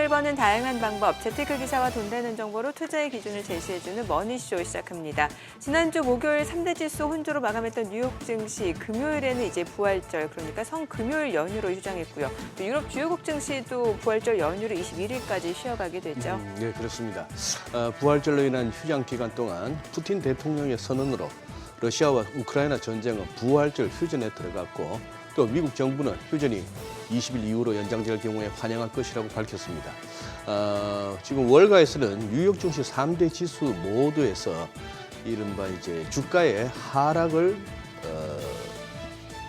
돈을 버는 다양한 방법, 재테크 기사와 돈 되는 정보로 투자의 기준을 제시해주는 머니쇼 시작합니다. 지난주 목요일 3대 지수 혼조로 마감했던 뉴욕 증시, 금요일에는 이제 부활절, 그러니까 성금요일 연휴로 휴장했고요. 또 유럽 주요국 증시도 부활절 연휴로 21일까지 쉬어가게 되죠. 네, 그렇습니다. 부활절로 인한 휴장 기간 동안 푸틴 대통령의 선언으로 러시아와 우크라이나 전쟁은 부활절 휴전에 들어갔고 또 미국 정부는 휴전이 20일 이후로 연장될 경우에 환영할 것이라고 밝혔습니다. 지금 월가에서는 뉴욕 증시 3대 지수 모두에서 이른바 이제 주가의 하락을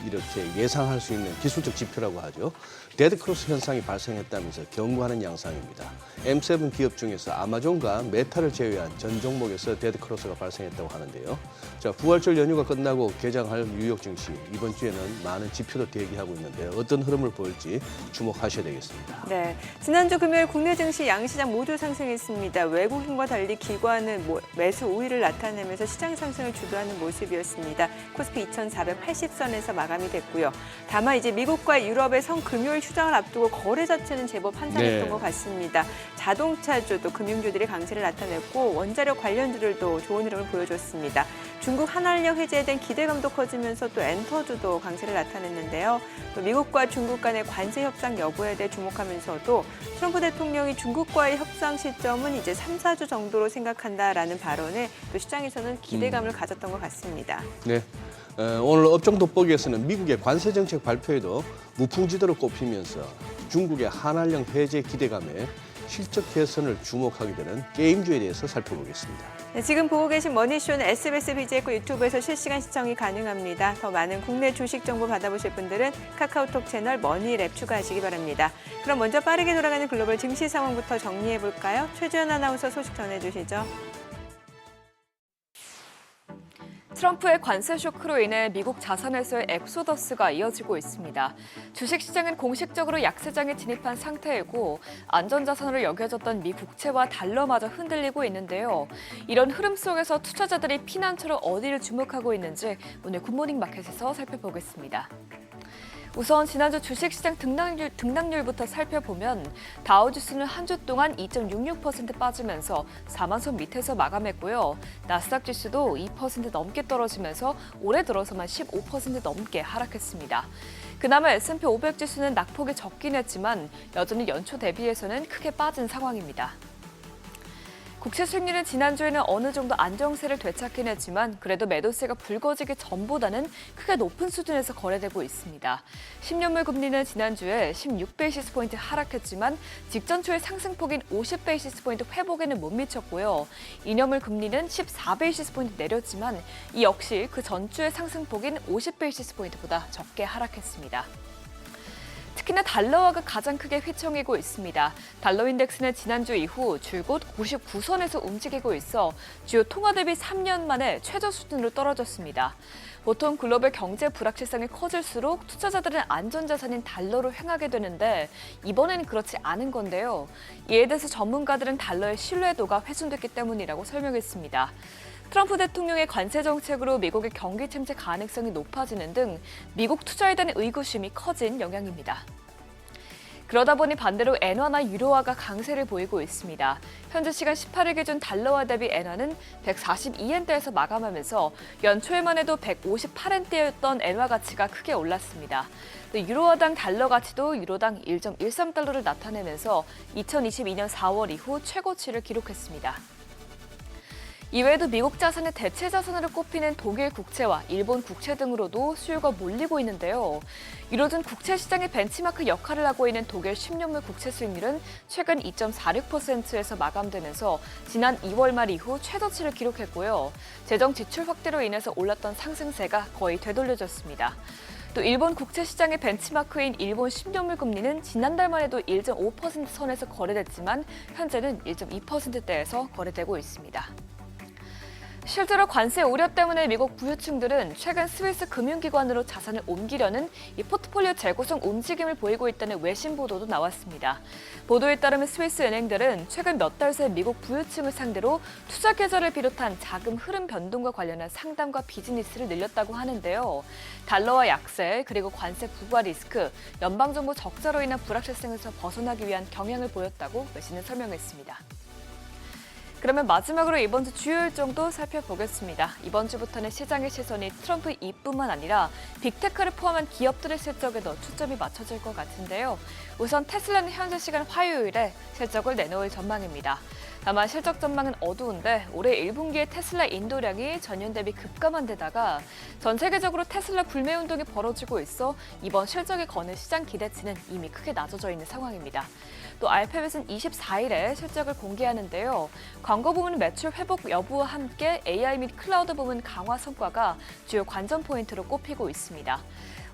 이렇게 예상할 수 있는 기술적 지표라고 하죠. 데드크로스 현상이 발생했다면서 경고하는 양상입니다. M7 기업 중에서 아마존과 메타를 제외한 전 종목에서 데드크로스가 발생했다고 하는데요. 자, 부활절 연휴가 끝나고 개장할 뉴욕 증시, 이번 주에는 많은 지표도 대기하고 있는데 어떤 흐름을 보일지 주목하셔야 되겠습니다. 네, 지난주 금요일 국내 증시 양시장 모두 상승했습니다. 외국인과 달리 기관은 매수 우위를 나타내면서 시장 상승을 주도하는 모습이었습니다. 코스피 2,480선에서 마감이 됐고요. 다만 이제 미국과 유럽의 성금요일 휴장을 앞두고 거래 자체는 제법 한산했던 것 같습니다. 자동차주 또 금융주들이 강세를 나타냈고 원자력 관련주들도 좋은 흐름을 보여줬습니다. 중국 한한령 해제에 대한 기대감도 커지면서 또 엔터주도 강세를 나타냈는데요. 또 미국과 중국 간의 관세 협상 여부에 대해 주목하면서도 트럼프 대통령이 중국과의 협상 시점은 이제 3, 4주 정도로 생각한다라는 발언에 또 시장에서는 기대감을 가졌던 것 같습니다. 네. 오늘 업종 돋보기에서는 미국의 관세 정책 발표에도 무풍지대로 꼽히면서 중국의 한한령 해제 기대감에 실적 개선을 주목하게 되는 게임주에 대해서 살펴보겠습니다. 네, 지금 보고 계신 머니쇼는 SBS BJ고 유튜브에서 실시간 시청이 가능합니다. 더 많은 국내 주식 정보 받아보실 분들은 카카오톡 채널 머니랩 추가하시기 바랍니다. 그럼 먼저 빠르게 돌아가는 글로벌 증시 상황부터 정리해볼까요? 최주연 아나운서 소식 전해주시죠. 트럼프의 관세 쇼크로 인해 미국 자산에서의 엑소더스가 이어지고 있습니다. 주식시장은 공식적으로 약세장에 진입한 상태이고 안전자산으로 여겨졌던 미 국채와 달러마저 흔들리고 있는데요. 이런 흐름 속에서 투자자들이 피난처로 어디를 주목하고 있는지 오늘 굿모닝 마켓에서 살펴보겠습니다. 우선 지난주 주식시장 등락률부터 살펴보면 다우지수는 한 주 동안 2.66% 빠지면서 4만 선 밑에서 마감했고요. 나스닥 지수도 2% 넘게 떨어지면서 올해 들어서만 15% 넘게 하락했습니다. 그나마 S&P 500 지수는 낙폭이 적긴 했지만 여전히 연초 대비해서는 크게 빠진 상황입니다. 국채 수익률은 지난주에는 어느 정도 안정세를 되찾긴 했지만 그래도 매도세가 불거지기 전보다는 크게 높은 수준에서 거래되고 있습니다. 10년물 금리는 지난주에 16베이시스포인트 하락했지만 직전주의 상승폭인 50베이시스포인트 회복에는 못 미쳤고요. 2년물 금리는 14베이시스포인트 내렸지만 이 역시 그 전주의 상승폭인 50베이시스포인트보다 적게 하락했습니다. 특히나 달러화가 가장 크게 휘청이고 있습니다. 달러 인덱스는 지난주 이후 줄곧 99선에서 움직이고 있어 주요 통화 대비 3년 만에 최저 수준으로 떨어졌습니다. 보통 글로벌 경제 불확실성이 커질수록 투자자들은 안전자산인 달러로 향하게 되는데 이번에는 그렇지 않은 건데요. 이에 대해서 전문가들은 달러의 신뢰도가 훼손됐기 때문이라고 설명했습니다. 트럼프 대통령의 관세 정책으로 미국의 경기 침체 가능성이 높아지는 등 미국 투자에 대한 의구심이 커진 영향입니다. 그러다 보니 반대로 엔화나 유로화가 강세를 보이고 있습니다. 현재 시간 18일 기준 달러화 대비 엔화는 142엔대에서 마감하면서 연초에만 해도 158엔대였던 엔화 가치가 크게 올랐습니다. 유로화당 달러 가치도 유로당 1.13달러를 나타내면서 2022년 4월 이후 최고치를 기록했습니다. 이외에도 미국 자산의 대체 자산으로 꼽히는 독일 국채와 일본 국채 등으로도 수요가 몰리고 있는데요. 이로든 국채 시장의 벤치마크 역할을 하고 있는 독일 10년물 국채 수익률은 최근 2.46%에서 마감되면서 지난 2월 말 이후 최저치를 기록했고요. 재정 지출 확대로 인해서 올랐던 상승세가 거의 되돌려졌습니다. 또 일본 국채 시장의 벤치마크인 일본 10년물 금리는 지난달만 해도 1.5% 선에서 거래됐지만 현재는 1.2%대에서 거래되고 있습니다. 실제로 관세 우려 때문에 미국 부유층들은 최근 스위스 금융기관으로 자산을 옮기려는 이 포트폴리오 재구성 움직임을 보이고 있다는 외신 보도도 나왔습니다. 보도에 따르면 스위스 은행들은 최근 몇 달 새 미국 부유층을 상대로 투자 계좌를 비롯한 자금 흐름 변동과 관련한 상담과 비즈니스를 늘렸다고 하는데요. 달러와 약세, 그리고 관세 부과 리스크, 연방정부 적자로 인한 불확실성에서 벗어나기 위한 경향을 보였다고 외신은 설명했습니다. 그러면 마지막으로 이번 주 주요 일정도 살펴보겠습니다. 이번 주부터는 시장의 시선이 트럼프 입뿐만 아니라 빅테크를 포함한 기업들의 실적에도 초점이 맞춰질 것 같은데요. 우선 테슬라는 현재 시간 화요일에 실적을 내놓을 전망입니다. 다만 실적 전망은 어두운데 올해 1분기에 테슬라 인도량이 전년 대비 급감한 데다가 전 세계적으로 테슬라 불매 운동이 벌어지고 있어 이번 실적에 거는 시장 기대치는 이미 크게 낮아져 있는 상황입니다. 또 알파벳은 24일에 실적을 공개하는데요. 광고 부문 매출 회복 여부와 함께 AI 및 클라우드 부문 강화 성과가 주요 관전 포인트로 꼽히고 있습니다.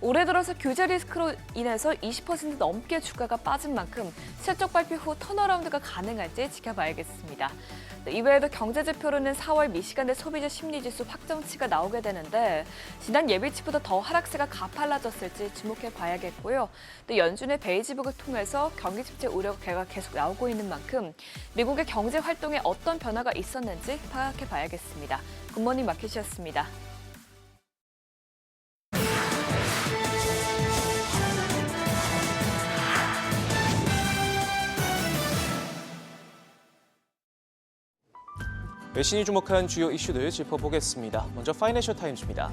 올해 들어서 규제 리스크로 인해서 20% 넘게 주가가 빠진 만큼 실적 발표 후 턴어라운드가 가능할지 지켜봐야겠습니다. 이외에도 경제 지표로는 4월 미시간대 소비자 심리지수 확정치가 나오게 되는데 지난 예비치보다 더 하락세가 가팔라졌을지 주목해 봐야겠고요. 또 연준의 베이지북을 통해서 경기 침체 우려가 계속 나오고 있는 만큼 미국의 경제 활동에 어떤 변화가 있었는지 파악해 봐야겠습니다. 굿모닝 마켓이었습니다. 외신이 주목한 주요 이슈들 짚어보겠습니다. 먼저 파이낸셜 타임즈입니다.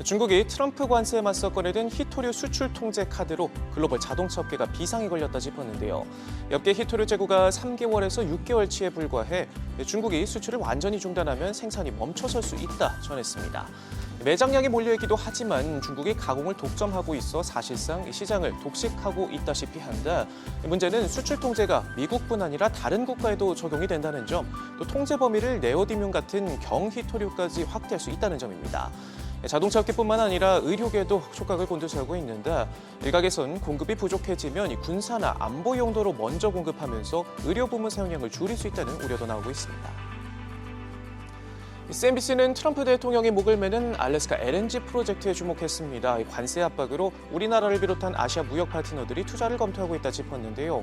중국이 트럼프 관세에 맞서 꺼내든 히토류 수출 통제 카드로 글로벌 자동차 업계가 비상이 걸렸다 짚었는데요. 업계 히토류 재고가 3개월에서 6개월치에 불과해 중국이 수출을 완전히 중단하면 생산이 멈춰설 수 있다 전했습니다. 매장량이 몰려있기도 하지만 중국이 가공을 독점하고 있어 사실상 시장을 독식하고 있다시피 한다. 문제는 수출 통제가 미국뿐 아니라 다른 국가에도 적용이 된다는 점, 또 통제 범위를 네오디뮴 같은 경히토류까지 확대할 수 있다는 점입니다. 자동차 업계뿐만 아니라 의료계도 촉각을 곤두세우고 있는데 일각에선 공급이 부족해지면 군사나 안보 용도로 먼저 공급하면서 의료 부문 사용량을 줄일 수 있다는 우려도 나오고 있습니다. CNBC는 트럼프 대통령이 목을 매는 알래스카 LNG 프로젝트에 주목했습니다. 관세 압박으로 우리나라를 비롯한 아시아 무역 파트너들이 투자를 검토하고 있다 짚었는데요.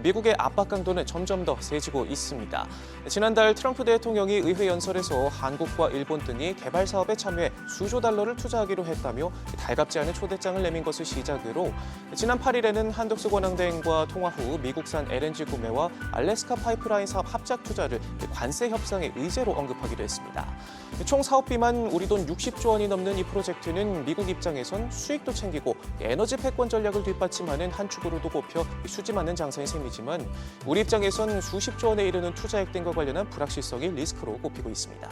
미국의 압박 강도는 점점 더 세지고 있습니다. 지난달 트럼프 대통령이 의회 연설에서 한국과 일본 등이 개발 사업에 참여해 수조 달러를 투자하기로 했다며 달갑지 않은 초대장을 내민 것을 시작으로 지난 8일에는 한덕수 권한대행과 통화 후 미국산 LNG 구매와 알래스카 파이프라인 사업 합작 투자를 관세 협상의 의제로 언급하기도 했습니다. 총 사업비만 우리 돈 60조 원이 넘는 이 프로젝트는 미국 입장에선 수익도 챙기고 에너지 패권 전략을 뒷받침하는 한 축으로도 꼽혀 수지 맞는 장사인 셈이지만 우리 입장에선 수십조 원에 이르는 투자액 등과 관련한 불확실성이 리스크로 꼽히고 있습니다.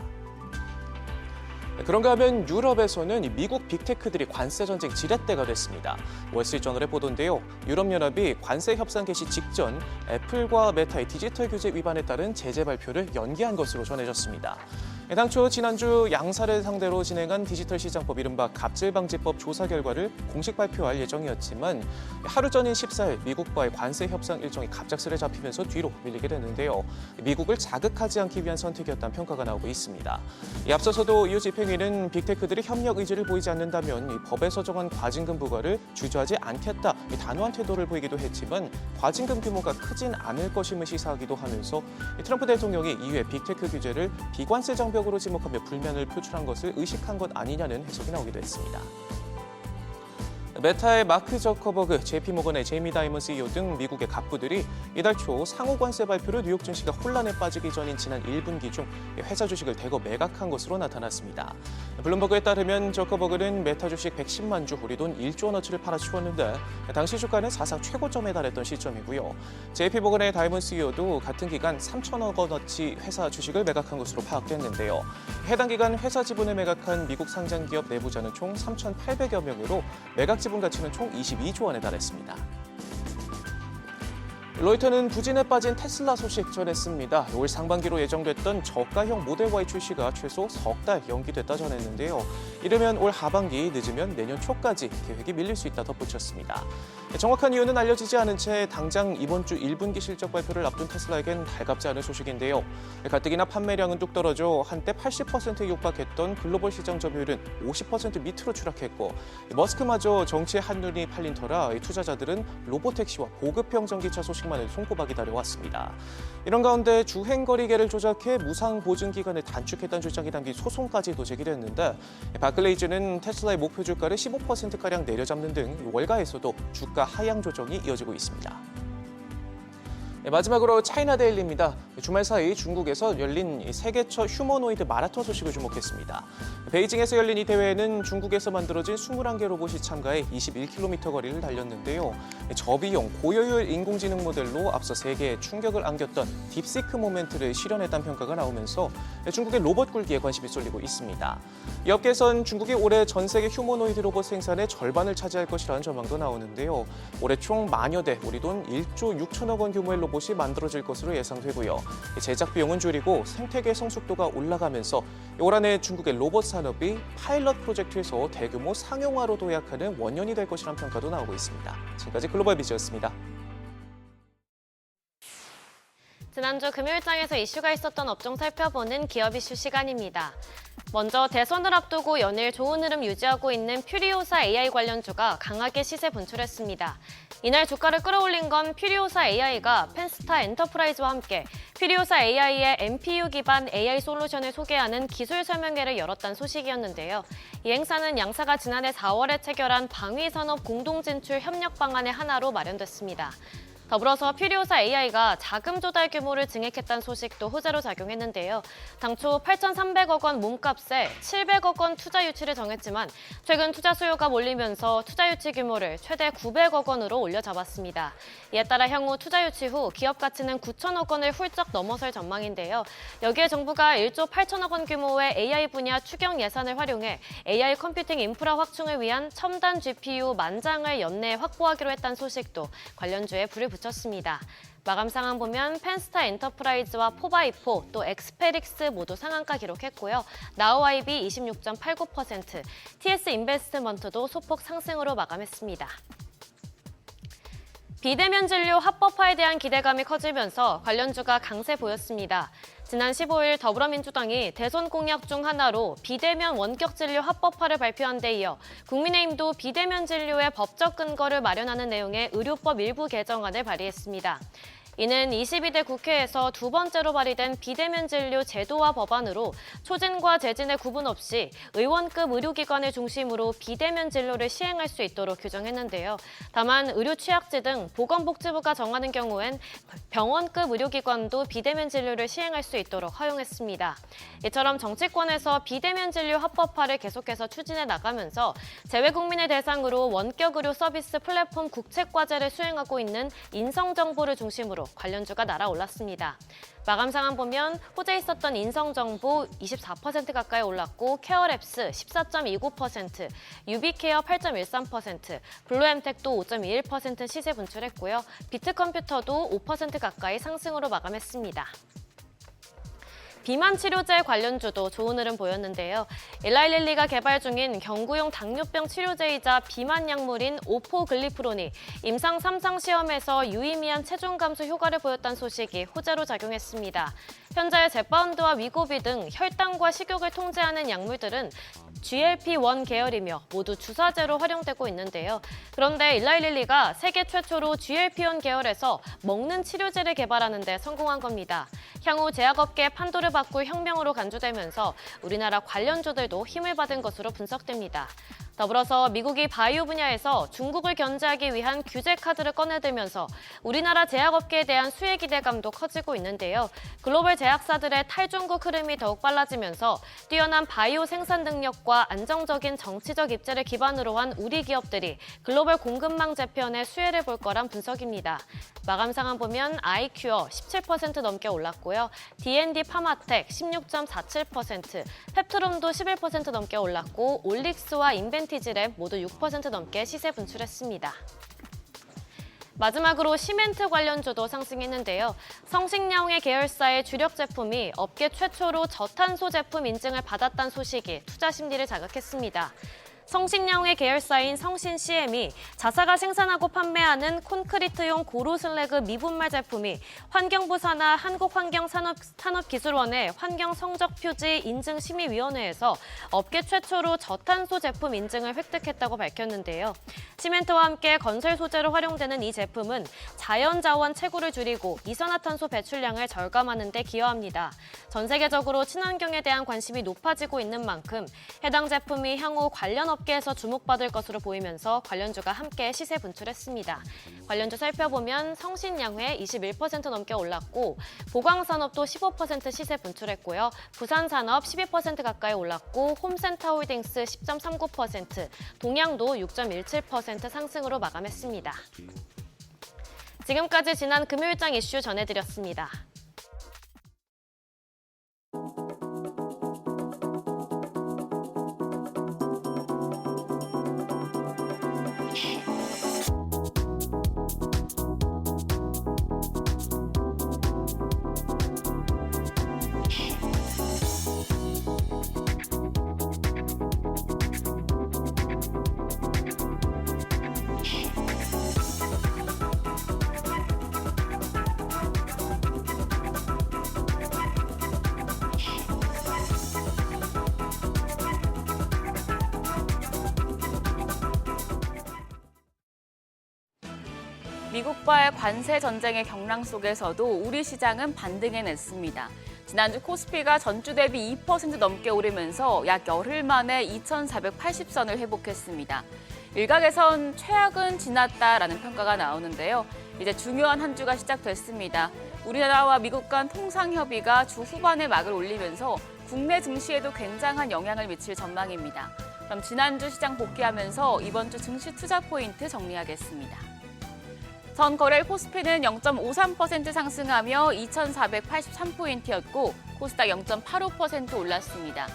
그런가 하면 유럽에서는 미국 빅테크들이 관세 전쟁 지렛대가 됐습니다. 월스트리트저널의 보도인데요. 유럽연합이 관세 협상 개시 직전 애플과 메타의 디지털 규제 위반에 따른 제재 발표를 연기한 것으로 전해졌습니다. 당초 지난주 양사를 상대로 진행한 디지털 시장법 이른바 갑질방지법 조사 결과를 공식 발표할 예정이었지만 하루 전인 14일 미국과의 관세 협상 일정이 갑작스레 잡히면서 뒤로 밀리게 됐는데요. 미국을 자극하지 않기 위한 선택이었다는 평가가 나오고 있습니다. 앞서서도 이 집행위는 빅테크들이 협력 의지를 보이지 않는다면 이 법에서 정한 과징금 부과를 주저하지 않겠다 단호한 태도를 보이기도 했지만 과징금 규모가 크진 않을 것임을 시사하기도 하면서 트럼프 대통령이 이후에 빅테크 규제를 비관세 장벽으로 지목하며 불만을 표출한 것을 의식한 것 아니냐는 해석이 나오기도 했습니다. 메타의 마크 저커버그, JP모건의 제이미 다이먼 CEO 등 미국의 갑부들이 이달 초 상호 관세 발표로 뉴욕 증시가 혼란에 빠지기 전인 지난 1분기 중 회사 주식을 대거 매각한 것으로 나타났습니다. 블룸버그에 따르면 저커버그는 메타 주식 110만 주, 우리 돈 1조 원어치를 팔아치웠는데 당시 주가는 사상 최고점에 달했던 시점이고요. JP모건의 다이먼 CEO도 같은 기간 3천억 원어치 회사 주식을 매각한 것으로 파악됐는데요. 해당 기간 회사 지분을 매각한 미국 상장기업 내부자는 총 3,800여 명으로 매각 지분 가치는 총 22조 원에 달했습니다. 로이터는 부진에 빠진 테슬라 소식 전했습니다. 올 상반기로 예정됐던 저가형 모델 Y 출시가 최소 석 달 연기됐다 전했는데요. 이르면 올 하반기, 늦으면 내년 초까지 계획이 밀릴 수 있다 덧붙였습니다. 정확한 이유는 알려지지 않은 채 당장 이번 주 1분기 실적 발표를 앞둔 테슬라에겐 달갑지 않은 소식인데요. 가뜩이나 판매량은 뚝 떨어져 한때 80%에 육박했던 글로벌 시장 점유율은 50% 밑으로 추락했고 머스크마저 정치에 한눈이 팔린 터라 투자자들은 로보택시와 보급형 전기차 소식만을 손꼽아 기다려왔습니다. 이런 가운데 주행거리계를 조작해 무상 보증 기간을 단축했다는 주장이 담긴 소송까지도 제기됐는데 바클레이즈는 테슬라의 목표 주가를 15%가량 내려잡는 등 월가에서도 주가 하향 조정이 이어지고 있습니다. 마지막으로 차이나 데일리입니다. 주말 사이 중국에서 열린 세계 첫 휴머노이드 마라톤 소식을 주목했습니다. 베이징에서 열린 이 대회에는 중국에서 만들어진 21개 로봇이 참가해 21km 거리를 달렸는데요. 저비용, 고효율 인공지능 모델로 앞서 세계에 충격을 안겼던 딥시크 모멘트를 실현했다는 평가가 나오면서 중국의 로봇 굴기에 관심이 쏠리고 있습니다. 이 업계에선 중국이 올해 전 세계 휴머노이드 로봇 생산의 절반을 차지할 것이라는 전망도 나오는데요. 올해 총 만여 대 우리 돈 1조 6천억 원 규모의 로봇이 만들어질 것으로 예상되고요. 제작 비용은 줄이고 생태계 성숙도가 올라가면서 올 한해 중국의 로봇 산업이 파일럿 프로젝트에서 대규모 상용화로 도약하는 원년이 될 것이라는 평가도 나오고 있습니다. 지금까지 글로벌 비즈였습니다. 지난주 금요일장에서 이슈가 있었던 업종 살펴보는 기업 이슈 시간입니다. 먼저 대선을 앞두고 연일 좋은 흐름 유지하고 있는 퓨리오사 AI 관련주가 강하게 시세 분출했습니다. 이날 주가를 끌어올린 건 퓨리오사 AI가 펜스타 엔터프라이즈와 함께 퓨리오사 AI의 NPU 기반 AI 솔루션을 소개하는 기술 설명회를 열었다는 소식이었는데요. 이 행사는 양사가 지난해 4월에 체결한 방위산업 공동진출 협력 방안의 하나로 마련됐습니다. 더불어서 퓨리오사 AI가 자금 조달 규모를 증액했다는 소식도 호재로 작용했는데요. 당초 8,300억 원 몸값에 700억 원 투자 유치를 정했지만 최근 투자 수요가 몰리면서 투자 유치 규모를 최대 900억 원으로 올려잡았습니다. 이에 따라 향후 투자 유치 후 기업 가치는 9천억 원을 훌쩍 넘어설 전망인데요. 여기에 정부가 1조 8천억 원 규모의 AI 분야 추경 예산을 활용해 AI 컴퓨팅 인프라 확충을 위한 첨단 GPU 10,000장을 연내에 확보하기로 했다는 소식도 관련주에 불을 붙였습니다. 마감 상황 보면 펜스타 엔터프라이즈와 4x4 또 엑스페릭스 모두 상한가 기록했고요. 나우아이비 26.89%, TS 인베스트먼트도 소폭 상승으로 마감했습니다. 비대면 진료 합법화에 대한 기대감이 커지면서 관련주가 강세 보였습니다. 지난 15일 더불어민주당이 대선 공약 중 하나로 비대면 원격 진료 합법화를 발표한 데 이어 국민의힘도 비대면 진료의 법적 근거를 마련하는 내용의 의료법 일부 개정안을 발의했습니다. 이는 22대 국회에서 두 번째로 발의된 비대면 진료 제도화 법안으로 초진과 재진의 구분 없이 의원급 의료기관을 중심으로 비대면 진료를 시행할 수 있도록 규정했는데요. 다만 의료 취약지 등 보건복지부가 정하는 경우엔 병원급 의료기관도 비대면 진료를 시행할 수 있도록 허용했습니다. 이처럼 정치권에서 비대면 진료 합법화를 계속해서 추진해 나가면서 재외국민을 대상으로 원격 의료 서비스 플랫폼 국책과제를 수행하고 있는 인성정보를 중심으로 관련주가 날아올랐습니다. 마감 상황 보면 호재 있었던 인성정보 24% 가까이 올랐고 케어랩스 14.29%, 유비케어 8.13%, 블루엠텍도 5.21% 시세 분출했고요. 비트컴퓨터도 5% 가까이 상승으로 마감했습니다. 비만 치료제 관련주도 좋은 흐름 보였는데요. 엘라이릴리가 개발 중인 경구용 당뇨병 치료제이자 비만 약물인 오포글리프론이 임상 3상 시험에서 유의미한 체중 감소 효과를 보였다는 소식이 호재로 작용했습니다. 현재 제파운드와 위고비 등 혈당과 식욕을 통제하는 약물들은 GLP-1 계열이며 모두 주사제로 활용되고 있는데요. 그런데 일라이릴리가 세계 최초로 GLP-1 계열에서 먹는 치료제를 개발하는 데 성공한 겁니다. 향후 제약업계의 판도를 바꿀 혁명으로 간주되면서 우리나라 관련주들도 힘을 받은 것으로 분석됩니다. 더불어서 미국이 바이오 분야에서 중국을 견제하기 위한 규제 카드를 꺼내들면서 우리나라 제약업계에 대한 수혜 기대감도 커지고 있는데요. 글로벌 제약사들의 탈중국 흐름이 더욱 빨라지면서 뛰어난 바이오 생산 능력과 안정적인 정치적 입지를 기반으로 한 우리 기업들이 글로벌 공급망 재편에 수혜를 볼 거란 분석입니다. 마감 상황 보면 아이큐어 17% 넘게 올랐고요. D&D 파마텍 16.47%, 펩트론도 11% 넘게 올랐고 올릭스와 인벤티지랩 모두 6% 넘게 시세 분출했습니다. 마지막으로 시멘트 관련주도 상승했는데요. 성식량의 계열사의 주력 제품이 업계 최초로 저탄소 제품 인증을 받았다는 소식이 투자 심리를 자극했습니다. 성신양회 계열사인 성신 CM이 자사가 생산하고 판매하는 콘크리트용 고로슬래그 미분말 제품이 환경부 산하 한국환경산업기술원의 환경성적표지 인증심의위원회에서 업계 최초로 저탄소 제품 인증을 획득했다고 밝혔는데요. 시멘트와 함께 건설 소재로 활용되는 이 제품은 자연자원 채굴을 줄이고 이산화탄소 배출량을 절감하는 데 기여합니다. 전 세계적으로 친환경에 대한 관심이 높아지고 있는 만큼 해당 제품이 향후 관련 업계에서 주목받을 것으로 보이면서 관련주가 함께 시세 분출했습니다. 관련주 살펴보면 성신양회 21% 넘게 올랐고 보광산업도 15% 시세 분출했고요. 부산산업 12% 가까이 올랐고 홈센터홀딩스 10.39%, 동양도 6.17% 상승으로 마감했습니다. 지금까지 지난 금요일장 이슈 전해드렸습니다. 미국과의 관세 전쟁의 경랑 속에서도 우리 시장은 반등해냈습니다. 지난주 코스피가 전주 대비 2% 넘게 오르면서 약 열흘 만에 2,480선을 회복했습니다. 일각에선 최악은 지났다라는 평가가 나오는데요. 이제 중요한 한 주가 시작됐습니다. 우리나라와 미국 간 통상 협의가 주 후반에 막을 올리면서 국내 증시에도 굉장한 영향을 미칠 전망입니다. 그럼 지난주 시장 복귀하면서 이번 주 증시 투자 포인트 정리하겠습니다. 전 거래일 코스피는 0.53% 상승하며 2,483포인트였고 코스닥 0.85% 올랐습니다.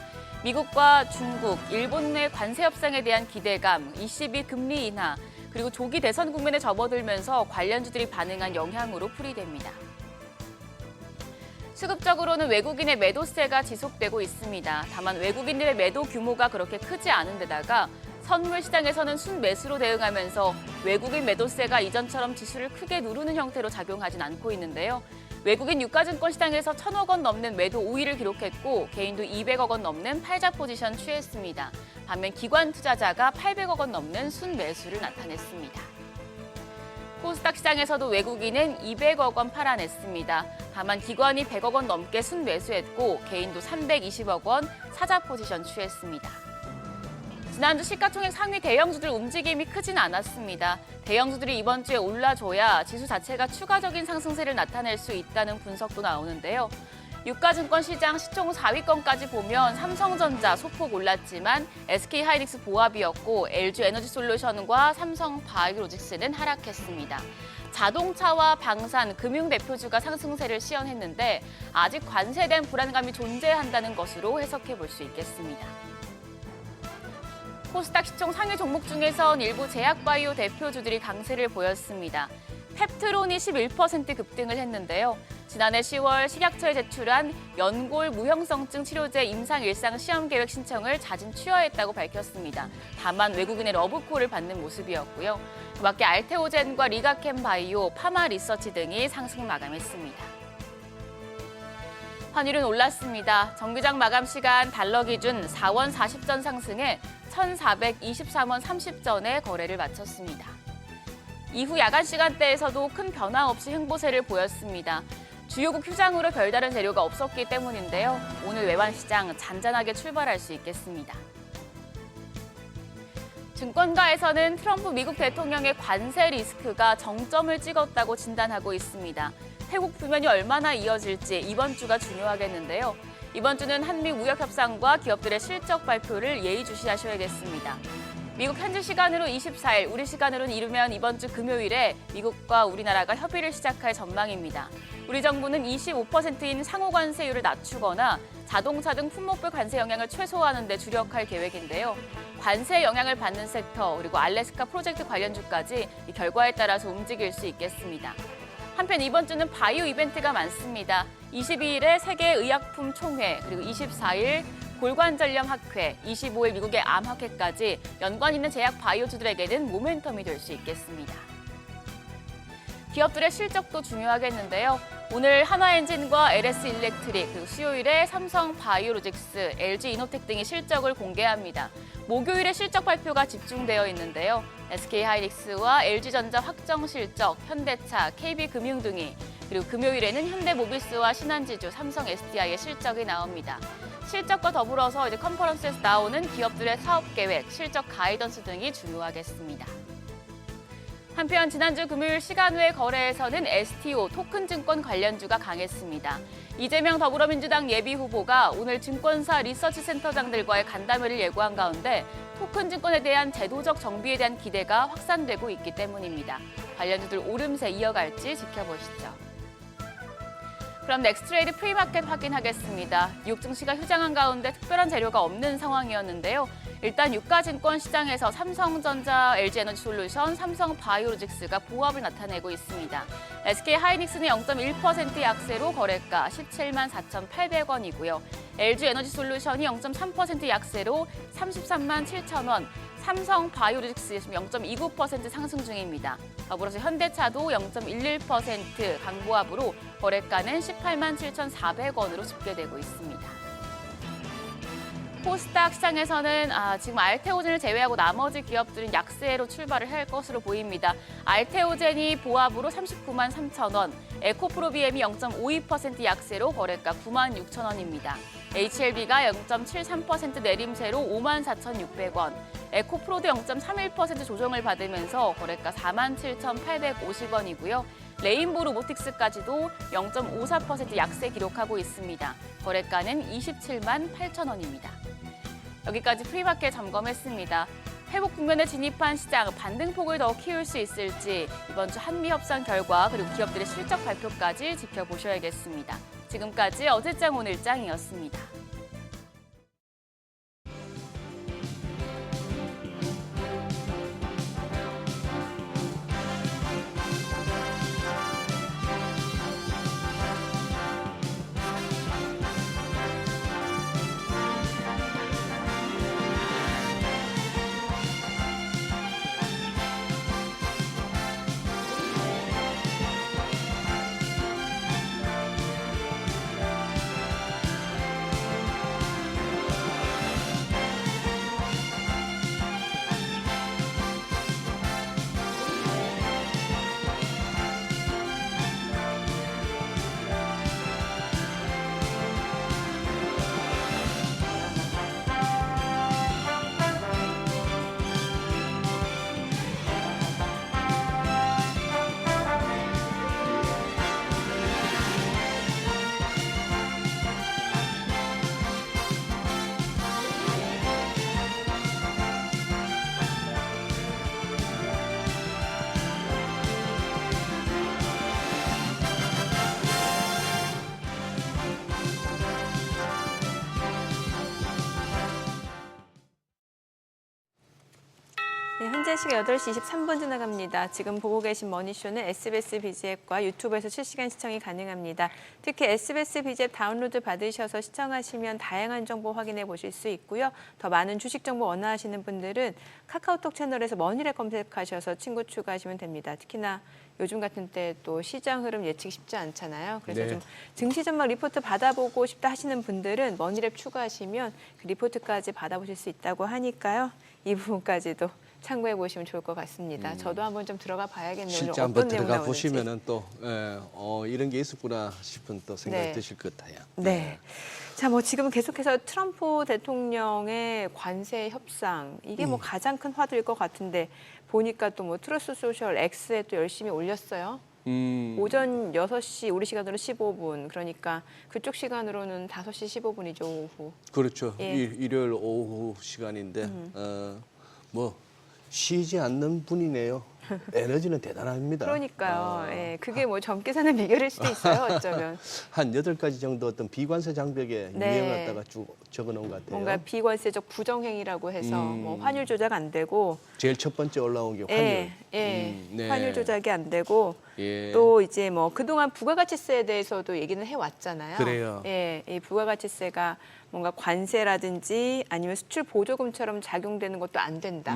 미국과 중국, 일본 내 관세 협상에 대한 기대감, ECB 금리 인하, 그리고 조기 대선 국면에 접어들면서 관련주들이 반응한 영향으로 풀이됩니다. 수급적으로는 외국인의 매도세가 지속되고 있습니다. 다만 외국인들의 매도 규모가 그렇게 크지 않은 데다가 선물 시장에서는 순매수로 대응하면서 외국인 매도세가 이전처럼 지수를 크게 누르는 형태로 작용하진 않고 있는데요. 외국인 유가증권 시장에서 1,000억 원 넘는 매도 우위를 기록했고 개인도 200억 원 넘는 팔자 포지션 취했습니다. 반면 기관 투자자가 800억 원 넘는 순매수를 나타냈습니다. 코스닥 시장에서도 외국인은 200억 원 팔아냈습니다. 다만 기관이 100억 원 넘게 순매수했고 개인도 320억 원 사자 포지션 취했습니다. 지난주 시가총액 상위 대형주들 움직임이 크진 않았습니다. 대형주들이 이번 주에 올라줘야 지수 자체가 추가적인 상승세를 나타낼 수 있다는 분석도 나오는데요. 유가증권 시장 시총 4위권까지 보면 삼성전자 소폭 올랐지만 SK하이닉스 보합이었고 LG에너지솔루션과 삼성바이오로직스는 하락했습니다. 자동차와 방산, 금융 대표주가 상승세를 시현했는데 아직 관세에 대한 불안감이 존재한다는 것으로 해석해 볼 수 있겠습니다. 코스닥 시총 상위 종목 중에선 일부 제약바이오 대표주들이 강세를 보였습니다. 펩트론이 11% 급등을 했는데요. 지난해 10월 식약처에 제출한 연골 무형성증 치료제 임상 일상 시험 계획 신청을 자진 취하했다고 밝혔습니다. 다만 외국인의 러브콜을 받는 모습이었고요. 그밖에 알테오젠과 리가캠 바이오, 파마 리서치 등이 상승 마감했습니다. 환율은 올랐습니다. 정기장 마감 시간 달러 기준 4원 40전 상승해 1,423원 30전에 거래를 마쳤습니다. 이후 야간 시간대에서도 큰 변화 없이 횡보세를 보였습니다. 주요국 휴장으로 별다른 재료가 없었기 때문인데요. 오늘 외환시장 잔잔하게 출발할 수 있겠습니다. 증권가에서는 트럼프 미국 대통령의 관세 리스크가 정점을 찍었다고 진단하고 있습니다. 태국 불면이 얼마나 이어질지 이번 주가 중요하겠는데요. 이번 주는 한미 무역 협상과 기업들의 실적 발표를 예의주시하셔야겠습니다. 미국 현지 시간으로 24일, 우리 시간으로는 이르면 이번 주 금요일에 미국과 우리나라가 협의를 시작할 전망입니다. 우리 정부는 25%인 상호 관세율을 낮추거나 자동차 등 품목별 관세 영향을 최소화하는 데 주력할 계획인데요. 관세 영향을 받는 섹터, 그리고 알래스카 프로젝트 관련주까지 이 결과에 따라서 움직일 수 있겠습니다. 한편 이번 주는 바이오 이벤트가 많습니다. 22일에 세계의약품 총회, 그리고 24일 골관절염 학회, 25일 미국의 암 학회까지 연관 있는 제약 바이오주들에게는 모멘텀이 될 수 있겠습니다. 기업들의 실적도 중요하겠는데요. 오늘 하나엔진과 LS일렉트릭, 그리고 수요일에 삼성바이오로직스, LG이노텍 등이 실적을 공개합니다. 목요일에 실적 발표가 집중되어 있는데요. SK하이닉스와 LG전자 확정 실적, 현대차, KB금융 등이, 그리고 금요일에는 현대모비스와 신한지주, 삼성 SDI의 실적이 나옵니다. 실적과 더불어서 이제 컨퍼런스에서 나오는 기업들의 사업 계획, 실적 가이던스 등이 중요하겠습니다. 한편 지난주 금요일 시간 외 거래에서는 STO 토큰증권 관련주가 강했습니다. 이재명 더불어민주당 예비후보가 오늘 증권사 리서치센터장들과의 간담회를 예고한 가운데 토큰증권에 대한 제도적 정비에 대한 기대가 확산되고 있기 때문입니다. 관련주들 오름세 이어갈지 지켜보시죠. 그럼 넥스트레이드 프리마켓 확인하겠습니다. 뉴욕 증시가 휴장한 가운데 특별한 재료가 없는 상황이었는데요. 일단 유가증권 시장에서 삼성전자, LG에너지솔루션, 삼성바이오로직스가 보합을 나타내고 있습니다. SK하이닉스는 0.1% 약세로 거래가 17만 4,800원이고요. LG에너지솔루션이 0.3% 약세로 33만 7,000원, 삼성바이오로직스 0.29% 상승 중입니다. 더불어서 현대차도 0.11% 강보합으로 거래가는 18만 7,400원으로 집계되고 있습니다. 코스닥 시장에서는 지금 알테오젠을 제외하고 나머지 기업들은 약세로 출발을 할 것으로 보입니다. 알테오젠이 보합으로 39만 3,000원, 에코프로비엠이 0.52% 약세로 거래가 9만 6,000원입니다. HLB가 0.73% 내림세로 5만 4,600원, 에코프로도 0.31% 조정을 받으면서 거래가 4만 7,850원이고요. 레인보우 로보틱스까지도 0.54% 약세 기록하고 있습니다. 거래가는 27만 8,000원입니다. 여기까지 프리마켓 점검했습니다. 회복 국면에 진입한 시장, 반등폭을 더 키울 수 있을지 이번 주 한미 협상 결과 그리고 기업들의 실적 발표까지 지켜보셔야겠습니다. 지금까지 어제장 오늘장이었습니다. 네, 현재 시각 8시 23분 지나갑니다. 지금 보고 계신 머니쇼는 SBS BG앱과 유튜브에서 실시간 시청이 가능합니다. 특히 SBS BG앱 다운로드 받으셔서 시청하시면 다양한 정보 확인해 보실 수 있고요. 더 많은 주식 정보 원하시는 분들은 카카오톡 채널에서 머니랩 검색하셔서 친구 추가하시면 됩니다. 특히나 요즘 같은 때 또 시장 흐름 예측이 쉽지 않잖아요. 그래서 네. 좀 증시 전망 리포트 받아보고 싶다 하시는 분들은 머니랩 추가하시면 그 리포트까지 받아보실 수 있다고 하니까요. 이 부분까지도 참고해 보시면 좋을 것 같습니다. 저도 한번 좀 들어가 봐야겠네요. 실제 오늘 한번 어떤 내용 들어가 나오는지. 보시면은 또 이런 게 있었구나 싶은 또 생각이 네. 드실 것 같아요. 네. 자, 뭐 지금 계속해서 트럼프 대통령의 관세 협상 이게 뭐 가장 큰 화두일 것 같은데 보니까 또 뭐 트루스 소셜 X에 또 열심히 올렸어요. 오전 6시 우리 시간으로 15분 그러니까 그쪽 시간으로는 5시 15분이죠 오후. 그렇죠. 예. 일요일 오후 시간인데 뭐 쉬지 않는 분이네요. 에너지는 대단합니다. 그러니까요. 예, 그게 뭐 젊게 사는 비결일 수도 있어요. 어쩌면. 한 8가지 정도 어떤 비관세 장벽에 네. 유형을 갖다가 쭉 적어놓은 것 같아요. 뭔가 비관세적 부정행위라고 해서 뭐 환율 조작 안 되고 제일 첫 번째 올라온 게 환율. 예, 환율 조작이 안 되고 예. 또 이제 뭐 그동안 부가가치세에 대해서도 얘기는 해왔잖아요. 그래요. 예, 이 부가가치세가 뭔가 관세라든지 아니면 수출 보조금처럼 작용되는 것도 안 된다.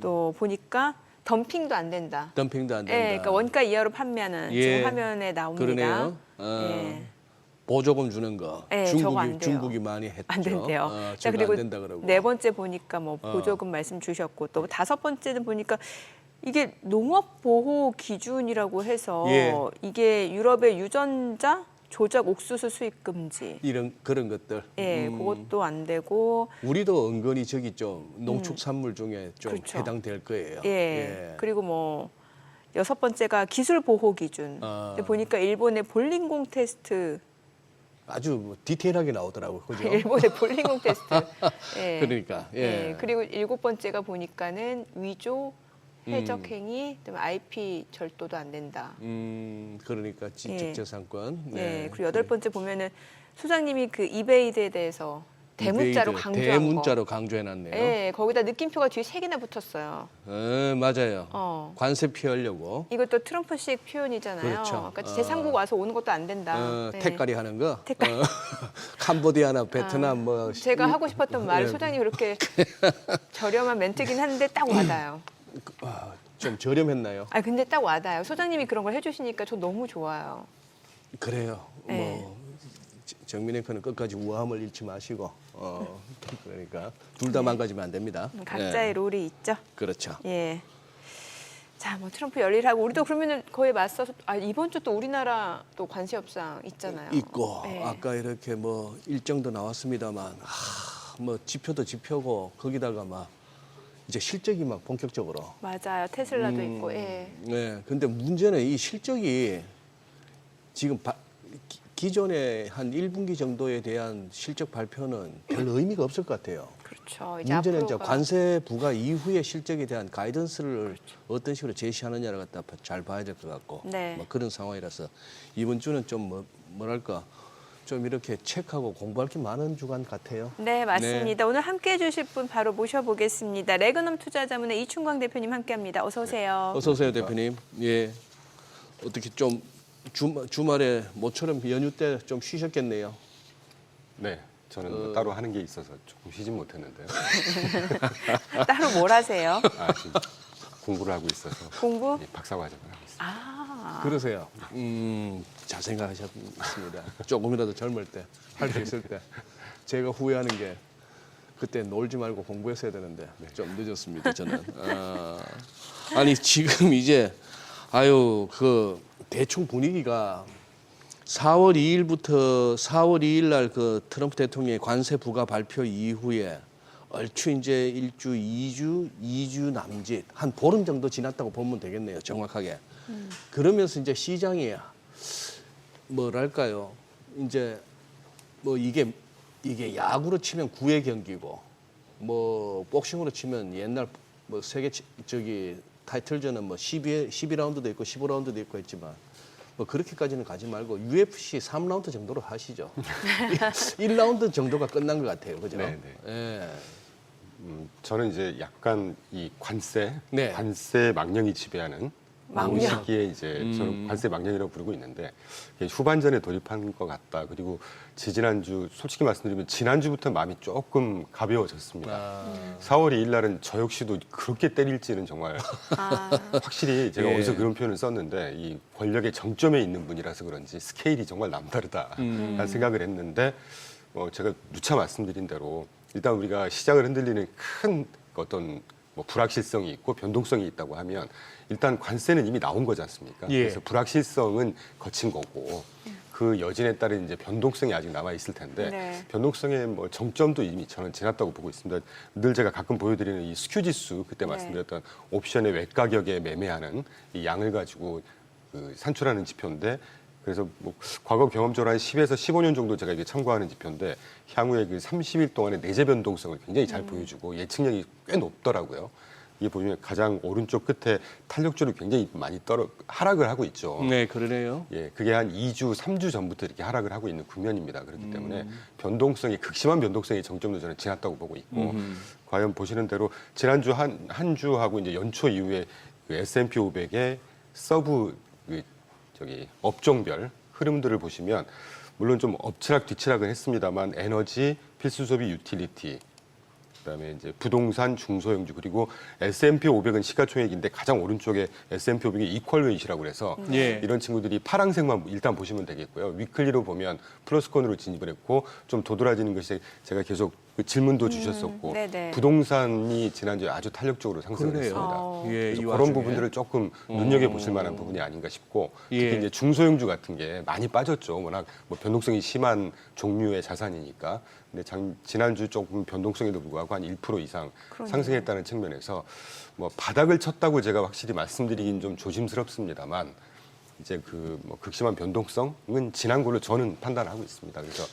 또 보니까 덤핑도 안 된다. 덤핑도 안 된다. 예, 그러니까 원가 이하로 판매하는 예. 지금 화면에 나옵니다. 그러네요. 예. 보조금 주는 거 예, 저거 안 돼요. 중국이 많이 했죠. 안 된대요. 자, 저거 그리고 안 된다 그러고. 네 번째 보니까 뭐 보조금 말씀 주셨고 또 다섯 번째는 보니까 이게 농업 보호 기준이라고 해서 예. 이게 유럽의 유전자 조작 옥수수 수입 금지. 이런 그런 것들. 예, 그것도 안 되고 우리도 은근히 저기 좀 농축산물 중에 좀 그렇죠. 해당될 거예요. 예. 그리고 뭐 여섯 번째가 기술 보호 기준. 근데 보니까 일본의 볼링공 테스트 아주 뭐 디테일하게 나오더라고요. 그죠? 일본의 볼링공 테스트. 예. 그러니까. 예. 예, 그리고 일곱 번째가 보니까는 위조, 해적 행위, 그다음에 IP 절도도 안 된다. 그러니까 예. 지적재산권. 예, 그리고 여덟 번째 보면은 소장님이 그 이베이드에 대해서 대문자로 이베이드, 강조한 대문자로 거. 강조해놨네요. 예, 거기다 느낌표가 뒤에 3개나 붙었어요. 맞아요. 관세 피하려고. 이것도 트럼프식 표현이잖아요. 그렇죠. 그러니까 제3국 와서 오는 것도 안 된다. 예. 택가리 하는 거. 택가리. 캄보디아나 베트남 뭐. 제가 하고 싶었던 말을 예. 소장님 그렇게 저렴한 멘트긴 한데 딱 와닿아요. 좀 저렴했나요? 아 근데 딱 와닿아요. 소장님이 그런 걸 해주시니까 저 너무 좋아요. 그래요. 네. 뭐 정민회표는 끝까지 우아함을 잃지 마시고. 그러니까 둘 다 망가지면 안 됩니다. 각자의 예. 롤이 있죠. 그렇죠. 예. 자, 뭐 트럼프 열일하고 우리도 그러면은 거의 맞서서 이번 주 또 우리나라 또 관세 협상 있잖아요. 있고 예. 아까 이렇게 뭐 일정도 나왔습니다만 뭐 지표도 지표고 거기다가 막 이제 실적이 막 본격적으로. 맞아요. 테슬라도 있고. 예. 네. 근데 문제는 이 실적이 지금 기존의 한 1분기 정도에 대한 실적 발표는 별 의미가 없을 것 같아요. 그렇죠. 이제 문제는 이제 앞으로가 관세 부과 이후의 실적에 대한 가이던스를 어떤 식으로 제시하느냐를 갖다 잘 봐야 될 것 같고 네. 뭐 그런 상황이라서 이번 주는 좀 뭐랄까 좀 이렇게 체크하고 공부할 게 많은 주간 같아요. 네, 맞습니다. 오늘 함께해 주실 분 바로 모셔보겠습니다. 레그넘 투자자문의 이춘광 대표님 함께합니다. 어서 오세요. 어서 오세요, 대표님. 예. 어떻게 좀 주말에 모처럼 연휴 때 좀 쉬셨겠네요. 네, 저는 뭐 따로 하는 게 있어서 조금 쉬진 못했는데요. 따로 뭘 하세요? 지금 공부를 하고 있어서 공부? 박사과정을 하고 있습니다. 그러세요. 잘 생각하셨습니다. 조금이라도 젊을 때, 할 수 있을 때. 제가 후회하는 게 그때 놀지 말고 공부했어야 되는데 좀 늦었습니다, 저는. 아니, 지금 이제 그 대충 분위기가 4월 2일부터 4월 2일 날 그 트럼프 대통령의 관세 부과 발표 이후에 얼추 이제 1주, 2주 남짓 한 보름 정도 지났다고 보면 되겠네요, 정확하게. 그러면서 이제 시장이 뭐랄까요, 이제 뭐 이게 야구로 치면 9회 경기고 뭐 복싱으로 치면 옛날 뭐 세계 타이틀전은 뭐 12라운드도 있고 15라운드도 있고 했지만 뭐 그렇게까지는 가지 말고 UFC 3라운드 정도로 하시죠. 1라운드 정도가 끝난 것 같아요. 그죠? 네, 예. 저는 이제 약간 이 관세 망령이 지배하는 망령. 이 시기에 이제 저는 관세 망령이라고 부르고 있는데 후반전에 돌입한 것 같다. 그리고 지지난주 솔직히 말씀드리면 지난주부터 마음이 조금 가벼워졌습니다. 4월 2일 날은 저 역시도 그렇게 때릴지는 정말 확실히 제가 예. 어디서 그런 표현을 썼는데 이 권력의 정점에 있는 분이라서 그런지 스케일이 정말 남다르다라는 생각을 했는데 제가 누차 말씀드린 대로 일단 우리가 시장을 흔들리는 큰 어떤 뭐 불확실성이 있고 변동성이 있다고 하면 일단 관세는 이미 나온 거지 않습니까? 예. 그래서 불확실성은 거친 거고 그 여진에 따른 이제 변동성이 아직 남아 있을 텐데 네. 변동성의 뭐 정점도 이미 저는 지났다고 보고 있습니다. 늘 제가 가끔 보여드리는 이 스큐 지수 그때 말씀드렸던 옵션의 외가격에 매매하는 이 양을 가지고 산출하는 지표인데 그래서 뭐 과거 경험적으로 한 10에서 15년 정도 제가 이게 참고하는 지표인데 향후에 그 30일 동안의 내재 변동성을 굉장히 잘 보여주고 예측력이 꽤 높더라고요. 이게 보면 가장 오른쪽 끝에 탄력주를 굉장히 많이 하락을 하고 있죠. 네, 그러네요. 예, 그게 한 2주, 3주 전부터 이렇게 하락을 하고 있는 국면입니다. 그렇기 때문에 변동성이 극심한 변동성의 정점도 저는 지났다고 보고 있고 과연 보시는 대로 지난주 한 주하고 이제 연초 이후에 그 S&P 500의 서브 업종별 흐름들을 보시면 물론 좀 엎치락 뒤치락은 했습니다만 에너지, 필수 소비, 유틸리티 그다음에 이제 부동산, 중소형주 그리고 S&P 500은 시가총액인데 가장 오른쪽에 S&P 500의 이퀄 웨이트라고 그래서 예. 이런 친구들이 파란색만 일단 보시면 되겠고요. 위클리로 보면 플러스권으로 진입을 했고 좀 도드라지는 것이 제가 계속 그 질문도 주셨었고 네네. 부동산이 지난주에 아주 탄력적으로 상승을 그러네요. 했습니다. 예, 그래서 이 그런 와중에. 부분들을 조금 눈여겨 보실 만한 부분이 아닌가 싶고 특히 예. 이제 중소형주 같은 게 많이 빠졌죠. 워낙 뭐 변동성이 심한 종류의 자산이니까. 근데 지난주 조금 변동성에도 불구하고 한 1% 이상 그러네요. 상승했다는 측면에서 뭐 바닥을 쳤다고 제가 확실히 말씀드리긴 좀 조심스럽습니다만 이제 그 뭐 극심한 변동성은 지난 걸로 저는 판단하고 있습니다. 그래서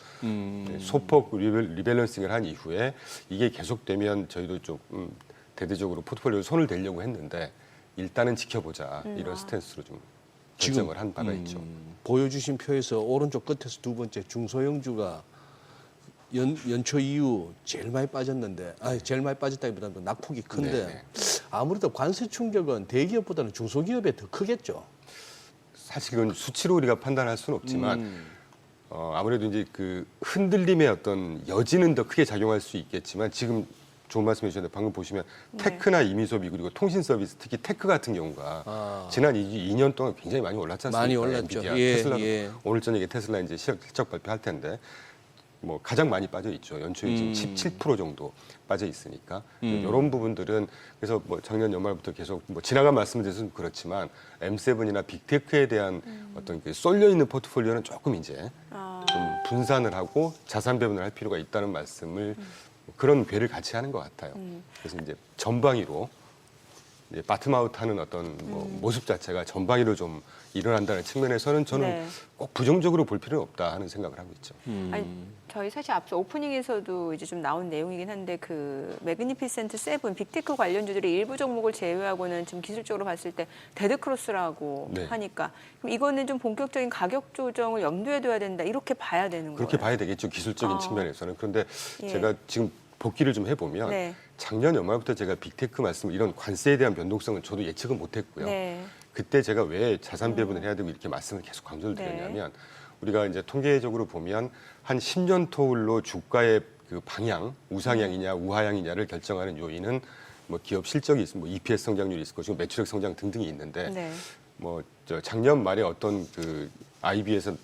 소폭 리밸런싱을 한 이후에 이게 계속되면 저희도 좀 대대적으로 포트폴리오에 손을 대려고 했는데 일단은 지켜보자 이런 스탠스로 좀 결정을 한 바가 있죠. 보여주신 표에서 오른쪽 끝에서 두 번째 중소형주가 연초 이후 제일 많이 빠졌는데, 제일 많이 빠졌다기보다는 낙폭이 큰데 네네. 아무래도 관세 충격은 대기업보다는 중소기업에 더 크겠죠. 사실 그건 수치로 우리가 판단할 수는 없지만 아무래도 이제 그 흔들림의 어떤 여지는 더 크게 작용할 수 있겠지만 지금 좋은 말씀해 주셨는데 방금 보시면 테크나 이미소비 그리고 통신 서비스 특히 테크 같은 경우가 지난 2년 동안 굉장히 많이 올랐지 않습니까? 많이 올랐죠. 엔비디아, 예, 테슬라도 예. 오늘 저녁에 테슬라 이제 실적 발표할 텐데 뭐 가장 많이 빠져 있죠. 연초에 지금 17% 정도 빠져 있으니까 이런 부분들은 그래서 뭐 작년 연말부터 계속 뭐 지나간 말씀을 드려서 그렇지만 M7이나 빅테크에 대한 어떤 그 쏠려 있는 포트폴리오는 조금 이제 좀 분산을 하고 자산 배분을 할 필요가 있다는 말씀을 그런 궤를 같이 하는 것 같아요. 그래서 이제 전방위로 이제 바텀아웃하는 어떤 뭐 모습 자체가 전방위로 좀 일어난다는 측면에서는 저는 네. 꼭 부정적으로 볼 필요는 없다 하는 생각을 하고 있죠. 아니, 저희 사실 앞서 오프닝에서도 이제 좀 나온 내용이긴 한데 그 매그니피센트 7 빅테크 관련주들이 일부 종목을 제외하고는 지금 기술적으로 봤을 때 데드크로스라고 네. 하니까 그럼 이거는 좀 본격적인 가격 조정을 염두에 둬야 된다 이렇게 봐야 되는 그렇게 거예요. 봐야 되겠죠. 기술적인 측면에서는. 그런데 예. 제가 지금 복기를 좀 해보면 네. 작년 연말부터 제가 빅테크 말씀 이런 관세에 대한 변동성은 저도 예측은 못했고요. 네. 그때 제가 왜 자산 배분을 해야 되고 이렇게 말씀을 계속 강조를 네. 드렸냐면 우리가 이제 통계적으로 보면 한 10년 토울로 주가의 그 방향, 우상향이냐 우하향이냐를 결정하는 요인은 뭐 기업 실적이 있고 뭐 EPS 성장률이 있을 것이고 매출액 성장 등등이 있는데 네. 뭐 저 작년 말에 어떤 그 IB에서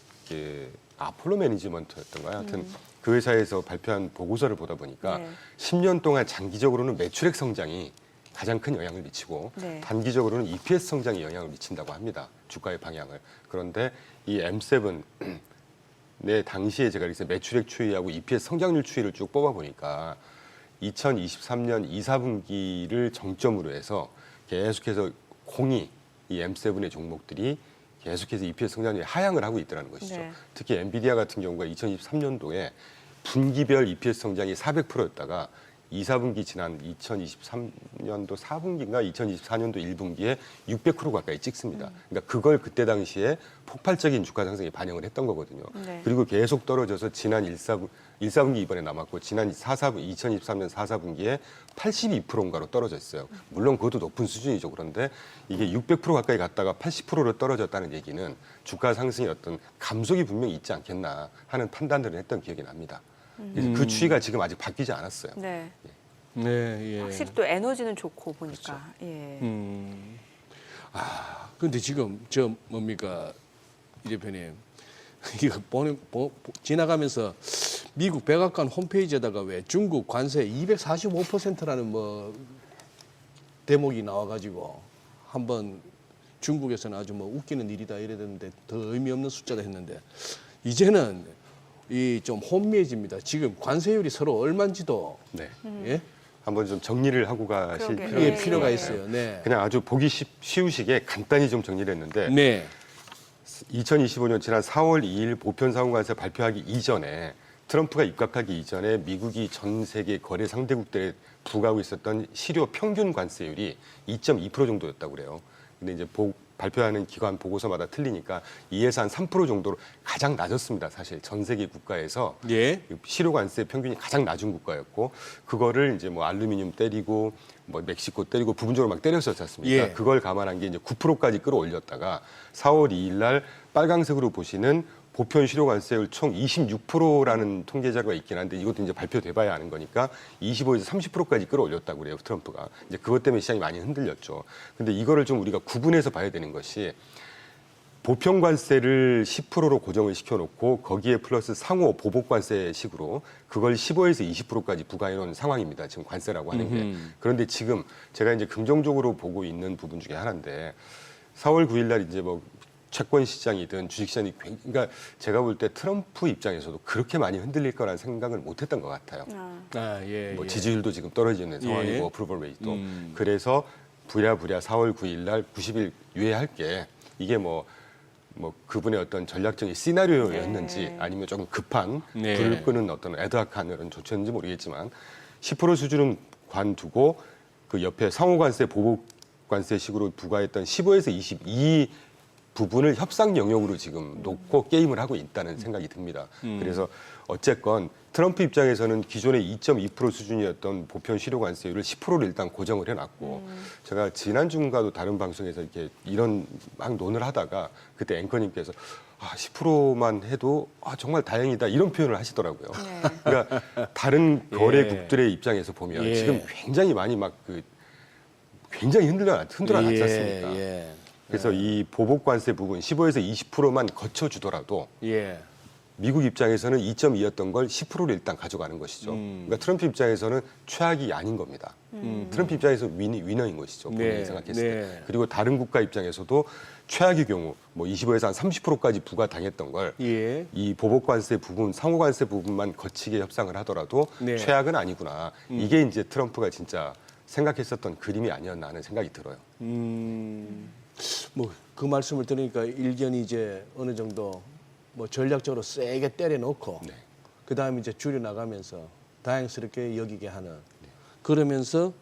아폴로 매니지먼트였던가요? 하여튼 그 회사에서 발표한 보고서를 보다 보니까 네. 10년 동안 장기적으로는 매출액 성장이 가장 큰 영향을 미치고 네. 단기적으로는 EPS 성장에 영향을 미친다고 합니다. 주가의 방향을. 그런데 이 M7 내 당시에 제가 그래서 매출액 추이하고 EPS 성장률 추이를 쭉 뽑아 보니까 2023년 2, 4분기를 정점으로 해서 계속해서 공이 이 M7의 종목들이 계속해서 EPS 성장률이 하향을 하고 있다는 것이죠. 네. 특히 엔비디아 같은 경우가 2023년도에 분기별 EPS 성장이 400%였다가 2, 4분기 지난 2023년도 4분기인가 2024년도 1분기에 600% 가까이 찍습니다. 그러니까 그걸 그때 당시에 폭발적인 주가 상승에 반영을 했던 거거든요. 네. 그리고 계속 떨어져서 지난 1, 4분기 이번에 남았고 지난 2023년 4, 4분기에 82%인가로 떨어졌어요. 물론 그것도 높은 수준이죠. 그런데 이게 600% 가까이 갔다가 80%로 떨어졌다는 얘기는 주가 상승의 어떤 감속이 분명히 있지 않겠나 하는 판단들을 했던 기억이 납니다. 그래서 그 추이가 지금 아직 바뀌지 않았어요. 네. 네, 예. 확실히 또 에너지는 좋고 보니까. 예. 근데 지금 저 뭡니까 이 대표님 이거 지나가면서 미국 백악관 홈페이지에다가 왜 중국 관세 245%라는 뭐 대목이 나와가지고 한번 중국에서는 아주 뭐 웃기는 일이다 이랬는데 더 의미 없는 숫자다 했는데 이제는 이 좀 혼미해집니다. 지금 관세율이 서로 얼마인지도 네. 예? 한번 좀 정리를 하고 가실 그러게. 필요가 예, 있을 필요가 것 있어요. 같아요. 네. 그냥 아주 보기 쉬우시게 간단히 좀 정리를 했는데 네. 2025년 지난 4월 2일 보편상호관세 발표하기 이전에 트럼프가 입각하기 이전에 미국이 전 세계 거래 상대국들에 부과하고 있었던 실효 평균 관세율이 2.2% 정도였다고 그래요. 근데 이제 발표하는 기관 보고서마다 틀리니까 2에서 한 3% 정도로 가장 낮았습니다. 사실 전 세계 국가에서 예. 실효 관세 평균이 가장 낮은 국가였고 그거를 이제 뭐 알루미늄 때리고 뭐 멕시코 때리고 부분적으로 막 때렸었지 않습니까? 예. 그걸 감안한 게 이제 9%까지 끌어올렸다가 4월 2일 날 빨강색으로 보시는 보편 실효 관세율 총 26%라는 통계 자료가 있긴 한데 이것도 이제 발표돼 봐야 아는 거니까 25에서 30%까지 끌어올렸다고 그래요, 트럼프가. 이제 그것 때문에 시장이 많이 흔들렸죠. 근데 이거를 좀 우리가 구분해서 봐야 되는 것이 보편 관세를 10%로 고정을 시켜놓고 거기에 플러스 상호 보복 관세식으로 그걸 15에서 20%까지 부과해 놓은 상황입니다. 지금 관세라고 하는 게. 그런데 지금 제가 이제 긍정적으로 보고 있는 부분 중에 하나인데 4월 9일 날 이제 뭐 채권 시장이든 주식 시장이 그러니까 제가 볼 때 트럼프 입장에서도 그렇게 많이 흔들릴 거라는 생각을 못 했던 것 같아요. 아, 예. 뭐 예. 지지율도 지금 떨어지고 있는 상황이고 예. 어프로벌 레이트도. 그래서 부랴부랴 4월 9일 날 90일 유예할 게 이게 뭐 그분의 어떤 전략적인 시나리오였는지 아니면 조금 급한 네. 불을 끄는 어떤 애드학한 이런 조치였는지 모르겠지만 10% 수준은 관두고 그 옆에 상호관세 보복관세식으로 부과했던 15에서 22 부분을 협상 영역으로 지금 놓고 게임을 하고 있다는 생각이 듭니다. 그래서 어쨌건 트럼프 입장에서는 기존의 2.2% 수준이었던 보편 실효 관세율을 10%를 일단 고정을 해놨고 제가 지난주인가도 다른 방송에서 이렇게 이런 막 논을 하다가 그때 앵커님께서 10%만 해도 정말 다행이다 이런 표현을 하시더라고요. 그러니까 다른 거래국들의 입장에서 보면 예. 지금 굉장히 많이 굉장히 흔들어놨지 않습니까? 예. 그래서 이 보복관세 부분 15에서 20%만 거쳐주더라도 예. 미국 입장에서는 2.2였던 걸 10%를 일단 가져가는 것이죠. 그러니까 트럼프 입장에서는 최악이 아닌 겁니다. 트럼프 입장에서 위너인 것이죠. 본인이 네, 생각했을 네. 때. 그리고 다른 국가 입장에서도 최악의 경우 뭐 25에서 한 30%까지 부과당했던 걸 예. 이 보복관세 부분, 상호관세 부분만 거치게 협상을 하더라도 네. 최악은 아니구나. 이게 이제 트럼프가 진짜 생각했었던 그림이 아니었나 하는 생각이 들어요. 뭐 그 말씀을 들으니까 일견이 이제 어느 정도 뭐 전략적으로 세게 때려놓고 네. 그 다음에 이제 줄여 나가면서 다행스럽게 여기게 하는 그러면서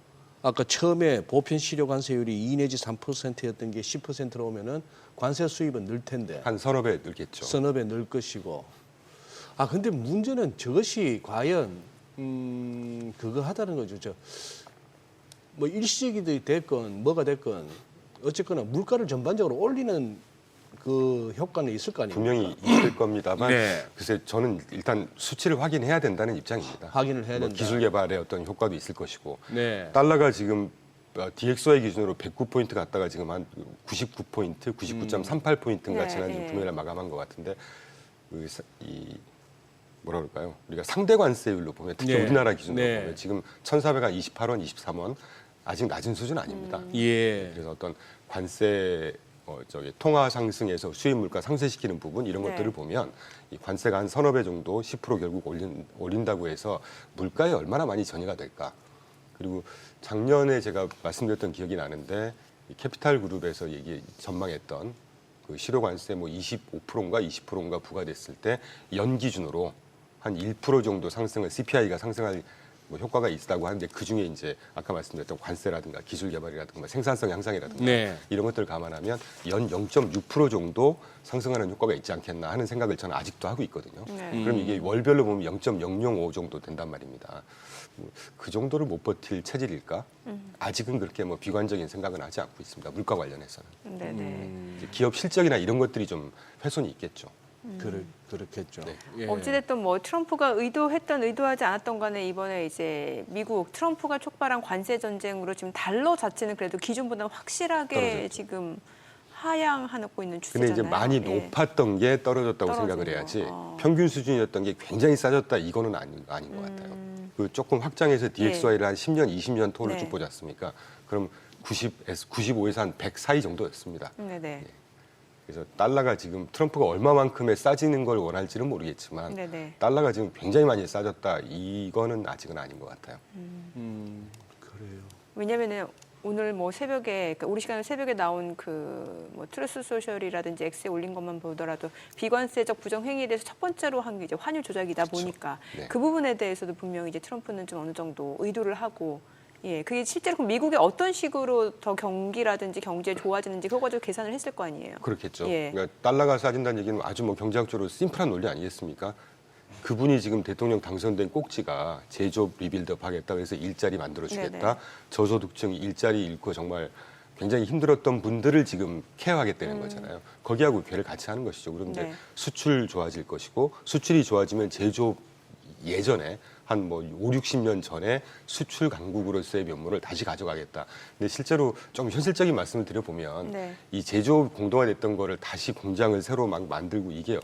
아까 처음에 보편 실효 관세율이 2 내지 3%였던 게 10%로 오면은 관세 수입은 늘 텐데 한 서너 배 늘겠죠. 서너 배 늘 것이고 근데 문제는 저것이 과연 그거 하다는 거죠. 뭐 일시적이 됐건 뭐가 됐건 어쨌거나 물가를 전반적으로 올리는 그 효과는 있을 거 아닙니까? 분명히 있을 겁니다만 네. 글쎄 저는 일단 수치를 확인해야 된다는 입장입니다. 확인을 해야 뭐 된다. 기술 개발의 어떤 효과도 있을 것이고 네. 달러가 지금 DXY 기준으로 109포인트 갔다가 지금 한 99포인트, 99.38포인트인가 네, 지난주 네. 금요일에 마감한 것 같은데 이 뭐라 그럴까요? 우리가 상대 관세율로 보면 특히 네. 우리나라 기준으로 네. 보면 지금 1,428원, 23원 아직 낮은 수준 아닙니다. 예. 그래서 어떤 관세 통화 상승에서 수입 물가 상쇄시키는 부분 이런 네. 것들을 보면 이 관세가 한 서너 배 정도 10% 결국 올린다고 해서 물가에 얼마나 많이 전이가 될까? 그리고 작년에 제가 말씀드렸던 기억이 나는데 이 캐피탈 그룹에서 전망했던 그 실효 관세 뭐 25%인가 20%인가 부과됐을 때 연 기준으로 한 1% 정도 상승을 CPI가 상승할 뭐 효과가 있다고 하는데 그 중에 이제 아까 말씀드렸던 관세라든가 기술 개발이라든가 생산성 향상이라든가 네. 이런 것들을 감안하면 연 0.6% 정도 상승하는 효과가 있지 않겠나 하는 생각을 저는 아직도 하고 있거든요. 네. 그럼 이게 월별로 보면 0.005 정도 된단 말입니다. 그 정도를 못 버틸 체질일까? 아직은 그렇게 뭐 비관적인 생각은 하지 않고 있습니다. 물가 관련해서는. 네네. 이제 기업 실적이나 이런 것들이 좀 훼손이 있겠죠. 그렇겠죠. 네. 예. 어찌됐든 뭐 트럼프가 의도하지 않았던 간에 이번에 이제 미국 트럼프가 촉발한 관세 전쟁으로 지금 달러 자체는 그래도 기존보다 확실하게 떨어졌죠. 지금 하향하고 있는 근데 추세잖아요. 이제 많이 예. 높았던 게 떨어졌다고 떨어진 생각을 거. 해야지 어. 평균 수준이었던 게 굉장히 싸졌다 이거는 아닌 것 같아요. 그 조금 확장해서 DXY를 한 10년, 20년 토를 네. 쭉 보지 않습니까? 그럼 95에서 한 100 사이 정도였습니다. 네네. 그래서 달러가 지금 트럼프가 얼마만큼의 싸지는 걸 원할지는 모르겠지만 네네. 달러가 지금 굉장히 많이 싸졌다 이거는 아직은 아닌 것 같아요. 그래요. 왜냐면은 오늘 뭐 새벽에 그러니까 우리 시간 새벽에 나온 그 뭐 트루스 소셜이라든지 X에 올린 것만 보더라도 비관세적 부정 행위에 대해서 첫 번째로 한 게 이제 환율 조작이다 보니까 네. 그 부분에 대해서도 분명히 이제 트럼프는 좀 어느 정도 의도를 하고 예, 그게 실제로 그럼 미국이 어떤 식으로 더 경기라든지 경제 좋아지는지 그거 가지고 계산을 했을 거 아니에요. 그렇겠죠. 예. 그러니까 달러가 싸진다는 얘기는 아주 뭐 경제학적으로 심플한 논리 아니겠습니까? 그분이 지금 대통령 당선된 꼭지가 제조업 리빌드업 하겠다 그래서 일자리 만들어주겠다. 네네. 저소득층 일자리 잃고 정말 굉장히 힘들었던 분들을 지금 케어하겠다는 거잖아요. 거기하고 괴를 같이 하는 것이죠. 그럼 이제 네. 수출 좋아질 것이고 수출이 좋아지면 제조업 예전에 한 뭐 5, 60년 전에 수출 강국으로서의 면모를 다시 가져가겠다. 근데 실제로 좀 현실적인 말씀을 드려보면 네. 이 제조업 공동화됐던 거를 다시 공장을 새로 막 만들고 이게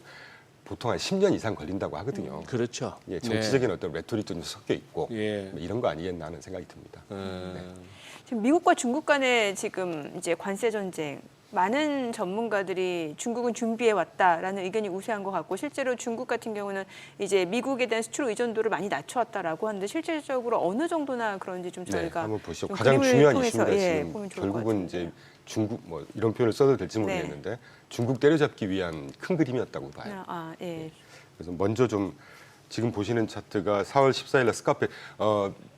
보통 한 10년 이상 걸린다고 하거든요. 그렇죠. 예, 정치적인 어떤 레토릭도 좀 섞여 있고 예. 뭐 이런 거 아니겠나 하는 생각이 듭니다. 지금 미국과 중국 간의 지금 이제 관세 전쟁 많은 전문가들이 중국은 준비해 왔다라는 의견이 우세한 것 같고 실제로 중국 같은 경우는 이제 미국에 대한 수출 의존도를 많이 낮춰왔다라고 하는데 실질적으로 어느 정도나 그런지 좀 네, 저희가 한번 보시죠. 좀 가장 그림을 중요한 통해서, 이슈입니다. 예, 지금 보면 좋을 것 결국은 같은데요. 이제 중국 뭐 이런 표현을 써도 될지 모르겠는데 네. 중국 때려잡기 위한 큰 그림이었다고 봐요. 아, 예. 그래서 먼저 좀 지금 보시는 차트가 4월 14일 날 스카페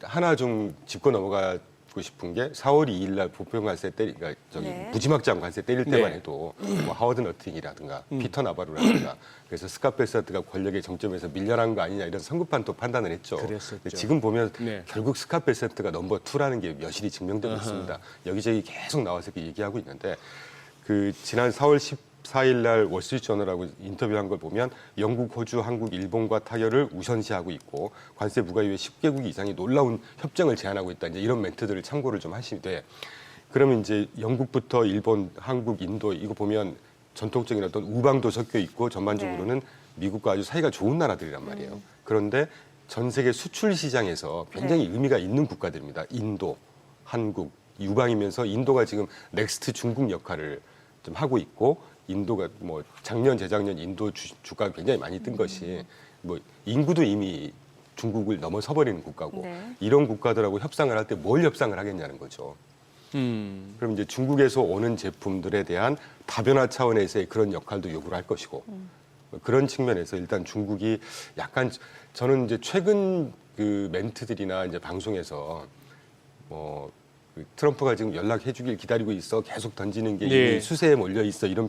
하나 좀 짚고 넘어가고 싶은 게 4월 2일 날 보편 관세 그러니까 저기 네. 무지막지한 관세 때릴 때만 네. 해도 뭐 하워드 너팅이라든가 피터 나바로라든가 그래서 스카페세트가 권력의 정점에서 밀려난 거 아니냐 이런 성급한 또 판단을 했죠. 그랬었죠. 근데 지금 보면 네. 결국 스카페세트가 넘버 2라는 게 여실히 증명되고 있습니다. 여기저기 계속 나와서 이렇게 얘기하고 있는데 그 지난 4월 14일 날 월스트리트저널하고 인터뷰한 걸 보면 영국, 호주, 한국, 일본과 타결을 우선시하고 있고 관세 부과 이후에 10개국 이상이 놀라운 협정을 제안하고 있다. 이제 이런 멘트들을 참고를 좀 하시되 그러면 이제 영국부터 일본, 한국, 인도 이거 보면 전통적인 어떤 우방도 섞여 있고 전반적으로는 미국과 아주 사이가 좋은 나라들이란 말이에요. 그런데 전 세계 수출 시장에서 굉장히 의미가 있는 국가들입니다. 인도, 한국, 유방이면서 인도가 지금 넥스트 중국 역할을 좀 하고 있고 인도가 뭐 작년 재작년 인도 주가가 굉장히 많이 뜬 것이 뭐 인구도 이미 중국을 넘어서 버리는 국가고 네. 이런 국가들하고 협상을 할 때 뭘 협상을 하겠냐는 거죠. 그럼 이제 중국에서 오는 제품들에 대한 다변화 차원에서의 그런 역할도 요구를 할 것이고 그런 측면에서 일단 중국이 약간 저는 이제 최근 그 멘트들이나 이제 방송에서 뭐 그 트럼프가 지금 연락해주길 기다리고 있어 계속 던지는 게 예. 이미 수세에 몰려 있어 이런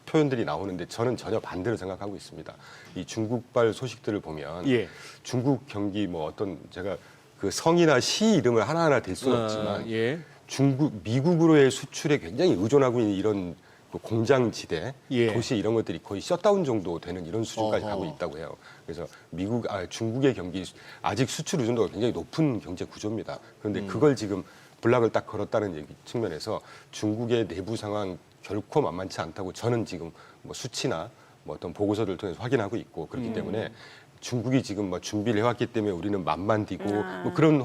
표현들이 나오는데 저는 전혀 반대로 생각하고 있습니다. 이 중국발 소식들을 보면 예. 중국 경기 뭐 어떤 제가 그 성이나 시 이름을 하나하나 댈 수는 없지만 예. 미국으로의 수출에 굉장히 의존하고 있는 이런 그 공장지대, 예. 도시 이런 것들이 거의 셧다운 정도 되는 이런 수준까지 어허. 가고 있다고 해요. 그래서 중국의 경기 아직 수출 의존도가 굉장히 높은 경제 구조입니다. 그런데 그걸 지금 블락을 딱 걸었다는 얘기 측면에서 중국의 내부 상황 결코 만만치 않다고 저는 지금 뭐 수치나 뭐 어떤 보고서들을 통해서 확인하고 있고 그렇기 때문에 중국이 지금 뭐 준비를 해왔기 때문에 우리는 만만디고 뭐 그런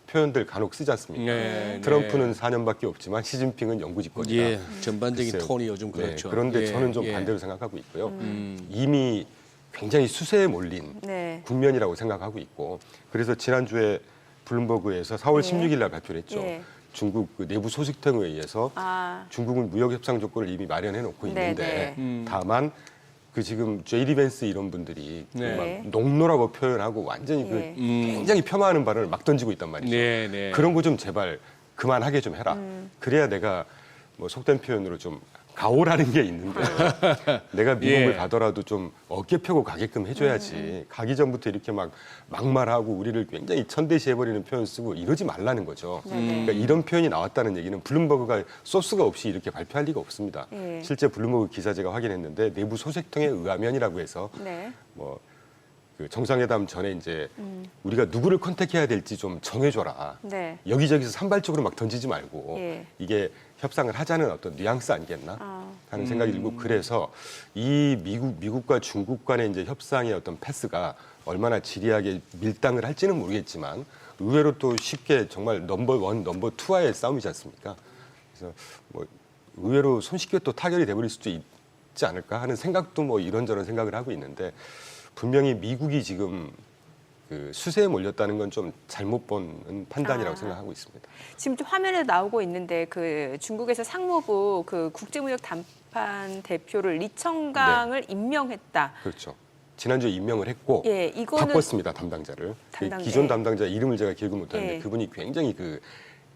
표현들 간혹 쓰지 않습니까? 네, 트럼프는 4년밖에 없지만 시진핑은 영구 집권이다. 예, 전반적인 글쎄요. 톤이 요즘 네, 그렇죠. 그런데 예, 저는 좀 예. 반대로 생각하고 있고요. 이미 굉장히 수세에 몰린 네. 국면이라고 생각하고 있고 그래서 지난주에 블룸버그에서 4월 네. 16일 날 발표를 했죠. 예. 중국 그 내부 소식통에 의해서 아, 중국은 무역 협상 조건을 이미 마련해 놓고 네, 있는데 네. 다만 그 지금 제이디 벤스 이런 분들이 네. 막 농노라고 표현하고 완전히 그 예. 굉장히 폄하하는 발언을 막 던지고 있단 말이죠. 네, 네. 그런 거 좀 제발 그만하게 좀 해라. 그래야 내가 뭐 속된 표현으로 좀 가오라는 게 있는데 내가 미국을 예. 가더라도 좀 어깨 펴고 가게끔 해줘야지. 가기 전부터 이렇게 막 막말하고 우리를 굉장히 천대시해버리는 표현 쓰고 이러지 말라는 거죠. 그러니까 이런 표현이 나왔다는 얘기는 블룸버그가 소스가 없이 이렇게 발표할 리가 없습니다. 예. 실제 블룸버그 기사 제가 확인했는데 내부 소식통에 의하면이라고 해서 네. 뭐 그 정상회담 전에 이제 우리가 누구를 컨택해야 될지 좀 정해줘라. 네. 여기저기서 산발적으로 막 던지지 말고 예. 이게 협상을 하자는 어떤 뉘앙스 아니겠나 아. 하는 생각이 들고 그래서 이 미국과 중국 간의 이제 협상의 어떤 패스가 얼마나 지리하게 밀당을 할지는 모르겠지만 의외로 또 쉽게 정말 넘버 원, 넘버 투와의 싸움이지 않습니까? 그래서 뭐 의외로 손쉽게 또 타결이 돼버릴 수도 있지 않을까 하는 생각도 뭐 이런저런 생각을 하고 있는데 분명히 미국이 지금 그 수세에 몰렸다는 건 좀 잘못 본 판단이라고 생각하고 있습니다. 지금 좀 화면에 나오고 있는데 그 중국에서 상무부 그 국제무역 담판 대표를 리청강을 임명했다. 그렇죠. 지난주에 임명을 했고 예, 이거는 바꿨습니다, 담당자를. 담당, 기존 예. 담당자 이름을 제가 기억을 못하는데 예. 그분이 굉장히 그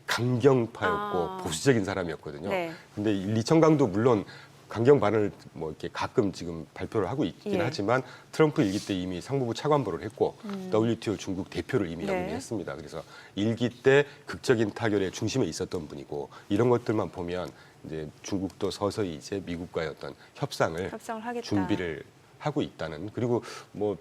강경파였고 아. 보수적인 사람이었거든요. 네. 근데 이 리청강도 물론 강경 발언을 뭐 이렇게 가끔 지금 발표를 하고 있긴 예. 하지만 트럼프 일기 때 이미 상무부 차관보를 했고 WTO 중국 대표를 이미 네. 역임했습니다. 그래서 일기 때 극적인 타결의 중심에 있었던 분이고 이런 것들만 보면 이제 중국도 서서히 이제 미국과의 어떤 협상을 하겠다. 준비를 하고 있다는. 그리고 뭐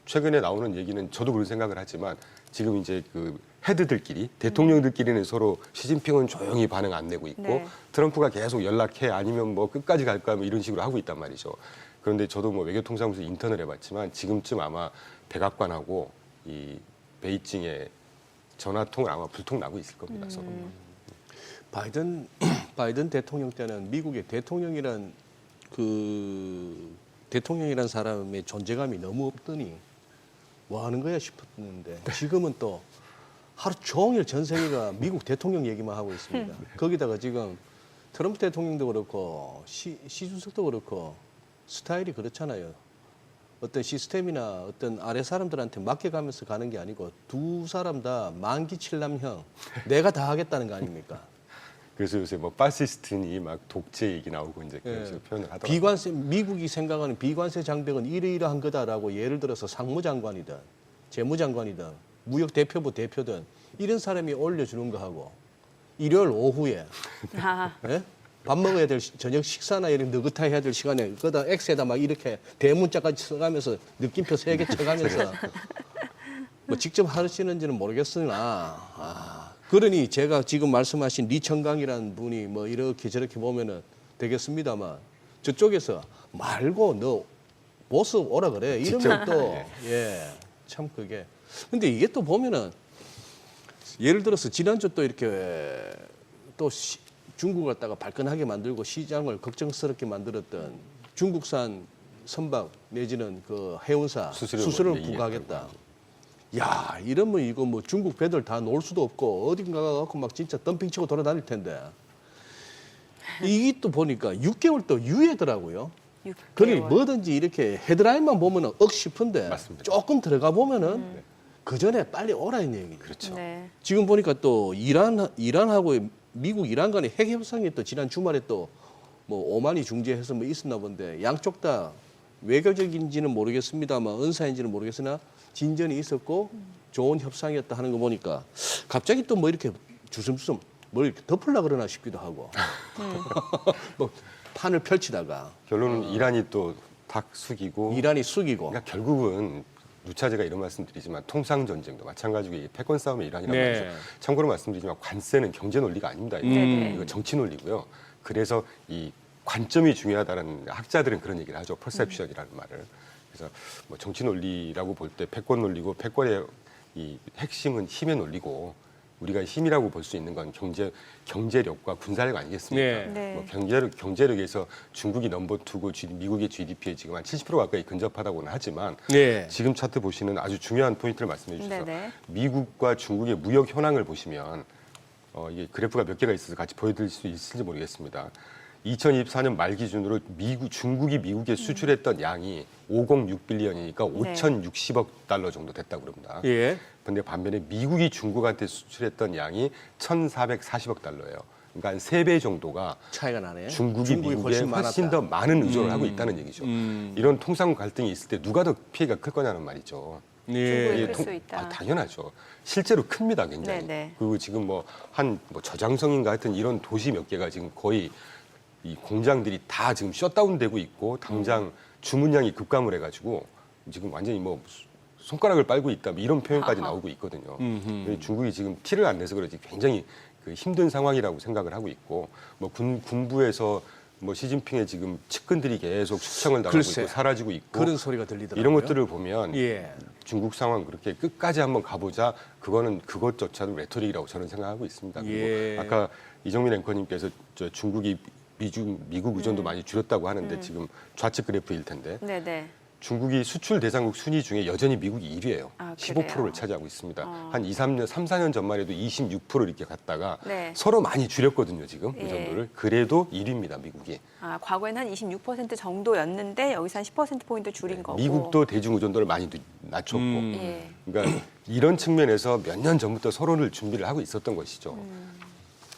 최근에 나오는 얘기는 저도 그런 생각을 하지만 지금 이제 그 헤드들끼리 대통령들끼리는 서로 시진핑은 조용히 반응 안 내고 있고 네. 트럼프가 계속 연락해 아니면 뭐 끝까지 갈까 뭐 이런 식으로 하고 있단 말이죠. 그런데 저도 뭐 외교통상부에서 인턴을 해봤지만 지금쯤 아마 백악관하고 이 베이징의 전화통을 아마 불통나고 있을 겁니다. 서로. 바이든 대통령 때는 미국의 대통령이란 사람의 존재감이 너무 없더니 뭐 하는 거야 싶었는데 지금은 또 하루 종일 전 세계가 미국 대통령 얘기만 하고 있습니다. 거기다가 지금 트럼프 대통령도 그렇고 시 주석도 그렇고 스타일이 그렇잖아요. 어떤 시스템이나 어떤 아래 사람들한테 맡겨가면서 가는 게 아니고 두 사람 다 만기칠남형 내가 다 하겠다는 거 아닙니까? 그래서 요새 뭐 파시스트니 막 독재 얘기 나오고 이제 그런 식으로 표현을 하더라고요. 비관세 미국이 생각하는 비관세 장벽은 이러이러한 거다라고 예를 들어서 상무장관이든 재무장관이든 무역 대표부 대표든 이런 사람이 올려주는 거하고 일요일 오후에 아, 예? 밥 먹어야 될 저녁 식사나 이런 느긋하게 해야 될 시간에 그다 X에다 막 이렇게 대문자까지 써가면서 느낌표 3개 쳐가면서 뭐 직접 하시는지는 모르겠으나 그러니 제가 지금 말씀하신 리청강이라는 분이 뭐 이렇게 저렇게 보면은 되겠습니다만 저쪽에서 말고 너 보스 오라 그래 이러면 또 참 그게 근데 이게 또 보면은 예를 들어서 지난주 또 이렇게 또 중국 갖다가 발끈하게 만들고 시장을 걱정스럽게 만들었던 중국산 선박 내지는 그 해운사 수수료를 부과하겠다. 야, 이러면 이거 뭐 중국 배들 다 놀 수도 없고 어딘가 가고 막 진짜 덤핑치고 돌아다닐 텐데. 이게 또 보니까 6개월 또 유예더라고요. 그러니 뭐든지 이렇게 헤드라인만 보면은 싶은데 맞습니다. 조금 들어가 보면은 그 전에 빨리 오라는 얘기죠. 그렇죠. 네. 지금 보니까 또 이란하고 미국 이란 간의 핵 협상이 또 지난 주말에 또 뭐 오만이 중재해서 뭐 있었나 본데 양쪽 다 외교적인지는 모르겠습니다만 은사인지는 모르겠으나 진전이 있었고 좋은 협상이었다 하는 거 보니까 갑자기 또 뭐 이렇게 주섬주섬 뭘 이렇게 덮으려 그러나 싶기도 하고 뭐 판을 펼치다가 결론은 이란이 또 닭 숙이고 이란이 숙이고 그러니까 결국은 누차 제가 이런 말씀드리지만 통상 전쟁도 마찬가지고 이 패권 싸움의 일환이란 네. 말이죠. 참고로 말씀드리지만 관세는 경제 논리가 아닙니다. 이거 정치 논리고요. 그래서 이 관점이 중요하다는 학자들은 그런 얘기를 하죠. 퍼셉션이라는 말을. 그래서 뭐 정치 논리라고 볼 때 패권 논리고 패권의 이 핵심은 힘의 논리고 우리가 힘이라고 볼 수 있는 건 경제력과 군사력 아니겠습니까? 네. 네. 뭐 경제력에서 중국이 넘버 2고 미국의 GDP에 지금 한 70% 가까이 근접하다고는 하지만 네. 지금 차트 보시는 아주 중요한 포인트를 말씀해 주셔서 네네. 미국과 중국의 무역 현황을 보시면 이게 그래프가 몇 개가 있어서 같이 보여드릴 수 있을지 모르겠습니다. 2024년 말 기준으로 중국이 미국에 수출했던 양이 506빌리언이니까 5,060억 달러 정도 됐다고 그럽니다. 예. 근데 반면에 미국이 중국한테 수출했던 양이 1,440억 달러예요. 그러니까 한 3배 정도가 차이가 나네. 중국이 미국에 훨씬 훨씬 많았다. 더 많은 의존을 하고 있다는 얘기죠. 이런 통상 갈등이 있을 때 누가 더 피해가 클 거냐는 말이죠. 중국이 예. 클 수 있다. 당연하죠. 실제로 큽니다, 굉장히. 네네. 그리고 지금 뭐 저장성인 같은 이런 도시 몇 개가 지금 거의 이 공장들이 다 지금 셧다운되고 있고 당장 주문량이 급감을 해가지고 지금 완전히 뭐 손가락을 빨고 있다 뭐 이런 표현까지 나오고 있거든요. 중국이 지금 티를 안 내서 그렇지 굉장히 그 힘든 상황이라고 생각을 하고 있고 뭐 군부에서 뭐 시진핑의 지금 측근들이 계속 숙청을 당하고 글쎄, 있고 사라지고 있고 그런 소리가 들리더라고요. 이런 것들을 보면 예. 중국 상황 그렇게 끝까지 한번 가보자 그거는 그것조차도 레토릭이라고 저는 생각하고 있습니다. 그리고 예. 아까 이정민 앵커님께서 중국이 미국 의존도 많이 줄였다고 하는데 지금 좌측 그래프일 텐데 네네. 중국이 수출 대상국 순위 중에 여전히 미국이 1위예요. 아, 15%를 그래요? 차지하고 있습니다. 어. 한 3, 4년 전만 해도 26% 이렇게 갔다가 네. 서로 많이 줄였거든요, 지금. 예. 이 정도를. 그래도 1위입니다, 미국이. 아, 과거에는 한 26% 정도였는데 여기서 한 10%포인트 줄인 거고. 미국도 대중 의존도를 많이 낮췄고. 예. 그러니까 이런 측면에서 몇 년 전부터 서로를 준비를 하고 있었던 것이죠.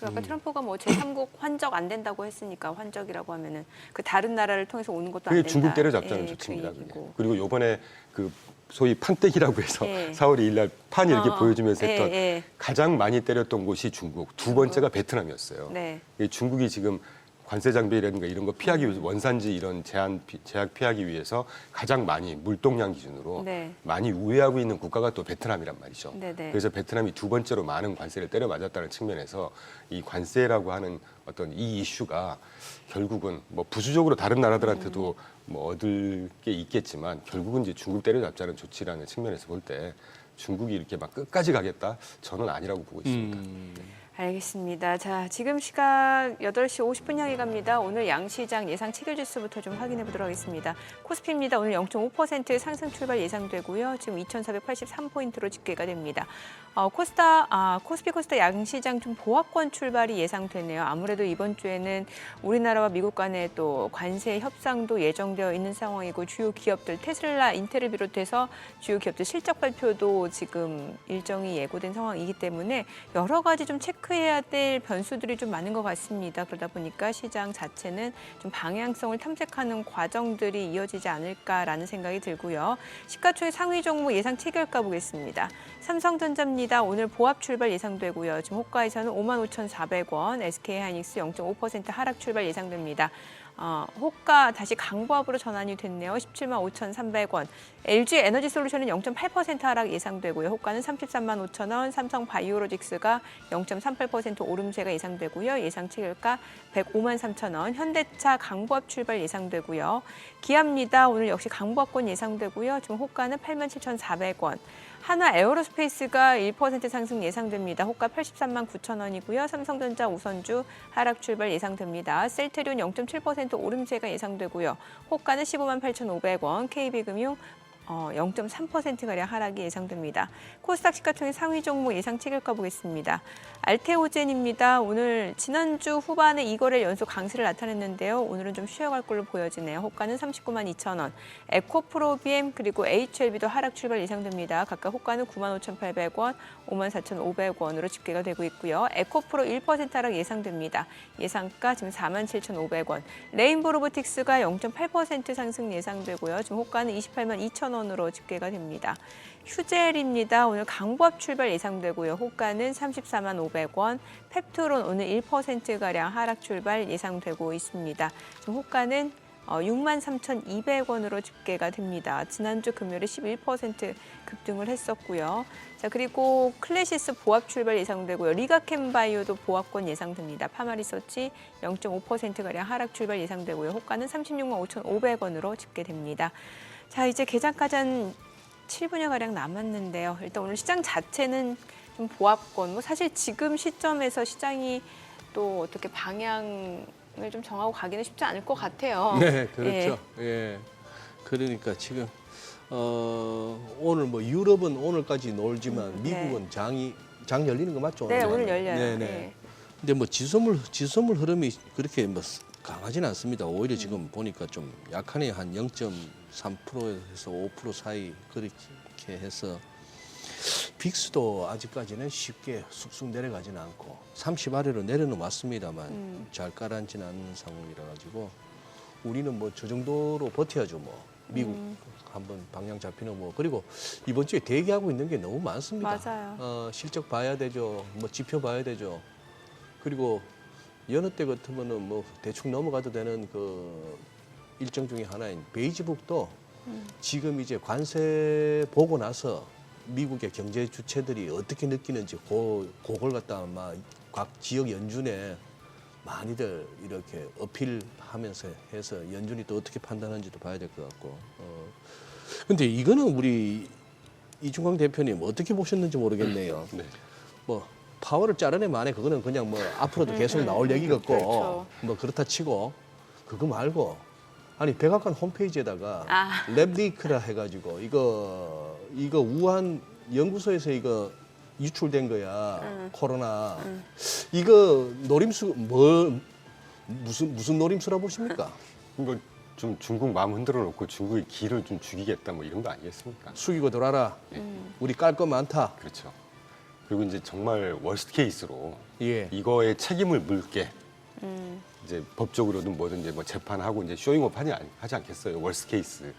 그리고 아까 트럼프가 뭐 제3국 환적 안 된다고 했으니까 환적이라고 하면은 그 다른 나라를 통해서 오는 것도 안 그게 된다. 중국 때려잡자는 예, 조치입니다. 그 그게. 얘기고. 그리고 요번에 그 소위 판때기라고 해서 예. 4월 2일 날 판 이렇게 보여주면서 했던 예. 가장 많이 때렸던 곳이 중국, 두 번째가 베트남이었어요. 네. 이 중국이 지금 관세 장벽이라든가 이런 거 피하기 위해서 원산지 이런 제약 피하기 위해서 가장 많이 물동량 기준으로 네. 많이 우회하고 있는 국가가 또 베트남이란 말이죠. 네네. 그래서 베트남이 두 번째로 많은 관세를 때려 맞았다는 측면에서 이 관세라고 하는 어떤 이 이슈가 결국은 뭐 부수적으로 다른 나라들한테도 뭐 얻을 게 있겠지만 결국은 이제 중국 때려잡자는 조치라는 측면에서 볼 때 중국이 이렇게 막 끝까지 가겠다? 저는 아니라고 보고 있습니다. 알겠습니다. 자, 지금 시각 8시 50분 향해 갑니다. 오늘 양시장 예상 체결 지수부터 좀 확인해 보도록 하겠습니다. 코스피입니다. 오늘 0.5% 상승 출발 예상되고요. 지금 2,483포인트로 집계가 됩니다. 코스피 코스닥 양시장 좀 보합권 출발이 예상되네요. 아무래도 이번 주에는 우리나라와 미국 간의 또 관세 협상도 예정되어 있는 상황이고 주요 기업들 테슬라, 인텔을 비롯해서 주요 기업들 실적 발표도 지금 일정이 예고된 상황이기 때문에 여러 가지 좀 체크해야 될 변수들이 좀 많은 것 같습니다. 그러다 보니까 시장 자체는 좀 방향성을 탐색하는 과정들이 이어지지 않을까라는 생각이 들고요. 시가총액 상위 종목 예상 체결가 보겠습니다. 삼성전자입니다. 오늘 보합 출발 예상되고요. 지금 호가에서는 55,400원, SK하이닉스 0.5% 하락 출발 예상됩니다. 호가 다시 강보합으로 전환이 됐네요. 175,300원. LG 에너지솔루션은 0.8% 하락 예상되고요. 호가는 335,000원. 삼성바이오로직스가 0.38% 오름세가 예상되고요. 예상 체결가 153,000원. 현대차 강보합 출발 예상되고요. 기아입니다. 오늘 역시 강보합권 예상되고요. 지금 호가는 87,400원. 한화 에어로스페이스가 1% 상승 예상됩니다. 호가 839,000원이고요. 삼성전자 우선주 하락 출발 예상됩니다. 셀트리온 0.7% 오름세가 예상되고요. 호가는 158,500원. KB금융 0.3%가량 하락이 예상됩니다. 코스닥 시가총액 상위 종목 예상 체결가 보겠습니다. 알테오젠입니다. 오늘 지난주 후반에 2거래일 연속 강세를 나타냈는데요. 오늘은 좀 쉬어갈 걸로 보여지네요. 호가는 392,000원. 에코프로비엠 그리고 HLB도 하락 출발 예상됩니다. 각각 호가는 95,800원, 54,500원으로 집계가 되고 있고요. 에코프로 1% 하락 예상됩니다. 예상가 지금 47,500원. 레인보 로보틱스가 0.8% 상승 예상되고요. 지금 호가는 282,000원으로 집계가 됩니다. 휴젤입니다. 오늘 강보합 출발 예상되고요. 호가는 345,500원. 펩트론 오늘 1%가량 하락 출발 예상되고 있습니다. 지금 호가는 63,200원으로 집계가 됩니다. 지난주 금요일에 11% 급등을 했었고요. 자, 그리고 클래시스 보합 출발 예상되고요. 리가캠바이오도 보합권 예상됩니다. 파마리서치 0.5%가량 하락 출발 예상되고요. 호가는 365,500원으로 집계됩니다. 자, 이제 개장까지 한 7분여가량 남았는데요. 일단 오늘 시장 자체는 좀 보합권, 뭐 사실 지금 시점에서 시장이 또 어떻게 방향을 좀 정하고 가기는 쉽지 않을 것 같아요. 네, 그렇죠. 예. 그러니까 지금 오늘 뭐 유럽은 오늘까지 놀지만 미국은 장 열리는 거 맞죠? 네, 오늘 열려요. 네, 네. 근데 뭐 지수물 흐름이 그렇게 뭐 강하지는 않습니다. 오히려 지금 보니까 좀 약하네. 한 0.3%에서 5% 사이 그렇게 해서 빅스도 아직까지는 쉽게 쑥쑥 내려가지는 않고 30 아래로 내려는 왔습니다만 잘 가라앉지는 않는 상황이라 가지고 우리는 뭐 저 정도로 버텨야죠. 뭐 미국 한번 방향 잡히는 뭐 그리고 이번 주에 대기하고 있는 게 너무 많습니다. 맞아요. 실적 봐야 되죠. 뭐 지표 봐야 되죠. 그리고 여느 때 같으면은 뭐 대충 넘어가도 되는 그 일정 중에 하나인 베이지북도 지금 이제 관세 보고 나서 미국의 경제 주체들이 어떻게 느끼는지 그걸 갖다 아마 각 지역 연준에 많이들 이렇게 어필하면서 해서 연준이 또 어떻게 판단하는지도 봐야 될 것 같고. 근데 이거는 우리 이중광 대표님 어떻게 보셨는지 모르겠네요. 네. 뭐 파워를 자르네 마네 그거는 그냥 뭐 앞으로도 계속 나올 얘기 같고 그렇죠. 뭐 그렇다 치고 그거 말고 아니 백악관 홈페이지에다가 랩리크라 해가지고 이거 우한 연구소에서 이거 유출된 거야. 코로나. 이거 노림수 무슨 노림수라 보십니까? 이거 좀 중국 마음 흔들어 놓고 중국의 기를 좀 죽이겠다 뭐 이런 거 아니겠습니까? 숙이고 돌아라. 우리 깔 거 많다. 그렇죠. 그리고 이제 정말 월스트 케이스로 예. 이거에 책임을 물게 이제 법적으로든 뭐든 이제 뭐 재판하고 이제 쇼잉업 하지 않겠어요? 월스트 케이스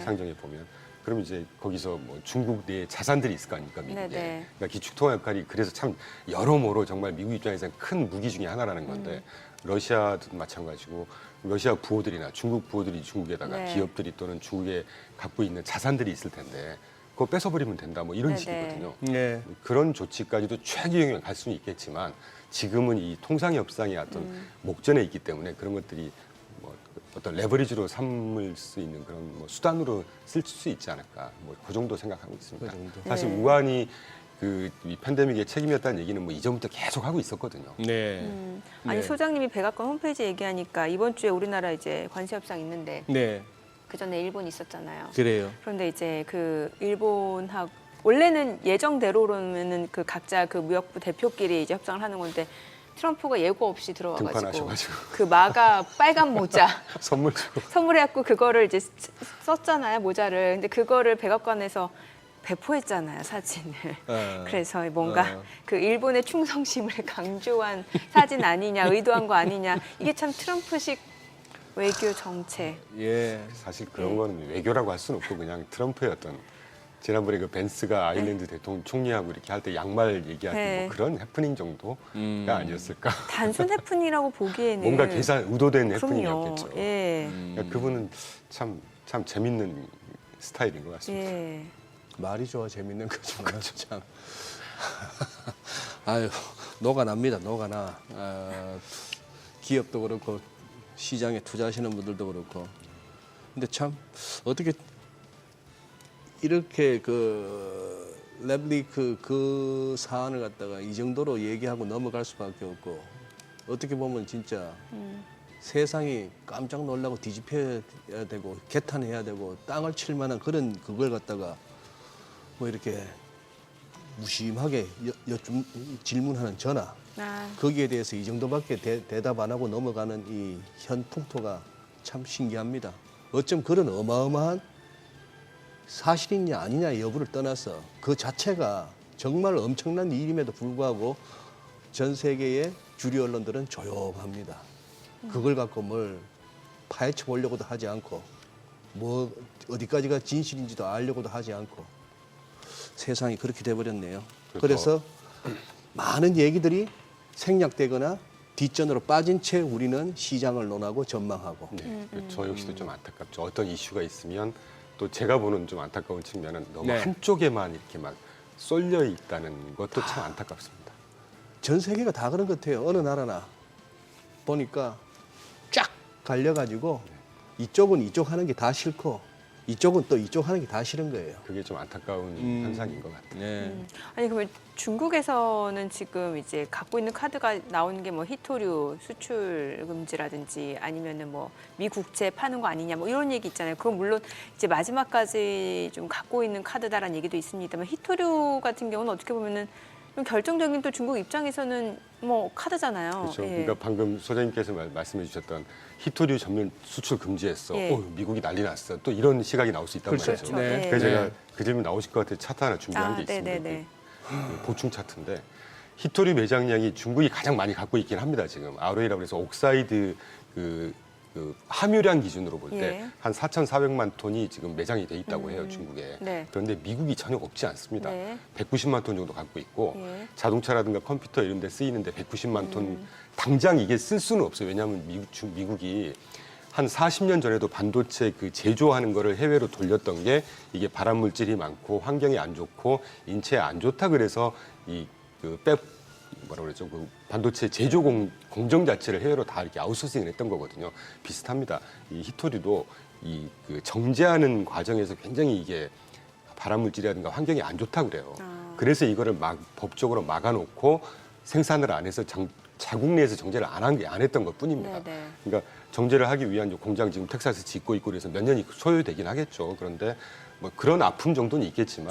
상정해 보면. 그럼 이제 거기서 뭐 중국 내 자산들이 있을 거 아닙니까, 미국에. 네네. 그러니까 기축통화 역할이 그래서 참 여러모로 정말 미국 입장에서는 큰 무기 중에 하나라는 건데 러시아도 마찬가지고 러시아 부호들이나 중국 부호들이 중국에다가 네. 기업들이 또는 중국에 갖고 있는 자산들이 있을 텐데 그거 뺏어버리면 된다 뭐 이런 네네. 식이거든요. 네. 그런 조치까지도 최악의 갈 수는 있겠지만 지금은 이 통상협상의 어떤 목전에 있기 때문에 그런 것들이 뭐 어떤 레버리지로 삼을 수 있는 그런 뭐 수단으로 쓸 수 있지 않을까 뭐 그 정도 생각하고 있습니다. 그 정도. 사실 네. 우한이 이 팬데믹의 책임이었다는 얘기는 뭐 이전부터 계속 하고 있었거든요. 네. 아니 네. 소장님이 백악관 홈페이지 얘기하니까 이번 주에 우리나라 이제 관세 협상 있는데 네. 그 전에 일본 있었잖아요. 그래요. 그런데 이제 그 일본하고 원래는 예정대로라면은 그 각자 그 무역부 대표끼리 이제 협상을 하는 건데 트럼프가 예고 없이 들어와가지고 등판하셔가지고 그 마가 빨간 모자 선물 주고 선물해갖고 그거를 이제 썼잖아요 모자를. 근데 그거를 백악관에서 배포했잖아요 사진을. 그래서 뭔가 그 일본의 충성심을 강조한 사진 아니냐, 의도한 거 아니냐. 이게 참 트럼프식 외교 정책. 예. 사실 그런 거는 외교라고 할 수는 없고 그냥 트럼프의 어떤 지난번에 그 벤스가 아일랜드 대통령 총리하고 이렇게 할 때 양말 얘기할 때 네. 뭐 그런 해프닝 정도가 아니었을까. 단순 해프닝이라고 보기에는 뭔가 의도된 그럼요. 해프닝이었겠죠. 예. 그러니까 그분은 참 재밌는 스타일인 것 같습니다. 예. 말이 좋아 재밌는 거지만 참. 아유 녹아납니다. 녹아나. 기업도 그렇고 시장에 투자하시는 분들도 그렇고. 근데 참 어떻게 이렇게 그 랩리크 그 사안을 갖다가 이 정도로 얘기하고 넘어갈 수밖에 없고 어떻게 보면 진짜 세상이 깜짝 놀라고 뒤집혀야 되고 개탄해야 되고 땅을 칠 만한 그런 그걸 갖다가 뭐 이렇게 무심하게 질문하는 전화 거기에 대해서 이 정도밖에 대답 안 하고 넘어가는 이 현 풍토가 참 신기합니다. 어쩜 그런 어마어마한 사실이냐 아니냐 여부를 떠나서 그 자체가 정말 엄청난 일임에도 불구하고 전 세계의 주류 언론들은 조용합니다. 그걸 갖고 뭘 파헤쳐 보려고도 하지 않고 뭐 어디까지가 진실인지도 알려고도 하지 않고 세상이 그렇게 돼버렸네요. 그래서 많은 얘기들이 생략되거나 뒷전으로 빠진 채 우리는 시장을 논하고 전망하고. 네, 저 역시도 좀 안타깝죠. 어떤 이슈가 있으면 또 제가 보는 좀 안타까운 측면은 너무 네. 한쪽에만 이렇게 막 쏠려 있다는 것도 참 안타깝습니다. 전 세계가 다 그런 것 같아요. 어느 나라나 보니까 쫙 갈려가지고 이쪽은 이쪽 하는 게 다 싫고 이쪽은 또 이쪽 하는 게 다 싫은 거예요. 그게 좀 안타까운 현상인 것 같아요. 네. 아니 그러면 중국에서는 지금 이제 갖고 있는 카드가 나오는 게 뭐 희토류 수출 금지라든지 아니면은 뭐 미국채 파는 거 아니냐 뭐 이런 얘기 있잖아요. 그건 물론 이제 마지막까지 좀 갖고 있는 카드다라는 얘기도 있습니다만 희토류 같은 경우는 어떻게 보면은 좀 결정적인 또 중국 입장에서는 뭐 카드잖아요. 그렇죠. 예. 그러니까 방금 소장님께서 말씀해 주셨던 희토류 전면 수출 금지했어. 예. 미국이 난리 났어. 또 이런 시각이 나올 수 있단 그렇죠. 말이죠. 그렇죠. 네. 예. 그래서 제가 네. 그 질문 나오실 것 같아서 차트 하나 준비한 게 있습니다. 네네네. 보충 차트인데 희토류 매장량이 중국이 가장 많이 갖고 있긴 합니다. 지금 ROA라고 해서 옥사이드 그 함유량 기준으로 볼 때 예. 한 4,400만 톤이 지금 매장이 돼 있다고 해요, 중국에. 네. 그런데 미국이 전혀 없지 않습니다. 네. 190만 톤 정도 갖고 있고 예. 자동차라든가 컴퓨터 이런 데 쓰이는데 190만 톤 당장 이게 쓸 수는 없어요. 왜냐하면 미국이 한 40년 전에도 반도체 그 제조하는 거를 해외로 돌렸던 게 이게 발암 물질이 많고 환경에 안 좋고 인체에 안 좋다 그래서 뭐라 그랬죠? 그 반도체 제조 공정 자체를 해외로 다 이렇게 아웃소싱을 했던 거거든요. 비슷합니다. 이 희토류도 그 정제하는 과정에서 굉장히 이게 발암 물질이라든가 환경에 안 좋다 그래요. 그래서 이거를 법적으로 막아놓고 생산을 안 해서 자국 내에서 정제를 안 했던 것 뿐입니다. 네네. 그러니까 정제를 하기 위한 공장 지금 텍사스 짓고 있고 그래서 몇 년이 소요되긴 하겠죠. 그런데 뭐 그런 아픔 정도는 있겠지만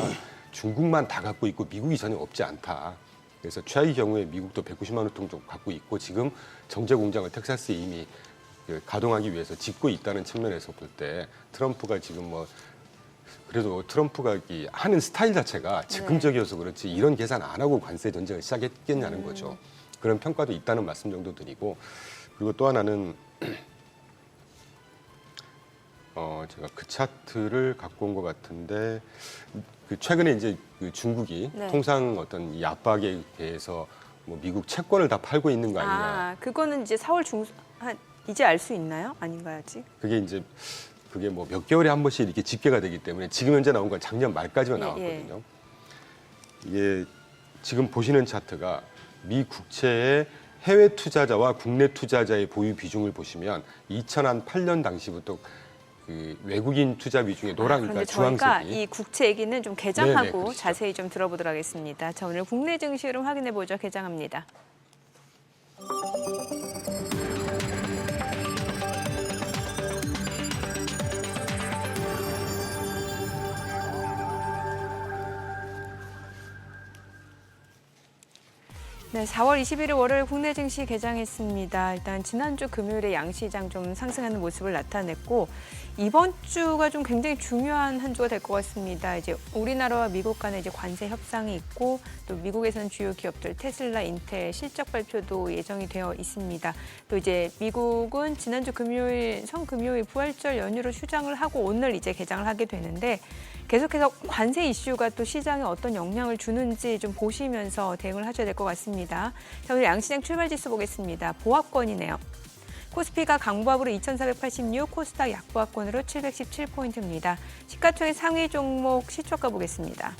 중국만 다 갖고 있고 미국이 전혀 없지 않다. 그래서 최악의 경우에 미국도 190만 톤 정도 갖고 있고 지금 정제 공장을 텍사스에 이미 가동하기 위해서 짓고 있다는 측면에서 볼 때 트럼프가 지금 뭐 그래도 트럼프가 이 하는 스타일 자체가 즉흥적이어서 그렇지 이런 계산 안 하고 관세 전쟁을 시작했겠냐는 거죠. 그런 평가도 있다는 말씀 정도 드리고 그리고 또 하나는 제가 그 차트를 갖고 온 것 같은데 그 최근에 이제 그 중국이 네. 통상 어떤 이 압박에 대해서 뭐 미국 채권을 다 팔고 있는 거 아니냐. 아, 그거는 이제 4월 이제 알 수 있나요? 아닌가요, 아직? 그게 뭐 몇 개월에 한 번씩 이렇게 집계가 되기 때문에 지금 현재 나온 건 작년 말까지만 예, 나왔거든요. 이게 지금 보시는 차트가 미 국채의 해외 투자자와 국내 투자자의 보유 비중을 보시면 2008년 당시부터 그 외국인 투자 비중의 노랑, 그런데 그러니까 저희가 주황색이 이 국채 얘기는 좀 개장하고 네네, 그렇죠. 자세히 좀 들어보도록 하겠습니다. 자, 오늘 국내 증시 흐름 확인해 보죠. 개장합니다. 네, 4월 21일 월요일 국내 증시 개장했습니다. 일단 지난주 금요일에 양시장 좀 상승하는 모습을 나타냈고 이번 주가 좀 굉장히 중요한 한 주가 될 것 같습니다. 이제 우리나라와 미국 간에 이제 관세 협상이 있고 또 미국에서는 주요 기업들 테슬라, 인텔 실적 발표도 예정이 되어 있습니다. 또 이제 미국은 지난주 금요일 성금요일 부활절 연휴로 휴장을 하고 오늘 이제 개장을 하게 되는데 계속해서 관세 이슈가 또 시장에 어떤 영향을 주는지 좀 보시면서 대응을 하셔야 될 것 같습니다. 자, 오늘 양시장 출발 지수 보겠습니다. 보합권이네요. 코스피가 강보합으로 2,486, 코스닥 약보합권으로 717포인트입니다. 시가총액 상위 종목 시초가 보겠습니다.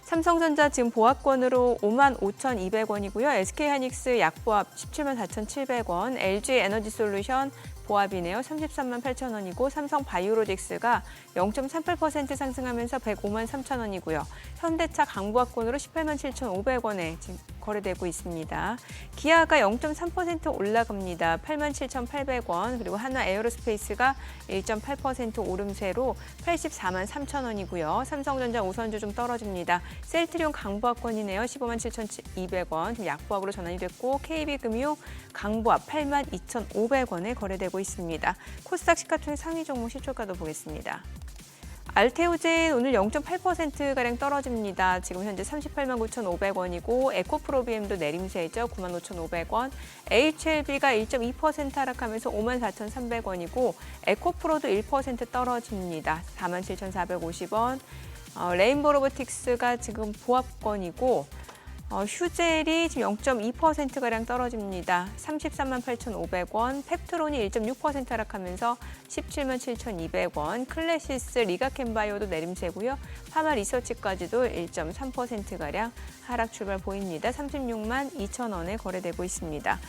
삼성전자 지금 보합권으로 55,200원이고요. SK하이닉스 약보합 174,700원, LG에너지솔루션 보합이네요. 338,000원이고 삼성바이오로직스가 0.38% 상승하면서 153,000원이고요. 현대차 강보합권으로 187,500원에 지금 거래되고 있습니다. 기아가 0.3% 올라갑니다. 87,800원. 그리고 하나 에어로스페이스가 1.8% 오름세로 843,000원이고요. 삼성전자 우선주 좀 떨어집니다. 셀트리온 강보합권이네요. 157,200원. 지금 약보합으로 전환이 됐고 KB금융 강보합 82,500원에 거래되고 있습니다. 코스닥 시가총액 상위 종목 시초가도 보겠습니다. 알테오젠 오늘 0.8%가량 떨어집니다. 지금 현재 389,500원이고 에코프로비엠도 내림세죠. 95,500원. HLB가 1.2% 하락하면서 54,300원이고 에코프로도 1% 떨어집니다. 47,450원. 레인보로보틱스가 지금 보합권이고 휴젤이 지금 0.2%가량 떨어집니다. 338,500원, 펩트론이 1.6% 하락하면서 177,200원, 클래시스, 리가캔바이오도 내림세고요. 파마리서치까지도 1.3%가량 하락 출발 보입니다. 362,000원에 거래되고 있습니다.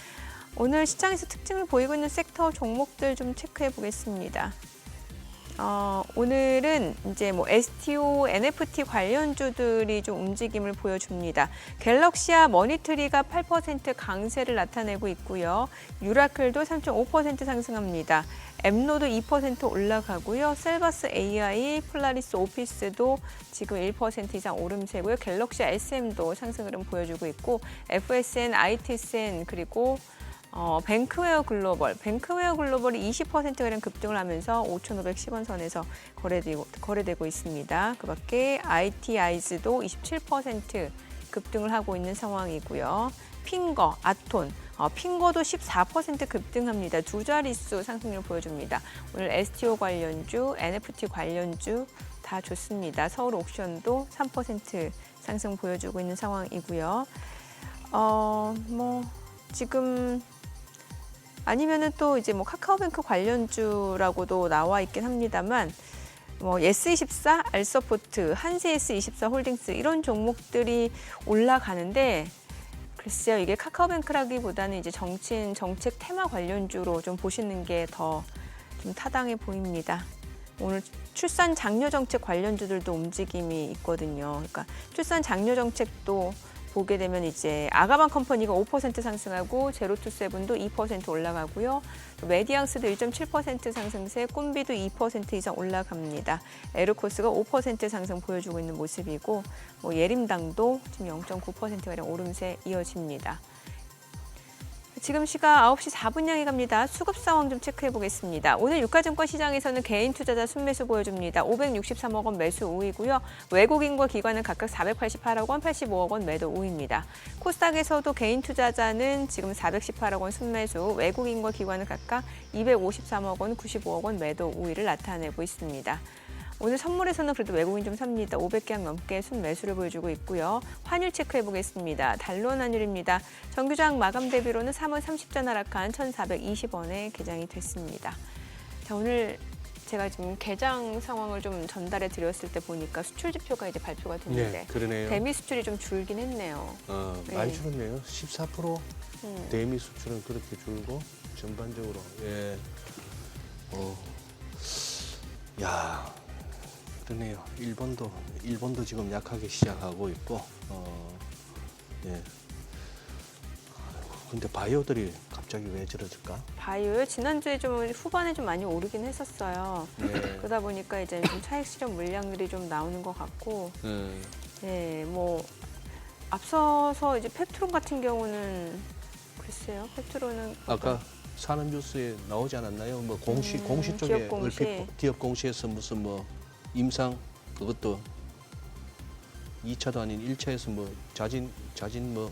오늘 시장에서 특징을 보이고 있는 섹터 종목들 좀 체크해 보겠습니다. 오늘은 이제 뭐 STO, NFT 관련주들이 좀 움직임을 보여줍니다. 갤럭시와 머니트리가 8% 강세를 나타내고 있고요. 유라클도 3.5% 상승합니다. 엠노도 2% 올라가고요. 셀버스 AI, 폴라리스 오피스도 지금 1% 이상 오름세고요. 갤럭시 SM도 상승 흐름 보여주고 있고 FSN, ITSN 그리고 뱅크웨어 글로벌이 20%가량 급등을 하면서 5,510원 선에서 거래되고 있습니다. 그 밖에 IT아이즈도 27% 급등을 하고 있는 상황이고요. 핑거, 아톤, 핑거도 14% 급등합니다. 두 자릿수 상승률을 보여줍니다. 오늘 STO 관련주, NFT 관련주 다 좋습니다. 서울 옥션도 3% 상승 보여주고 있는 상황이고요. 지금 아니면은 또 이제 뭐 카카오뱅크 관련주라고도 나와 있긴 합니다만 예스24, 알서포트, 한세S24 홀딩스 이런 종목들이 올라가는데 글쎄요, 이게 카카오뱅크라기보다는 이제 정치인 정책 테마 관련주로 좀 보시는 게 더 좀 타당해 보입니다. 오늘 출산 장려 정책 관련주들도 움직임이 있거든요. 그러니까 출산 장려 정책도 보게 되면 이제 아가방 컴퍼니가 5% 상승하고 제로투세븐도 2% 올라가고요. 또 메디앙스도 1.7% 상승세, 꿈비도 2% 이상 올라갑니다. 에르코스가 5% 상승 보여주고 있는 모습이고 뭐 예림당도 지금 0.9%가량 오름세 이어집니다. 지금 시각 9시 4분 향해 갑니다. 수급 상황 좀 체크해 보겠습니다. 오늘 유가증권 시장에서는 개인 투자자 순매수 보여줍니다. 563억 원 매수 우위고요. 외국인과 기관은 각각 488억 원, 85억 원 매도 우위입니다. 코스닥에서도 개인 투자자는 지금 418억 원 순매수, 외국인과 기관은 각각 253억 원, 95억 원 매도 우위를 나타내고 있습니다. 오늘 선물에서는 그래도 외국인 좀 삽니다. 500개항 넘게 순매수를 보여주고 있고요. 환율 체크해 보겠습니다. 달러 환율입니다. 정규장 마감 대비로는 3월 30전 하락한 1,420원에 개장이 됐습니다. 자, 오늘 제가 지금 개장 상황을 좀 전달해 드렸을 때 보니까 수출 지표가 이제 발표가 됐는데 네, 그러네요. 대미 수출이 좀 줄긴 했네요. 많이 줄었네요. 14%. 대미 수출은 그렇게 줄고 전반적으로 예. 야. 그러네요. 일본도 지금 약하게 시작하고 있고, 예. 근데 바이오들이 갑자기 왜 저러질까? 바이오요? 지난주에 좀 후반에 좀 많이 오르긴 했었어요. 네. 그러다 보니까 이제 좀 차익 실현 물량들이 좀 나오는 것 같고, 네, 뭐 앞서서 이제 펩트론 같은 경우는 글쎄요, 펩트론은 아까 사는 뉴스에 나오지 않았나요? 뭐 공시 쪽에 기업 공시. 얼핏 기업 공시에서 무슨 뭐 임상 그것도 2차도 아닌 1차에서 뭐 자진 뭐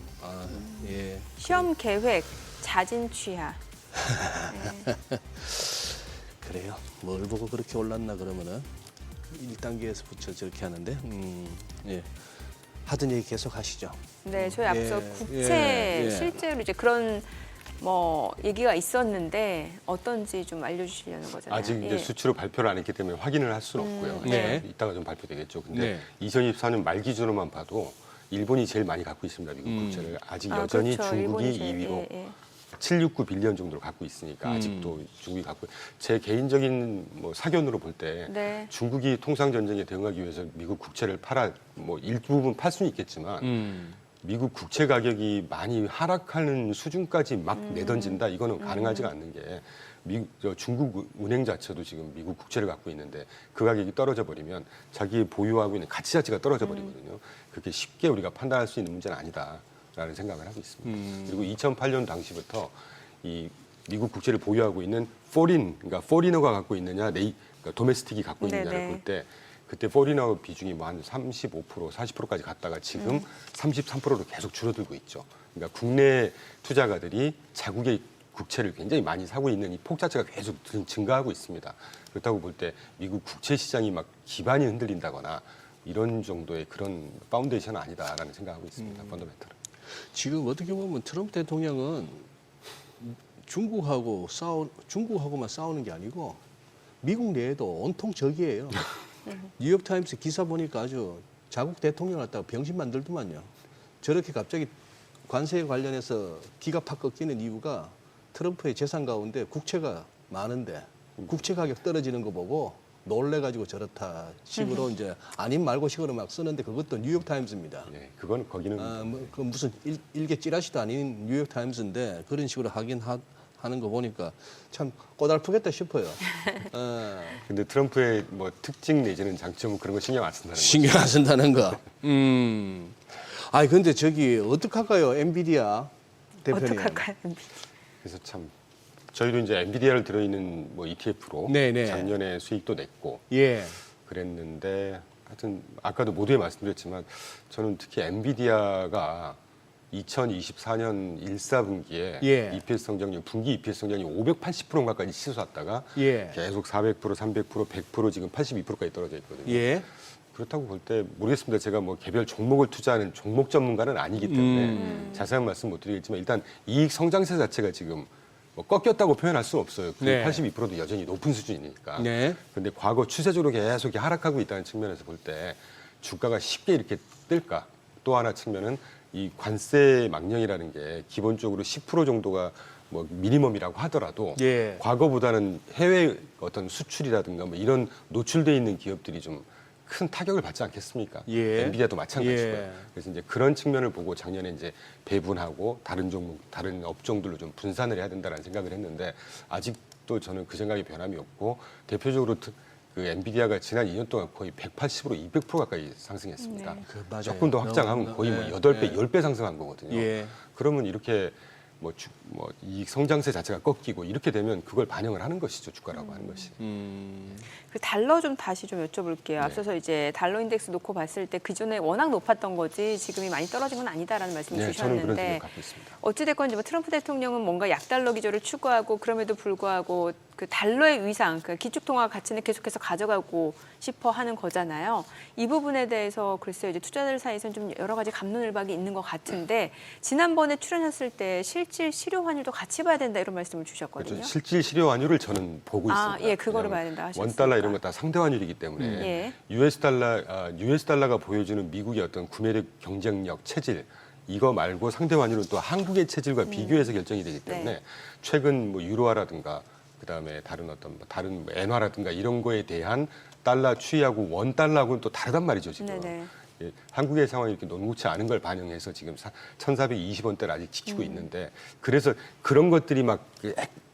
예. 시험 계획, 자진 취하. 그래요. 뭘 보고 그렇게 올랐나 그러면은 1단계에서부터 저렇게 하는데 예. 하던 얘기 계속 하시죠. 네, 저희 앞서 예, 국채 예. 실제로 이제 그런 뭐 얘기가 있었는데 어떤지 좀 알려주시려는 거잖아요. 아직 이제 예. 수치로 발표를 안 했기 때문에 확인을 할 수는 없고요. 네. 이따가 좀 발표되겠죠. 근데 네. 2024년 말 기준으로만 봐도 일본이 제일 많이 갖고 있습니다. 미국 국채를. 아직 여전히 그렇죠. 중국이 일본이 제일, 2위로 예, 예. 769 빌리언 정도를 갖고 있으니까 아직도 중국이 갖고 제 개인적인 뭐 사견으로 볼 때 네. 중국이 통상 전쟁에 대응하기 위해서 미국 국채를 팔아 뭐 일부분 팔 수는 있겠지만 미국 국채 가격이 많이 하락하는 수준까지 막 내던진다 이거는 가능하지가 않는 게 중국 은행 자체도 지금 미국 국채를 갖고 있는데 그 가격이 떨어져 버리면 자기 보유하고 있는 가치 자체가 떨어져 버리거든요. 그렇게 쉽게 우리가 판단할 수 있는 문제는 아니다라는 생각을 하고 있습니다. 그리고 2008년 당시부터 이 미국 국채를 보유하고 있는 그러니까 포리너가 갖고 있느냐 그러니까 도메스틱이 갖고 있느냐를 네네. 볼 때 그때 포리너 비중이 뭐 한 35%, 40%까지 갔다가 지금 33%로 계속 줄어들고 있죠. 그러니까 국내 투자가들이 자국의 국채를 굉장히 많이 사고 있는 이 폭 자체가 계속 증가하고 있습니다. 그렇다고 볼 때 미국 국채 시장이 막 기반이 흔들린다거나 이런 정도의 그런 파운데이션은 아니다라는 생각하고 있습니다. 펀더멘털은. 지금 어떻게 보면 트럼프 대통령은 중국하고만 싸우는 게 아니고 미국 내에도 온통 적이에요. 뉴욕타임스 기사 보니까 아주 자국 대통령 갖다가 병신 만들더만요. 저렇게 갑자기 관세에 관련해서 기가 팍 꺾이는 이유가 트럼프의 재산 가운데 국채가 많은데 국채 가격 떨어지는 거 보고 놀래가지고 저렇다 식으로 이제 아닌 말고 식으로 막 쓰는데 그것도 뉴욕타임스입니다. 네, 그건 거기는 그 무슨 일개 찌라시도 아닌 뉴욕타임스인데 그런 식으로 하는 거 보니까 참 꼬달프겠다 싶어요. 근데 트럼프의 뭐 특징 내지는 장점은 그런 거 신경 안 쓴다는 거죠. 신경 안 쓴다는 거. 아니 근데 저기 어떡할까요, 엔비디아 대표님? 어떡할까요? 그래서 참 저희도 이제 엔비디아를 들어있는 뭐 ETF로 네네. 작년에 수익도 냈고 예. 그랬는데 하여튼 아까도 모두에 말씀드렸지만 저는 특히 엔비디아가 2024년 1사분기에 예. EPS 성장률, 분기 EPS 성장이 580%가까지 치솟았다가 예. 계속 400%, 300%, 100% 지금 82%까지 떨어져 있거든요. 예. 그렇다고 볼 때 모르겠습니다. 제가 뭐 개별 종목을 투자하는 종목 전문가는 아니기 때문에 자세한 말씀 못 드리겠지만 일단 이익 성장세 자체가 지금 뭐 꺾였다고 표현할 수는 없어요. 그 네. 82%도 여전히 높은 수준이니까. 네. 그런데 과거 추세적으로 계속 이렇게 하락하고 있다는 측면에서 볼 때 주가가 쉽게 이렇게 뜰까? 또 하나 측면은 이 관세 망령이라는 게 기본적으로 10% 정도가 뭐 미니멈이라고 하더라도 예. 과거보다는 해외 어떤 수출이라든가 뭐 이런 노출돼 있는 기업들이 좀 큰 타격을 받지 않겠습니까? 예. 엔비디아도 마찬가지고요. 예. 그래서 이제 그런 측면을 보고 작년에 이제 배분하고 다른 종목, 다른 업종들로 좀 분산을 해야 된다는 생각을 했는데 아직도 저는 그 생각이 변함이 없고 대표적으로 그 엔비디아가 지난 2년 동안 거의 180으로 200% 가까이 상승했습니다. 그 맞아요. 조금 더 확장하면 너무, 거의 뭐 예, 8배, 예. 10배 상승한 거거든요. 예. 그러면 이렇게 이 성장세 자체가 꺾이고 이렇게 되면 그걸 반영을 하는 것이죠, 주가라고 하는 것이. 그 달러 좀 다시 좀 여쭤볼게요. 앞서서 이제 달러 인덱스 놓고 봤을 때 그전에 워낙 높았던 거지 지금이 많이 떨어진 건 아니다라는 말씀 네, 저는 그런 주셨는데 생각 갖고 있습니다. 어찌됐건 뭐 트럼프 대통령은 뭔가 약달러 기조를 추구하고 그럼에도 불구하고 그 달러의 위상, 그 기축통화 가치는 계속해서 가져가고 싶어 하는 거잖아요. 이 부분에 대해서 글쎄요, 이제 투자자들 사이에서는 좀 여러 가지 갑론을박이 있는 것 같은데 지난번에 출연했을 때 실질 실효 환율도 같이 봐야 된다 이런 말씀을 주셨거든요. 그렇죠. 실질 실효 환율을 저는 보고 있습니다. 예, 그거를 왜냐하면 봐야 된다 하셨으니까. 원달러 이런 거 다 상대 환율이기 때문에 예. US 달러가 보여주는 미국의 어떤 구매력, 경쟁력, 체질 이거 말고 상대 환율은 또 한국의 체질과 비교해서 결정이 되기 때문에 네. 최근 뭐 유로화라든가 그다음에 다른 다른 엔화라든가 이런 거에 대한 달러 추이하고 원 달러하고는 또 다르단 말이죠, 지금. 네네. 예, 한국의 상황이 이렇게 녹록치 않은 걸 반영해서 지금 1,420원대를 아직 지키고 있는데 그래서 그런 것들이 막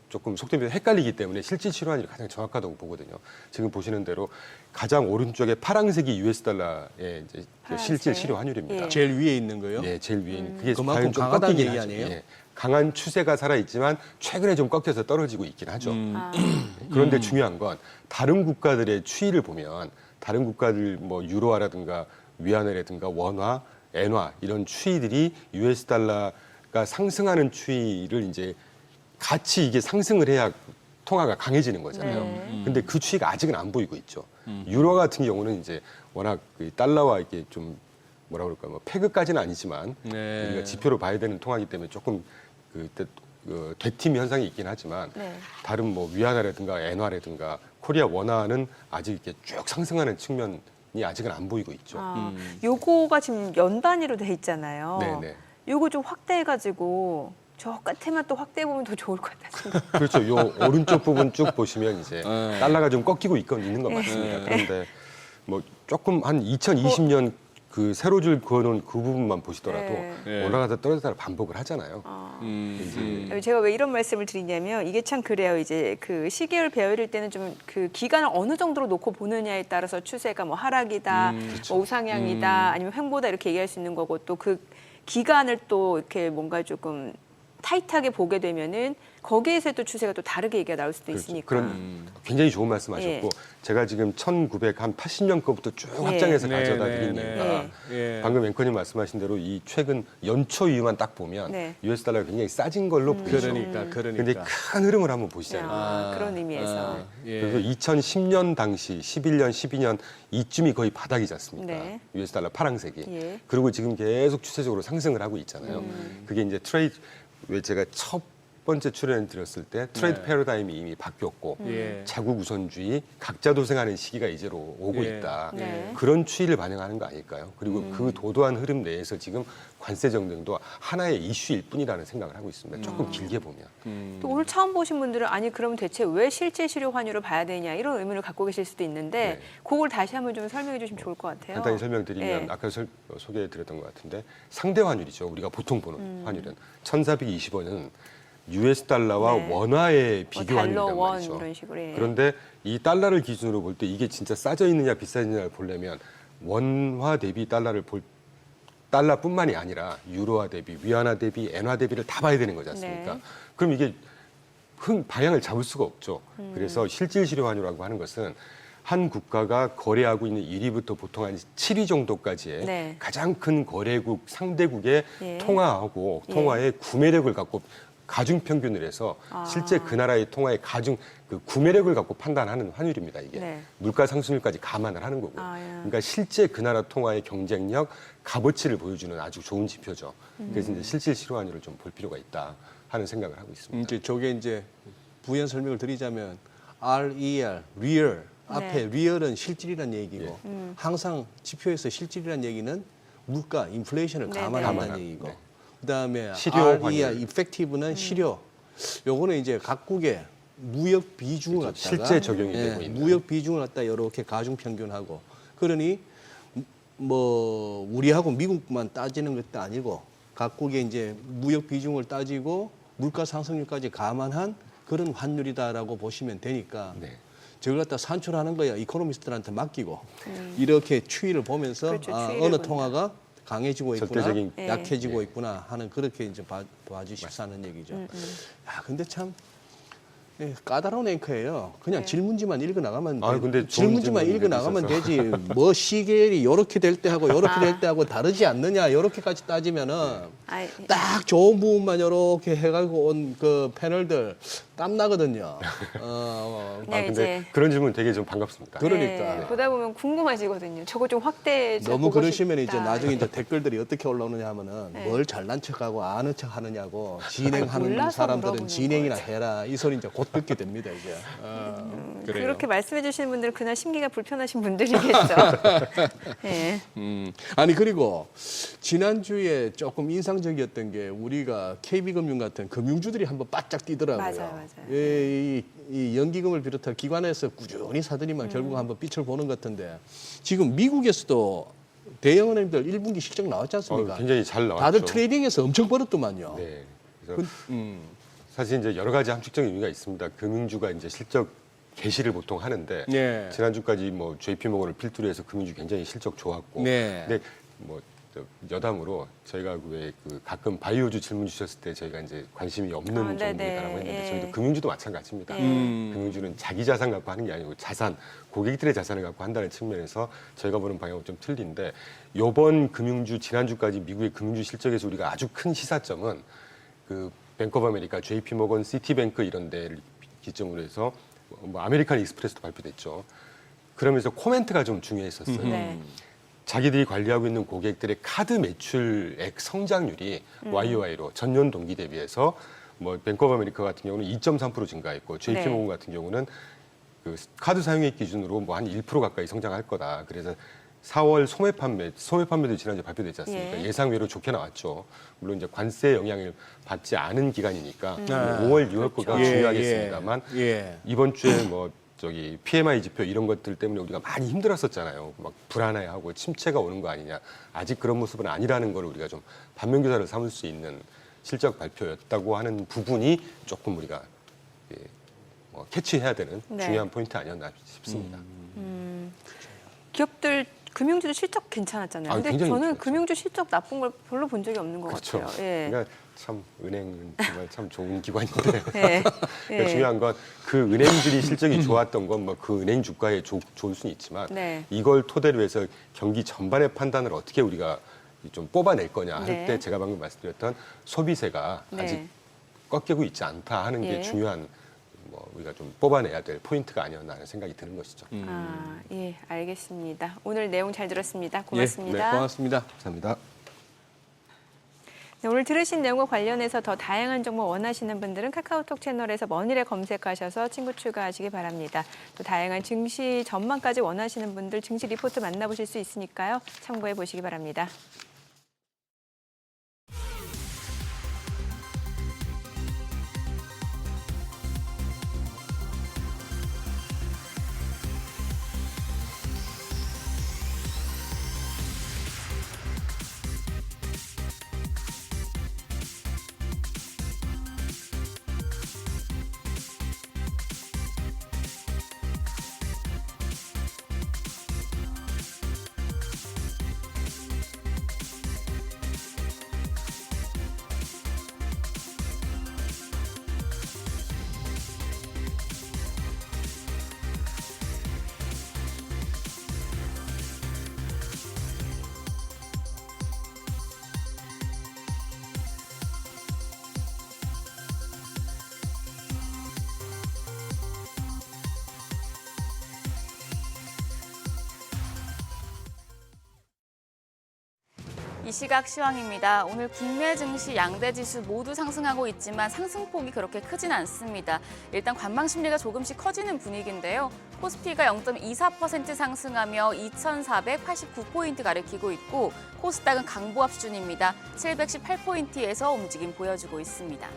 조금 속된 말로 헷갈리기 때문에 실질 실환율이 가장 정확하다고 보거든요. 지금 보시는 대로 가장 오른쪽에 파란색이 US 달러의 이제 파란색. 실질 실효 환율입니다. 예. 제일 위에 있는 거요? 예, 제일 위에 있는 그게 그만큼 과연 좀 강하다는 꺾이긴 얘기 하죠. 아니에요? 예, 강한 추세가 살아 있지만 최근에 좀 꺾여서 떨어지고 있긴 하죠. 아, 그런데 중요한 건 다른 국가들의 추이를 보면 다른 국가들 뭐 유로화라든가 위안화라든가 원화, 엔화 이런 추이들이 US 달러가 상승하는 추이를 이제 같이 이게 상승을 해야 통화가 강해지는 거잖아요. 네. 근데 그 추이가 아직은 안 보이고 있죠. 유로 같은 경우는 이제 워낙 그 달러와 이게 좀 뭐라 그럴까 뭐 패그까지는 아니지만 네. 우리가 지표로 봐야 되는 통화이기 때문에 조금 되팀 현상이 있긴 하지만 네. 다른 뭐 위안화라든가 엔화라든가 코리아 원화는 아직 이렇게 쭉 상승하는 측면이 아직은 안 보이고 있죠. 요거가 지금 연 단위로 돼 있잖아요. 네네. 요거 좀 확대해가지고 저 끝에만 또 확대해 보면 더 좋을 것 같아요. 그렇죠. 요 오른쪽 부분 쭉 보시면 이제 달러가 좀 꺾이고 있는 건 맞습니다. 그런데 뭐 조금 한 2020년 그 세로줄 그어놓은 그 부분만 보시더라도 네. 올라가다 떨어졌다 반복을 하잖아요. 제가 왜 이런 말씀을 드리냐면 이게 참 그래요. 이제 그 시계열 배열일 때는 좀 그 기간을 어느 정도로 놓고 보느냐에 따라서 추세가 뭐 하락이다, 뭐 우상향이다, 아니면 횡보다 이렇게 얘기할 수 있는 거고 또 그 기간을 또 이렇게 뭔가 조금 타이트하게 보게 되면은 거기에서 또 추세가 또 다르게 얘기가 나올 수도 그렇죠. 있으니까. 그런 굉장히 좋은 말씀하셨고 제가 지금 1980년 거부터 쭉 예. 확장해서 네, 가져다 네, 드린 네. 이유가 예. 방금 앵커님 말씀하신 대로 이 최근 연초 이유만 딱 보면 네. US 달러가 굉장히 싸진 걸로 보이죠. 그러니까. 근데 큰 흐름을 한번 보시잖아요. 그런 의미에서. 예. 그래서 2010년 당시 11년, 12년 이쯤이 거의 바닥이지 않습니까? 네. US 달러 파란색이. 예. 그리고 지금 계속 추세적으로 상승을 하고 있잖아요. 그게 이제 왜 제가 첫 번째 출연을 드렸을 때 트레이드 패러다임이 이미 바뀌었고 예. 자국 우선주의, 각자 도생하는 시기가 이제로 오고 예. 있다. 네. 그런 추이를 반영하는 거 아닐까요? 그리고 그 도도한 흐름 내에서 지금 관세 정쟁도 하나의 이슈일 뿐이라는 생각을 하고 있습니다. 조금 길게 보면. 또 오늘 처음 보신 분들은 아니 그러면 대체 왜 실질 실효 환율을 봐야 되냐 이런 의문을 갖고 계실 수도 있는데 네. 그걸 다시 한번 좀 설명해 주시면 좋을 것 같아요. 간단히 설명드리면 예. 아까 소개해드렸던 것 같은데 상대 환율이죠. 우리가 보통 보는 환율은 1,420원은 US 달러와 네. 원화의 비교 달러, 환율이란 원 말이죠. 이런 식으로. 예. 그런데 이 달러를 기준으로 볼 때 이게 진짜 싸져 있느냐 비싸지느냐를 보려면 원화 대비 달러뿐만이 아니라 유로화 대비, 위안화 대비, 엔화 대비를 다 봐야 되는 거지 않습니까? 네. 그럼 이게 방향을 잡을 수가 없죠. 그래서 실질 실효 환율이라고 하는 것은 한 국가가 거래하고 있는 1위부터 보통 한 7위 정도까지의 네. 가장 큰 거래국 상대국의 예. 통화하고 통화의 구매력을 갖고 가중 평균을 해서 실제 그 나라의 통화의 그 구매력을 갖고 판단하는 환율입니다. 이게 네. 물가 상승률까지 감안을 하는 거고요. 예. 그러니까 실제 그 나라 통화의 경쟁력, 값어치를 보여주는 아주 좋은 지표죠. 그래서 이제 실질 실효 환율을 좀 볼 필요가 있다 하는 생각을 하고 있습니다. 이제 저게 이제 부연 설명을 드리자면 RER, real 앞에 real은 실질이란 얘기고 항상 지표에서 실질이란 얘기는 물가, 인플레이션을 네, 감안한다는 감안한, 얘기고 네. 그다음에 실효 RER, 환율. effective는 실효. 요거는 이제 각국의 무역 비중을 그렇죠. 갖다가 실제 적용이 되고 있는. 무역 비중을 갖다 이렇게 가중 평균하고 그러니 뭐 우리하고 미국만 따지는 것도 아니고 각국의 이제 무역 비중을 따지고 물가 상승률까지 감안한 그런 환율이다라고 보시면 되니까 네. 저걸 갖다 산출하는 거야 이코노미스트들한테 맡기고 이렇게 추이를 보면서 그렇죠, 아, 추이를 어느 본다. 통화가 강해지고 있구나, 절대적인 약해지고 있구나 하는 그렇게 이제 봐주십사는 얘기죠. 야, 근데 참 예, 까다로운 앵커예요. 그냥 네. 질문지만 읽어 나가면 근데 좋은 질문지만 읽어 질문이 나가면 있어서. 되지. 뭐 시계열이 요렇게 될 때 하고 요렇게 될 때 하고 다르지 않느냐 요렇게까지 따지면은 아이, 딱 좋은 부분만 요렇게 해가지고 온 그 패널들 땀 나거든요. 그냥 근데 이제 그런 질문 되게 좀 반갑습니다. 그러니까. 네, 보다 보면 궁금해지거든요. 저거 좀 확대. 너무 그러시면 이제 싶다. 나중에 이제 댓글들이 어떻게 올라오느냐 하면은 네. 뭘 잘난 척하고 아는 척 하느냐고 진행하는 몰라서 사람들은 물어보는 진행이나 해라 이 소리 이제 곧 듣게 됩니다 이제. 그래요. 그렇게 말씀해 주시는 분들은 그날 심기가 불편하신 분들이겠죠. 네. 아니 그리고 지난주에 조금 인상적이었던 게 우리가 KB금융 같은 금융주들이 한번 바짝 뛰더라고요. 맞아요. 예, 이 연기금을 비롯한 기관에서 꾸준히 사들이만 결국 한번 빛을 보는 것 같은데 지금 미국에서도 대형은행들 1분기 실적 나왔지 않습니까? 굉장히 잘 나왔죠. 다들 트레이딩에서 엄청 벌었더만요. 네. 그래서 사실 이제 여러 가지 함축적인 의미가 있습니다. 금융주가 이제 실적 게시를 보통 하는데 네. 지난주까지 뭐 JP모건을 필두로 해서 금융주 굉장히 실적 좋았고 네. 근데 뭐 여담으로 저희가 왜 그 가끔 바이오주 질문 주셨을 때 저희가 이제 관심이 없는 종목이다라고 했는데 예. 저희도 금융주도 마찬가지입니다. 예. 금융주는 자기 자산 갖고 하는 게 아니고 자산, 고객들의 자산을 갖고 한다는 측면에서 저희가 보는 방향은 좀 틀린데 이번 금융주 지난주까지 미국의 금융주 실적에서 우리가 아주 큰 시사점은 그 뱅크 오브 아메리카, JP모건, 시티뱅크 이런 데를 기점으로 해서 뭐 아메리칸 익스프레스도 발표됐죠. 그러면서 코멘트가 좀 중요했었어요. 네. 자기들이 관리하고 있는 고객들의 카드 매출액 성장률이 YOY로 전년 동기 대비해서 뭐 뱅크 오브 아메리카 같은 경우는 2.3% 증가했고 JP모건 같은 경우는 그 카드 사용액 기준으로 뭐 한 1% 가까이 성장할 거다. 그래서 4월 소매 판매도 지난주에 발표됐지 않습니까? 예. 예상외로 좋게 나왔죠. 물론 이제 관세 영향을 받지 않은 기간이니까 5월, 6월 거가 그렇죠. 중요하겠습니다만 예. 이번 주에 뭐 저기 PMI 지표 이런 것들 때문에 우리가 많이 힘들었었잖아요. 막 불안해하고 침체가 오는 거 아니냐. 아직 그런 모습은 아니라는 걸 우리가 좀 반면교사를 삼을 수 있는 실적 발표였다고 하는 부분이 조금 우리가 뭐 캐치해야 되는 네. 중요한 포인트 아니었나 싶습니다. 기업들 금융주도 실적 괜찮았잖아요. 아, 근데 굉장히 저는 괜찮았죠. 금융주 실적 나쁜 걸 별로 본 적이 없는 것 그렇죠. 같아요. 예. 그러니까 참 은행은 정말 참 좋은 기관인데 예. 그러니까 중요한 건 그 은행들이 실적이 좋았던 건 뭐 그 은행 주가에 좋을 수는 있지만 네. 이걸 토대로 해서 경기 전반의 판단을 어떻게 우리가 좀 뽑아낼 거냐 할 네. 때 제가 방금 말씀드렸던 소비세가 네. 아직 꺾이고 있지 않다 하는 게 예. 중요한 뭐 우리가 좀 뽑아내야 될 포인트가 아니었나 하는 생각이 드는 것이죠. 아, 예, 알겠습니다. 오늘 내용 잘 들었습니다. 예, 고맙습니다. 네, 고맙습니다. 감사합니다. 네, 오늘 들으신 내용과 관련해서 더 다양한 정보 원하시는 분들은 카카오톡 채널에서 머니래 검색하셔서 친구 추가하시기 바랍니다. 또 다양한 증시 전망까지 원하시는 분들 증시 리포트 만나보실 수 있으니까요. 참고해 보시기 바랍니다. 이 시각 시황입니다. 오늘 국내 증시 양대 지수 모두 상승하고 있지만 상승폭이 그렇게 크진 않습니다. 일단 관망 심리가 조금씩 커지는 분위기인데요. 코스피가 0.24% 상승하며 2,489포인트 가리키고 있고 코스닥은 강보합 수준입니다. 718포인트에서 움직임 보여주고 있습니다.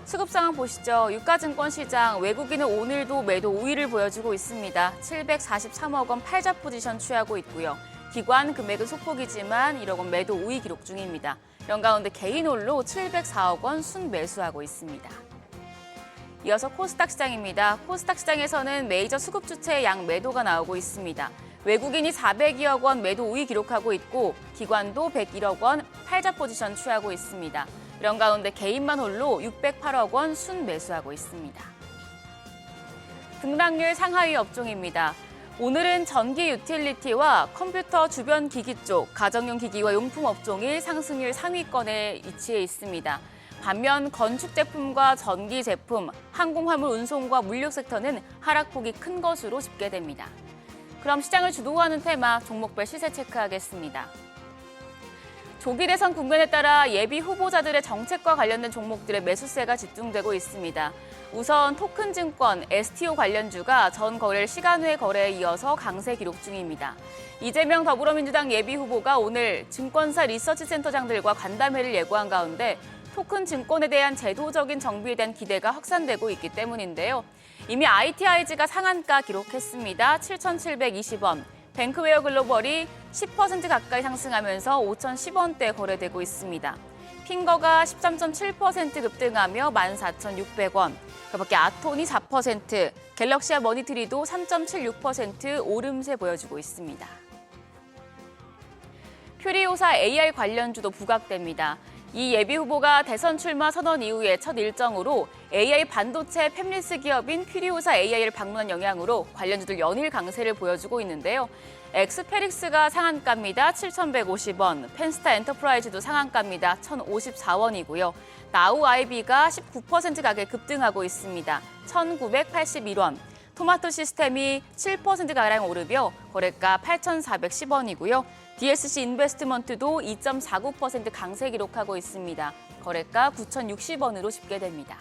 수급 상황 보시죠. 유가증권 시장 외국인은 오늘도 매도 우위를 보여주고 있습니다. 743억 원 팔자 포지션 취하고 있고요. 기관 금액은 소폭이지만 1억 원 매도 우위 기록 중입니다. 이런 가운데 개인 홀로 704억 원 순매수하고 있습니다. 이어서 코스닥 시장입니다. 코스닥 시장에서는 메이저 수급 주체의 양 매도가 나오고 있습니다. 외국인이 402억 원 매도 우위 기록하고 있고 기관도 101억 원 팔자 포지션 취하고 있습니다. 이런 가운데 개인만 홀로 608억 원 순매수하고 있습니다. 등락률 상하위 업종입니다. 오늘은 전기 유틸리티와 컴퓨터 주변 기기 쪽, 가정용 기기와 용품 업종이 상승률 상위권에 위치해 있습니다. 반면 건축 제품과 전기 제품, 항공화물 운송과 물류 섹터는 하락폭이 큰 것으로 집계됩니다. 그럼 시장을 주도하는 테마, 종목별 시세 체크하겠습니다. 조기 대선 국면에 따라 예비 후보자들의 정책과 관련된 종목들의 매수세가 집중되고 있습니다. 우선 토큰증권, STO 관련주가 전 거래일 시간 외 거래에 이어서 강세 기록 중입니다. 이재명 더불어민주당 예비 후보가 오늘 증권사 리서치센터장들과 간담회를 예고한 가운데 토큰증권에 대한 제도적인 정비에 대한 기대가 확산되고 있기 때문인데요. 이미 ITIG가 상한가 기록했습니다. 7,720원. 뱅크웨어 글로벌이 10% 가까이 상승하면서 5,010원대 거래되고 있습니다. 핑거가 13.7% 급등하며 14,600원. 그밖에 아톤이 4%, 갤럭시와 머니트리도 3.76% 오름세 보여주고 있습니다. 퓨리오사 AI 관련주도 부각됩니다. 이 예비 후보가 대선 출마 선언 이후에 첫 일정으로 AI 반도체 팹리스 기업인 퓨리오사 AI를 방문한 영향으로 관련주들 연일 강세를 보여주고 있는데요. 엑스페릭스가 상한가입니다. 7,150원, 펜스타 엔터프라이즈도 상한가입니다. 1,054원이고요. 나우 아이비가 19% 가격 급등하고 있습니다. 1,981원. 토마토 시스템이 7%가량 오르며 거래가 8,410원이고요. DSC 인베스트먼트도 2.49% 강세 기록하고 있습니다. 거래가 9,060원으로 집계됩니다.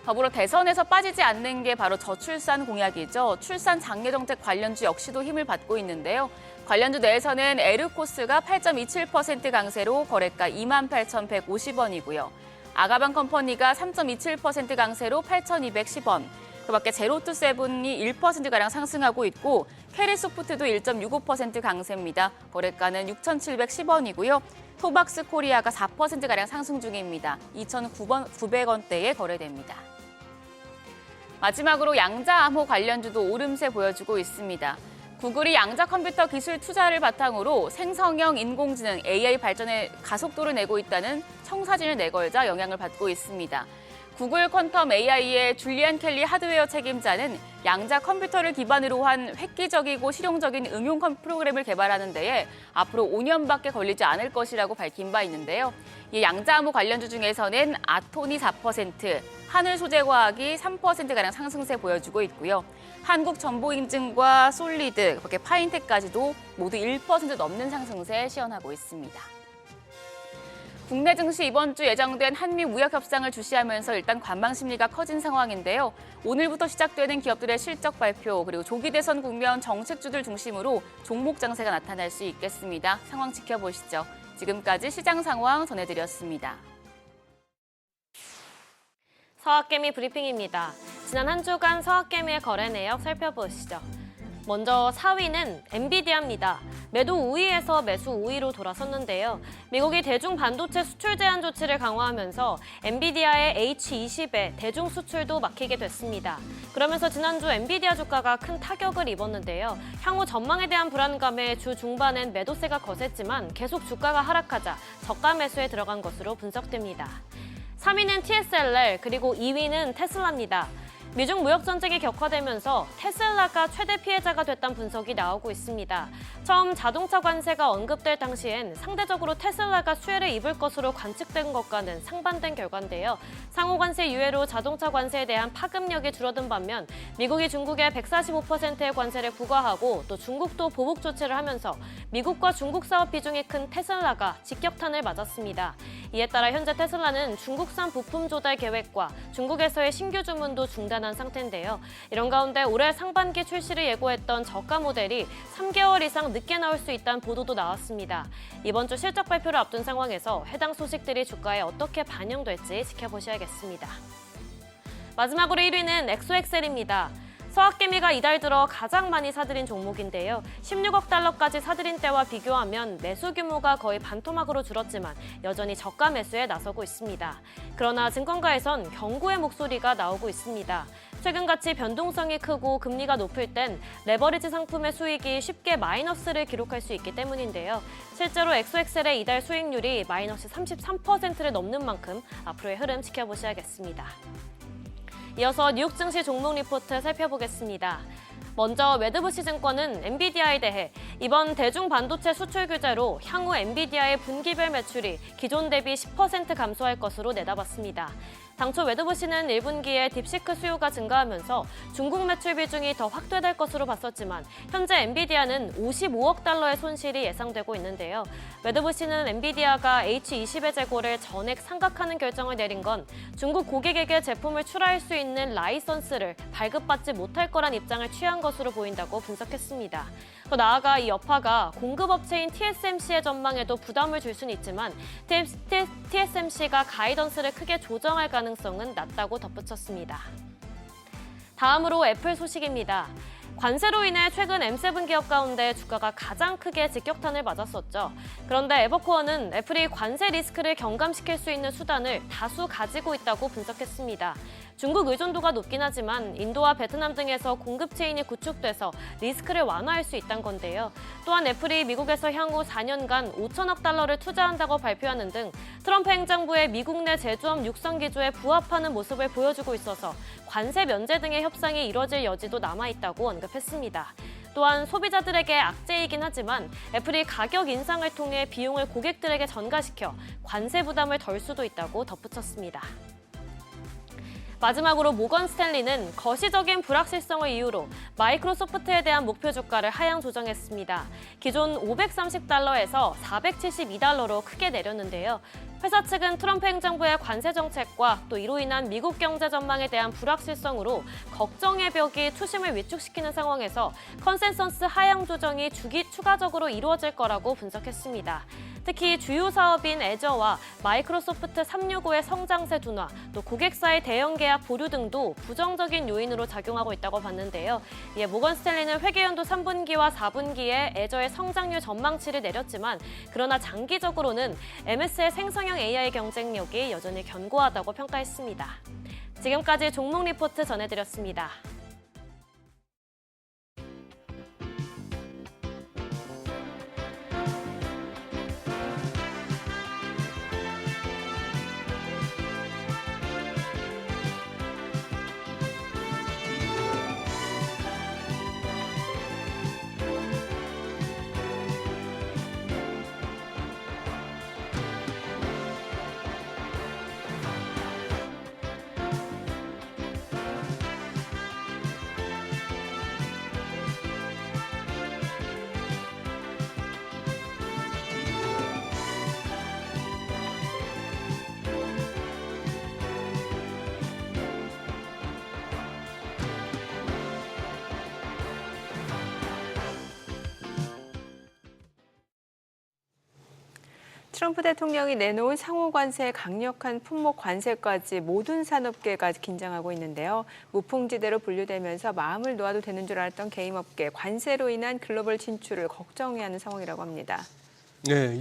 더불어 대선에서 빠지지 않는 게 바로 저출산 공약이죠. 출산 장려 정책 관련주 역시도 힘을 받고 있는데요. 관련주 내에서는 에르코스가 8.27% 강세로 거래가 28,150원이고요. 아가방 컴퍼니가 3.27% 강세로 8,210원. 그밖에 제로투세븐이 1%가량 상승하고 있고 캐리소프트도 1.65% 강세입니다. 거래가는 6,710원이고요. 토박스 코리아가 4%가량 상승 중입니다. 2,900원대에 거래됩니다. 마지막으로 양자암호 관련주도 오름세 보여주고 있습니다. 구글이 양자 컴퓨터 기술 투자를 바탕으로 생성형 인공지능 AI 발전에 가속도를 내고 있다는 청사진을 내걸자 영향을 받고 있습니다. 구글 퀀텀 AI의 줄리안 켈리 하드웨어 책임자는 양자 컴퓨터를 기반으로 한 획기적이고 실용적인 응용 프로그램을 개발하는 데에 앞으로 5년밖에 걸리지 않을 것이라고 밝힌 바 있는데요. 이 양자암호 관련주 중에서는 아톤이 4%, 하늘소재과학이 3%가량 상승세 보여주고 있고요. 한국정보인증과 솔리드, 그렇게 파인텍까지도 모두 1% 넘는 상승세 시현하고 있습니다. 국내 증시 이번 주 예정된 한미 무역 협상을 주시하면서 일단 관망 심리가 커진 상황인데요. 오늘부터 시작되는 기업들의 실적 발표 그리고 조기 대선 국면 정책주들 중심으로 종목 장세가 나타날 수 있겠습니다. 상황 지켜보시죠. 지금까지 시장 상황 전해드렸습니다. 서학개미 브리핑입니다. 지난 한 주간 서학개미의 거래 내역 살펴보시죠. 먼저 4위는 엔비디아입니다. 매도 우위에서 매수 우위로 돌아섰는데요. 미국이 대중 반도체 수출 제한 조치를 강화하면서 엔비디아의 H20의 대중 수출도 막히게 됐습니다. 그러면서 지난주 엔비디아 주가가 큰 타격을 입었는데요. 향후 전망에 대한 불안감에 주 중반엔 매도세가 거셌지만 계속 주가가 하락하자 저가 매수에 들어간 것으로 분석됩니다. 3위는 TSLR 그리고 2위는 테슬라입니다. 미중 무역 전쟁이 격화되면서 테슬라가 최대 피해자가 됐다는 분석이 나오고 있습니다. 처음 자동차 관세가 언급될 당시엔 상대적으로 테슬라가 수혜를 입을 것으로 관측된 것과는 상반된 결과인데요. 상호 관세 유예로 자동차 관세에 대한 파급력이 줄어든 반면 미국이 중국에 145%의 관세를 부과하고 또 중국도 보복 조치를 하면서 미국과 중국 사업 비중이 큰 테슬라가 직격탄을 맞았습니다. 이에 따라 현재 테슬라는 중국산 부품 조달 계획과 중국에서의 신규 주문도 중단한 상태인데요. 이런 가운데 올해 상반기 출시를 예고했던 저가 모델이 3개월 이상 늦게 나올 수 있다는 보도도 나왔습니다. 이번 주 실적 발표를 앞둔 상황에서 해당 소식들이 주가에 어떻게 반영될지 지켜보셔야겠습니다. 마지막으로 1위는 엑소엑셀입니다. 서학개미가 이달 들어 가장 많이 사들인 종목인데요. 16억 달러까지 사들인 때와 비교하면 매수 규모가 거의 반토막으로 줄었지만 여전히 저가 매수에 나서고 있습니다. 그러나 증권가에선 경고의 목소리가 나오고 있습니다. 최근같이 변동성이 크고 금리가 높을 땐 레버리지 상품의 수익이 쉽게 마이너스를 기록할 수 있기 때문인데요. 실제로 엑소엑셀의 이달 수익률이 마이너스 33%를 넘는 만큼 앞으로의 흐름 지켜보셔야겠습니다. 이어서 뉴욕 증시 종목 리포트 살펴보겠습니다. 먼저 매드부시 증권은 엔비디아에 대해 이번 대중 반도체 수출 규제로 향후 엔비디아의 분기별 매출이 기존 대비 10% 감소할 것으로 내다봤습니다. 당초 매드부시는 1분기에 딥시크 수요가 증가하면서 중국 매출 비중이 더 확대될 것으로 봤었지만 현재 엔비디아는 55억 달러의 손실이 예상되고 있는데요. 매드부시는 엔비디아가 H20의 재고를 전액 상각하는 결정을 내린 건 중국 고객에게 제품을 출하할 수 있는 라이선스를 발급받지 못할 거란 입장을 취한 것으로 보인다고 분석했습니다. 더 나아가 이 여파가 공급업체인 TSMC의 전망에도 부담을 줄 수는 있지만 TSMC가 가이던스를 크게 조정할 가능성은 낮다고 덧붙였습니다. 다음으로 애플 소식입니다. 관세로 인해 최근 M7 기업 가운데 주가가 가장 크게 직격탄을 맞았었죠. 그런데 에버코어는 애플이 관세 리스크를 경감시킬 수 있는 수단을 다수 가지고 있다고 분석했습니다. 중국 의존도가 높긴 하지만 인도와 베트남 등에서 공급 체인이 구축돼서 리스크를 완화할 수 있다는 건데요. 또한 애플이 미국에서 향후 4년간 5천억 달러를 투자한다고 발표하는 등 트럼프 행정부의 미국 내 제조업 육성 기조에 부합하는 모습을 보여주고 있어서 관세 면제 등의 협상이 이뤄질 여지도 남아있다고 언급했습니다. 또한 소비자들에게 악재이긴 하지만 애플이 가격 인상을 통해 비용을 고객들에게 전가시켜 관세 부담을 덜 수도 있다고 덧붙였습니다. 마지막으로 모건 스탠리는 거시적인 불확실성을 이유로 마이크로소프트에 대한 목표 주가를 하향 조정했습니다. 기존 530달러에서 472달러로 크게 내렸는데요. 회사 측은 트럼프 행정부의 관세 정책과 또 이로 인한 미국 경제 전망에 대한 불확실성으로 걱정의 벽이 투심을 위축시키는 상황에서 컨센서스 하향 조정이 추가적으로 이루어질 거라고 분석했습니다. 특히 주요 사업인 애저와 마이크로소프트 365의 성장세 둔화, 또 고객사의 대형 계약 보류 등도 부정적인 요인으로 작용하고 있다고 봤는데요. 이에 모건 스탠리는 회계연도 3분기와 4분기에 애저의 성장률 전망치를 내렸지만 그러나 장기적으로는 MS의 생성형 AI 경쟁력이 여전히 견고하다고 평가했습니다. 지금까지 종목 리포트 전해드렸습니다. 트럼프 대통령이 내놓은 상호 관세의 강력한 품목 관세까지 모든 산업계가 긴장하고 있는데요. 무풍지대로 분류되면서 마음을 놓아도 되는 줄 알았던 게임업계, 관세로 인한 글로벌 진출을 걱정해야 하는 상황이라고 합니다. 네,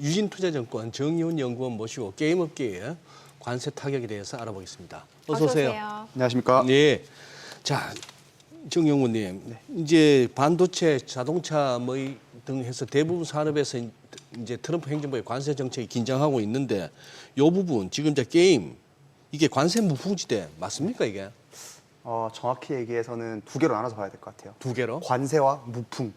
유진투자증권 정의훈 연구원 모시고 게임업계의 관세 타격에 대해서 알아보겠습니다. 어서 오세요. 안녕하십니까? 네, 자 정영훈님, 이제 반도체, 자동차 뭐 등 해서 대부분 산업에서 이제 트럼프 행정부의 관세 정책이 긴장하고 있는데 이 부분 지금 이제 게임 이게 관세 무풍지대 맞습니까 이게? 정확히 얘기해서는 두 개로 나눠서 봐야 될 것 같아요. 두 개로? 관세와 무풍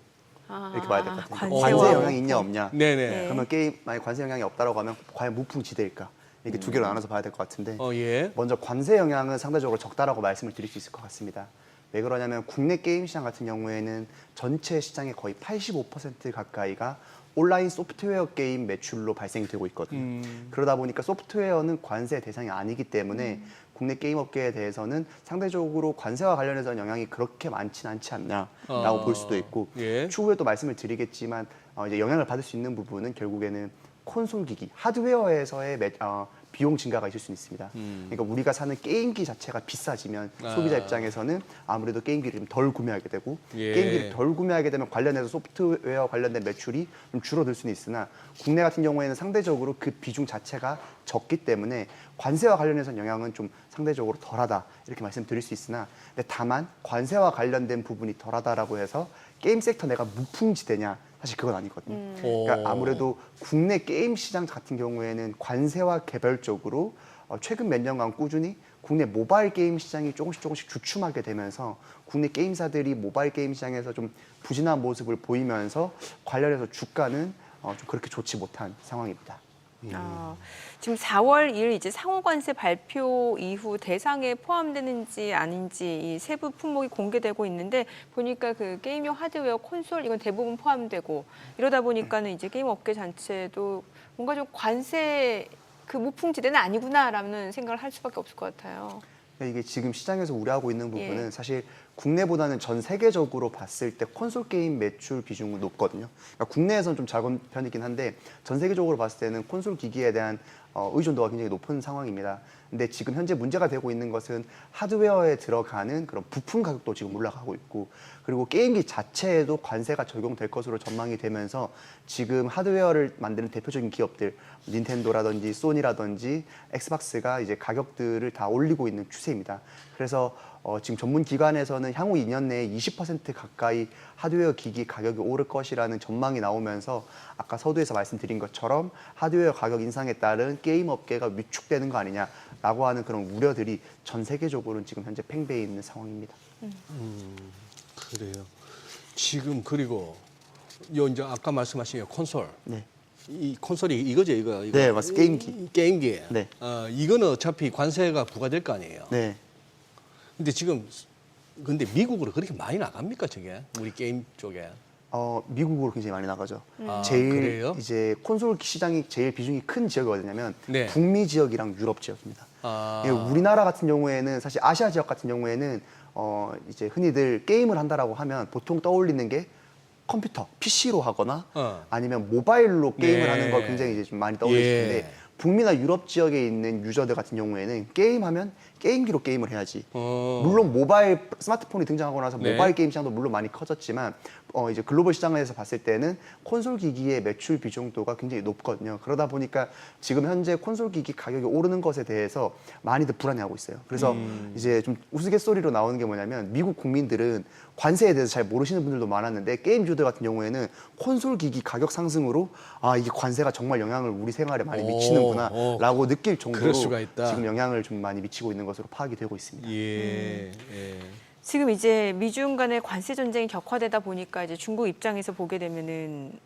이렇게 봐야 될 것 같아요. 관세와 관세 영향이 있냐 없냐. 네네. 네. 그러면 게임 만약 관세 영향이 없다라고 하면 과연 무풍지대일까? 이렇게 두 개로 나눠서 봐야 될 것 같은데 예. 먼저 관세 영향은 상대적으로 적다라고 말씀을 드릴 수 있을 것 같습니다. 왜 그러냐면 국내 게임 시장 같은 경우에는 전체 시장의 거의 85% 가까이가 온라인 소프트웨어 게임 매출로 발생이 되고 있거든요. 그러다 보니까 소프트웨어는 관세 대상이 아니기 때문에 국내 게임 업계에 대해서는 상대적으로 관세와 관련해서 영향이 그렇게 많지는 않지 않나라고 볼 수도 있고 예. 추후에 또 말씀을 드리겠지만 이제 영향을 받을 수 있는 부분은 결국에는 콘솔 기기, 하드웨어에서의 비용 증가가 있을 수 있습니다. 그러니까 우리가 사는 게임기 자체가 비싸지면 소비자 입장에서는 아무래도 게임기를 좀 덜 구매하게 되고 예. 게임기를 덜 구매하게 되면 관련해서 소프트웨어 관련된 매출이 좀 줄어들 수는 있으나 국내 같은 경우에는 상대적으로 그 비중 자체가 적기 때문에 관세와 관련해서는 영향은 좀 상대적으로 덜하다 이렇게 말씀드릴 수 있으나 근데 다만 관세와 관련된 부분이 덜하다라고 해서 게임 섹터 내가 무풍지대냐 사실 그건 아니거든요. 그러니까 아무래도 국내 게임 시장 같은 경우에는 관세와 개별적으로 최근 몇 년간 꾸준히 국내 모바일 게임 시장이 조금씩 주춤하게 되면서 국내 게임사들이 모바일 게임 시장에서 좀 부진한 모습을 보이면서 관련해서 주가는 좀 그렇게 좋지 못한 상황입니다. 지금 4월 1일 이제 상호관세 발표 이후 대상에 포함되는지 아닌지 이 세부 품목이 공개되고 있는데 보니까 그 게임용 하드웨어, 콘솔 이건 대부분 포함되고 이러다 보니까는 이제 게임 업계 자체도 뭔가 좀 관세 그 무풍지대는 아니구나라는 생각을 할 수밖에 없을 것 같아요. 이게 지금 시장에서 우려하고 있는 부분은 예. 사실 국내보다는 전 세계적으로 봤을 때 콘솔 게임 매출 비중은 높거든요. 그러니까 국내에서는 좀 작은 편이긴 한데 전 세계적으로 봤을 때는 콘솔 기기에 대한 의존도가 굉장히 높은 상황입니다. 근데 지금 현재 문제가 되고 있는 것은 하드웨어에 들어가는 그런 부품 가격도 지금 올라가고 있고 그리고 게임기 자체에도 관세가 적용될 것으로 전망이 되면서 지금 하드웨어를 만드는 대표적인 기업들 닌텐도라든지 소니라든지 엑스박스가 이제 가격들을 다 올리고 있는 추세입니다. 그래서 지금 전문 기관에서는 향후 2년 내에 20% 가까이 하드웨어 기기 가격이 오를 것이라는 전망이 나오면서 아까 서두에서 말씀드린 것처럼 하드웨어 가격 인상에 따른 게임 업계가 위축되는 거 아니냐라고 하는 그런 우려들이 전 세계적으로는 지금 현재 팽배해 있는 상황입니다. 그래요. 지금 그리고 요 이제 아까 말씀하신 콘솔. 네. 이 콘솔이 이거죠, 이거. 네, 맞습니다. 게임기. 게임기. 네. 이거는 어차피 관세가 부과될 거 아니에요. 네. 근데 지금 근데 미국으로 그렇게 많이 나갑니까, 저게? 우리 게임 쪽에. 미국으로 굉장히 많이 나가죠. 아, 제일 그래요? 이제 콘솔 시장이 제일 비중이 큰 지역이 어디냐면 네. 북미 지역이랑 유럽 지역입니다. 아. 예, 우리나라 같은 경우에는 사실 아시아 지역 같은 경우에는 이제 흔히들 게임을 한다라고 하면 보통 떠올리는 게 컴퓨터, PC로 하거나 아니면 모바일로 게임을 네. 하는 걸 굉장히 이제 좀 많이 떠올리시는데 예. 북미나 유럽 지역에 있는 유저들 같은 경우에는 게임하면 게임기로 게임을 해야지. 물론 모바일 스마트폰이 등장하고 나서 네. 모바일 게임 시장도 물론 많이 커졌지만 이제 글로벌 시장에서 봤을 때는 콘솔 기기의 매출 비중도가 굉장히 높거든요. 그러다 보니까 지금 현재 콘솔 기기 가격이 오르는 것에 대해서 많이들 불안해하고 있어요. 그래서 이제 좀 우스갯소리로 나오는 게 뭐냐면 미국 국민들은 관세에 대해서 잘 모르시는 분들도 많았는데 게임 유저들 같은 경우에는 콘솔 기기 가격 상승으로 이게 관세가 정말 영향을 우리 생활에 많이 미치는구나라고 느낄 정도로 그럴 수가 있다. 지금 영향을 좀 많이 미치고 있는 것으로 파악이 되고 있습니다. 예. 지금 이제 미중 간의 관세 전쟁이 격화되다 보니까 이제 중국 입장에서 보게 되면은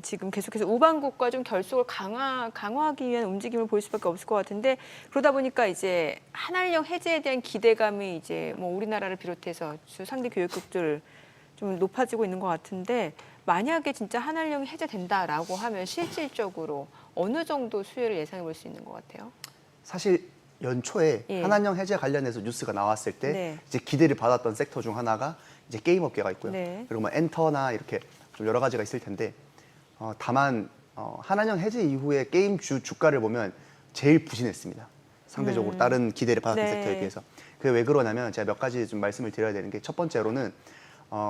지금 계속해서 우방국과 좀 결속을 강화하기 위한 움직임을 볼 수밖에 없을 것 같은데 그러다 보니까 이제 한한령 해제에 대한 기대감이 이제 뭐 우리나라를 비롯해서 상대 교역국들 좀 높아지고 있는 것 같은데 만약에 진짜 한한령이 해제된다라고 하면 실질적으로 어느 정도 수혜를 예상해 볼 수 있는 것 같아요? 사실 연초에 예. 한한령 해제 관련해서 뉴스가 나왔을 때 네. 이제 기대를 받았던 섹터 중 하나가 이제 게임 업계가 있고요. 네. 그리고 뭐 엔터나 이렇게 좀 여러 가지가 있을 텐데 다만 한한령 해제 이후에 게임 주가를 보면 제일 부진했습니다. 상대적으로 다른 기대를 받았던 네. 섹터에 비해서. 그게 왜 그러냐면 제가 몇 가지 좀 말씀을 드려야 되는 게 첫 번째로는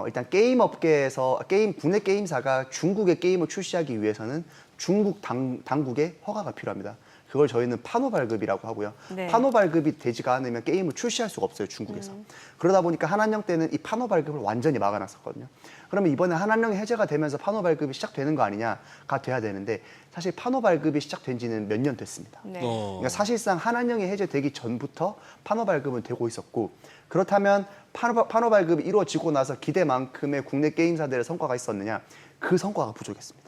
일단 게임 업계에서 국내 게임사가 중국의 게임을 출시하기 위해서는 중국 당국의 허가가 필요합니다. 그걸 저희는 판호 발급이라고 하고요. 네. 판호 발급이 되지가 않으면 게임을 출시할 수가 없어요, 중국에서. 그러다 보니까 한한령 때는 이 판호 발급을 완전히 막아놨었거든요. 그러면 이번에 한한령이 해제가 되면서 판호 발급이 시작되는 거 아니냐가 돼야 되는데 사실 판호 발급이 시작된 지는 몇 년 됐습니다. 네. 그러니까 사실상 한한령이 해제되기 전부터 판호 발급은 되고 있었고 그렇다면 판호 발급이 이루어지고 나서 기대만큼의 국내 게임사들의 성과가 있었느냐? 그 성과가 부족했습니다.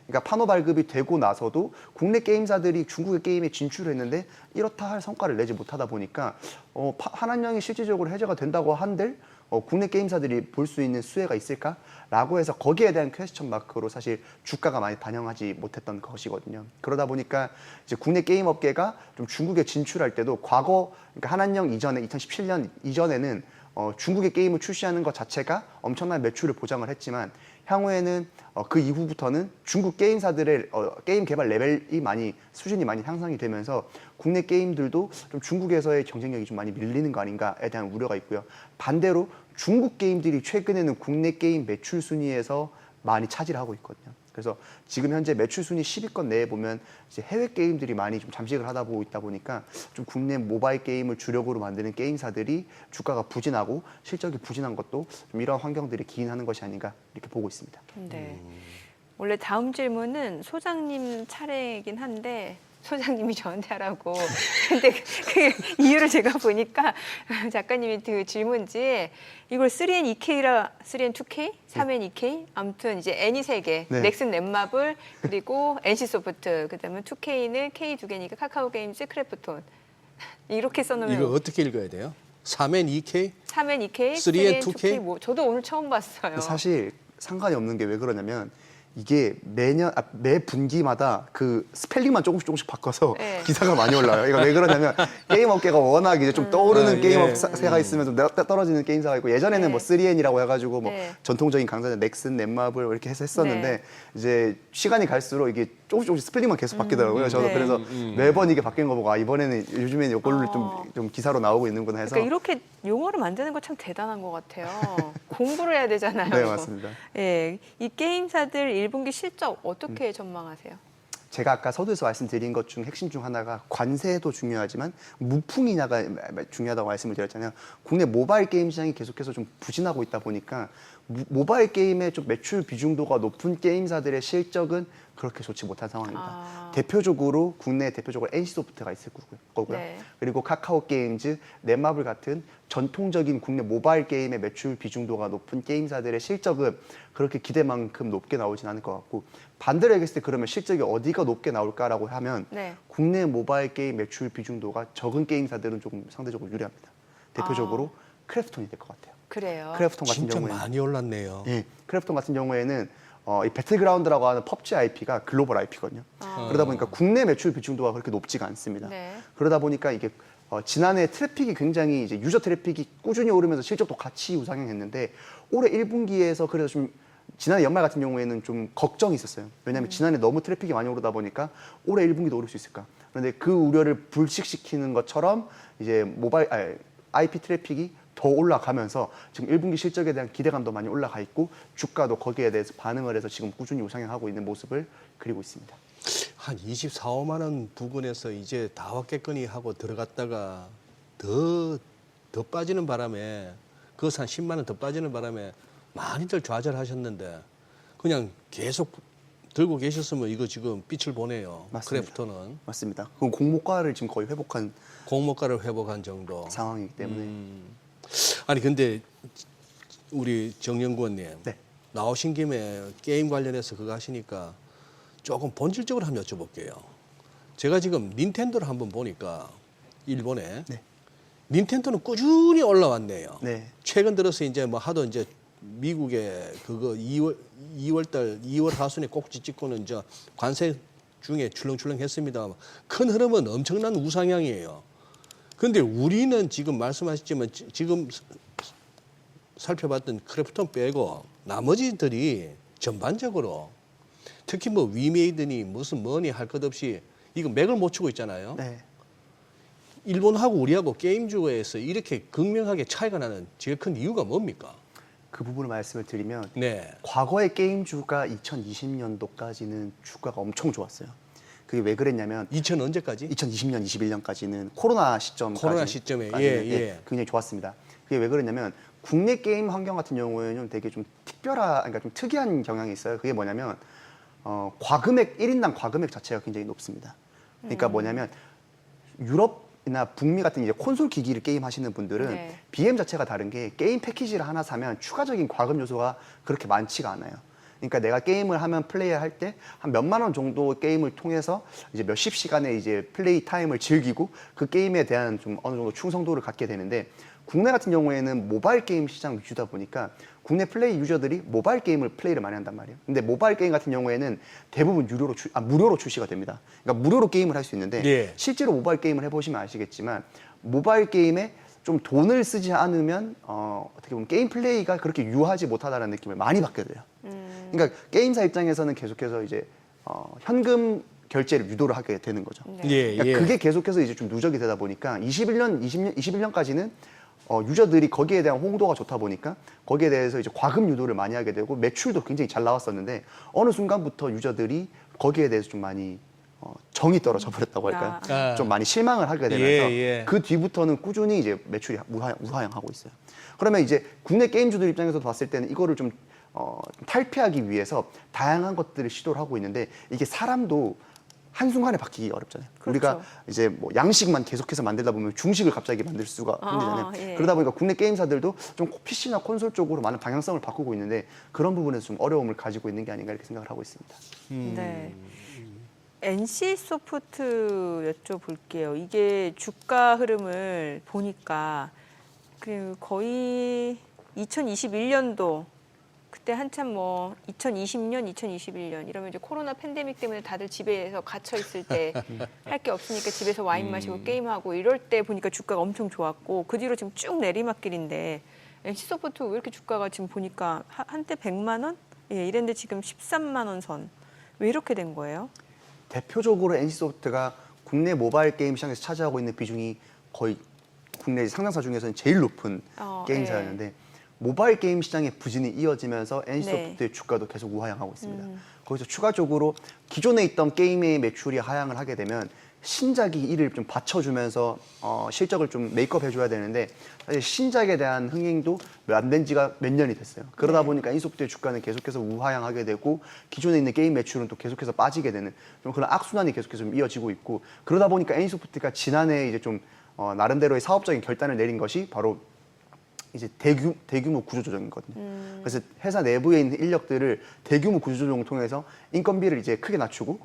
그러니까 판호 발급이 되고 나서도 국내 게임사들이 중국의 게임에 진출했는데 이렇다 할 성과를 내지 못하다 보니까 한한령이 실질적으로 해제가 된다고 한들 국내 게임사들이 볼 수 있는 수혜가 있을까라고 해서 거기에 대한 퀘스천 마크로 사실 주가가 많이 반영하지 못했던 것이거든요. 그러다 보니까 이제 국내 게임 업계가 좀 중국에 진출할 때도 과거 그러니까 한한령 이전에 2017년 이전에는 중국의 게임을 출시하는 것 자체가 엄청난 매출을 보장을 했지만 향후에는 그 이후부터는 중국 게임사들의 게임 개발 레벨이 수준이 많이 향상이 되면서 국내 게임들도 좀 중국에서의 경쟁력이 좀 많이 밀리는 거 아닌가에 대한 우려가 있고요. 반대로 중국 게임들이 최근에는 국내 게임 매출 순위에서 많이 차지를 하고 있거든요. 그래서 지금 현재 매출 순위 10위권 내에 보면 이제 해외 게임들이 많이 좀 잠식을 하다 보고 있다 보니까 좀 국내 모바일 게임을 주력으로 만드는 게임사들이 주가가 부진하고 실적이 부진한 것도 좀 이런 환경들이 기인하는 것이 아닌가 이렇게 보고 있습니다. 네. 원래 다음 질문은 소장님 차례이긴 한데 소장님이 저한테 하라고. 근데 그 이유를 제가 보니까 작가님이 그 질문지에 이걸 3N2K라 3N2K, 3N2K 아무튼 이제 N이 3개, 네. 넥슨 넷마블 그리고 NC소프트 그다음에 2K는 K 2개니까 카카오 게임즈, 크래프톤 이렇게 써놓으면 이거 어떻게 읽어야 돼요? 3N 2K? 3N2K, 3N 3N2K 2K? 뭐 저도 오늘 처음 봤어요. 사실 상관이 없는 게 왜 그러냐면 이게 매 분기마다 그 스펠링만 조금씩 바꿔서 네. 기사가 많이 올라와요. 이거 왜 그러냐면 게임 업계가 워낙 이제 좀 떠오르는 예. 게임 업체가 있으면 좀 떨어지는 게임사가 있고 예전에는 네. 뭐 3N이라고 해가지고 뭐 네. 전통적인 강자들 넥슨, 넷마블 이렇게 해서 했었는데 네. 이제 시간이 갈수록 이게 조금씩 스펠링만 계속 바뀌더라고요. 저도 네. 그래서 매번 이게 바뀐 거 보고 이번에는 요즘에는 이걸로 좀 기사로 나오고 있는구나 해서 그러니까 이렇게 용어를 만드는 거 참 대단한 것 같아요. 공부를 해야 되잖아요. 네, 맞습니다. 예, 이 게임사들 1분기 실적 어떻게 전망하세요? 제가 아까 서두에서 말씀드린 것 중 핵심 중 하나가 관세도 중요하지만 무풍이냐가 중요하다고 말씀을 드렸잖아요. 국내 모바일 게임 시장이 계속해서 좀 부진하고 있다 보니까 모바일 게임의 좀 매출 비중도가 높은 게임사들의 실적은 그렇게 좋지 못한 상황입니다. 대표적으로 국내 대표적으로 NC소프트가 있을 거고요. 네. 그리고 카카오 게임즈, 넷마블 같은 전통적인 국내 모바일 게임의 매출 비중도가 높은 게임사들의 실적은 그렇게 기대만큼 높게 나오진 않을 것 같고 반대로 얘기했을 때 그러면 실적이 어디가 높게 나올까라고 하면 네. 국내 모바일 게임 매출 비중도가 적은 게임사들은 조금 상대적으로 유리합니다. 대표적으로 크래프톤이 될 것 같아요. 그래요. 크래프톤 같은 진짜 경우에는 많이 올랐네요. 예, 크래프톤 같은 경우에는 이 배틀그라운드라고 하는 펍지 IP가 글로벌 IP거든요. 그러다 보니까 국내 매출 비중도가 그렇게 높지가 않습니다. 네. 그러다 보니까 이게 지난해 트래픽이 굉장히 이제 유저 트래픽이 꾸준히 오르면서 실적도 같이 우상향했는데 올해 1분기에서 그래서 좀 지난해 연말 같은 경우에는 좀 걱정이 있었어요. 왜냐하면 지난해 너무 트래픽이 많이 오르다 보니까 올해 1분기도 오를 수 있을까. 그런데 그 우려를 불식시키는 것처럼 이제 IP 트래픽이 더 올라가면서 지금 1분기 실적에 대한 기대감도 많이 올라가 있고 주가도 거기에 대해서 반응을 해서 지금 꾸준히 우상향하고 있는 모습을 그리고 있습니다. 한 24, 5만 원 부근에서 이제 다 왔겠거니 하고 들어갔다가 더 빠지는 바람에 그것한 10만 원 더 빠지는 바람에 많이들 좌절하셨는데 그냥 계속 들고 계셨으면 이거 지금 빛을 보네요. 맞습니다. 크래프톤은 맞습니다. 그럼 공모가를 지금 거의 회복한 공모가를 회복한 정도. 상황이기 때문에 아니 근데 우리 정연구원님 네. 나오신 김에 게임 관련해서 그거 하시니까 조금 본질적으로 한번 여쭤볼게요. 제가 지금 닌텐도를 한번 보니까 일본에 네. 닌텐도는 꾸준히 올라왔네요. 네. 최근 들어서 이제 뭐 하도 이제 미국에 그거 2월 하순에 꼭지 찍고는 이제 관세 중에 출렁출렁했습니다. 큰 흐름은 엄청난 우상향이에요. 근데 우리는 지금 말씀하셨지만 지금 살펴봤던 크래프톤 빼고 나머지들이 전반적으로 특히 뭐 위메이드니 무슨 뭐니 할 것 없이 이거 맥을 못 추고 있잖아요. 네. 일본하고 우리하고 게임주에서 이렇게 극명하게 차이가 나는 제일 큰 이유가 뭡니까? 그 부분을 말씀을 드리면 네. 과거의 게임주가 2020년도까지는 주가가 엄청 좋았어요. 그게 왜 그랬냐면 2000 언제까지? 2020년, 21년까지는 코로나 시점까지 코로나 시점에, 예. 굉장히 좋았습니다. 그게 왜 그러냐면 국내 게임 환경 같은 경우에는 되게 좀 그러니까 좀 특이한 경향이 있어요. 그게 뭐냐면 과금액 1인당 과금액 자체가 굉장히 높습니다. 그러니까 뭐냐면 유럽이나 북미 같은 이제 콘솔 기기를 게임 하시는 분들은 네. BM 자체가 다른 게 게임 패키지를 하나 사면 추가적인 과금 요소가 그렇게 많지가 않아요. 그러니까 내가 게임을 하면 플레이할 때 한 몇만 원 정도 게임을 통해서 이제 몇십 시간의 이제 플레이 타임을 즐기고 그 게임에 대한 좀 어느 정도 충성도를 갖게 되는데 국내 같은 경우에는 모바일 게임 시장 위주다 보니까 국내 플레이 유저들이 모바일 게임을 플레이를 많이 한단 말이에요. 근데 모바일 게임 같은 경우에는 대부분 무료로 출시가 됩니다. 그러니까 무료로 게임을 할 수 있는데 예. 실제로 모바일 게임을 해보시면 아시겠지만 모바일 게임에 좀 돈을 쓰지 않으면 어떻게 보면 게임 플레이가 그렇게 유하지 못하다는 느낌을 많이 받게 돼요. 그러니까 게임사 입장에서는 계속해서 이제 현금 결제를 유도를 하게 되는 거죠. 예, 그러니까 예. 그게 계속해서 이제 좀 누적이 되다 보니까 21년까지는 유저들이 거기에 대한 홍도가 좋다 보니까 거기에 대해서 이제 과금 유도를 많이 하게 되고 매출도 굉장히 잘 나왔었는데 어느 순간부터 유저들이 거기에 대해서 좀 많이 정이 떨어져 버렸다고 할까요? 아. 좀 많이 실망을 하게 되면서 예. 그 뒤부터는 꾸준히 이제 매출이 우하향하고 있어요. 그러면 이제 국내 게임주들 입장에서 봤을 때는 이거를 좀 탈피하기 위해서 다양한 것들을 시도를 하고 있는데 이게 사람도 한순간에 바뀌기 어렵잖아요. 그렇죠. 우리가 이제 뭐 양식만 계속해서 만들다 보면 중식을 갑자기 만들 수가 힘들잖아요. 예. 그러다 보니까 국내 게임사들도 좀 PC나 콘솔 쪽으로 많은 방향성을 바꾸고 있는데 그런 부분에서 좀 어려움을 가지고 있는 게 아닌가 이렇게 생각을 하고 있습니다. 네. NC 소프트 여쭤볼게요. 이게 주가 흐름을 보니까 그 거의 2021년도 그때 한참 뭐 2020년, 2021년 이러면 이제 코로나 팬데믹 때문에 다들 집에서 갇혀 있을 때 할 게 없으니까 집에서 와인 마시고 게임하고 이럴 때 보니까 주가가 엄청 좋았고 그 뒤로 지금 쭉 내리막길인데 NC 소프트 왜 이렇게 주가가 지금 보니까 한때 100만 원? 예, 이랬는데 지금 13만 원 선. 왜 이렇게 된 거예요? 대표적으로 NC소프트가 국내 모바일 게임 시장에서 차지하고 있는 비중이 거의 국내 상장사 중에서는 제일 높은 게임사였는데 모바일 게임 시장의 부진이 이어지면서 NC소프트의 주가도 계속 우하향하고 있습니다. 거기서 추가적으로 기존에 있던 게임의 매출이 하향을 하게 되면 신작이 이를 좀 받쳐주면서 실적을 좀 메이크업 해줘야 되는데 사실 신작에 대한 흥행도 안 된 지가 몇 년이 됐어요. 그러다 보니까 NC소프트의 주가는 계속해서 우하향하게 되고 기존에 있는 게임 매출은 또 계속해서 빠지게 되는 좀 그런 악순환이 계속해서 좀 이어지고 있고 그러다 보니까 NC소프트가 지난해 이제 좀 나름대로의 사업적인 결단을 내린 것이 바로 이제 대규모 구조조정이거든요. 그래서 회사 내부에 있는 인력들을 대규모 구조조정을 통해서 인건비를 이제 크게 낮추고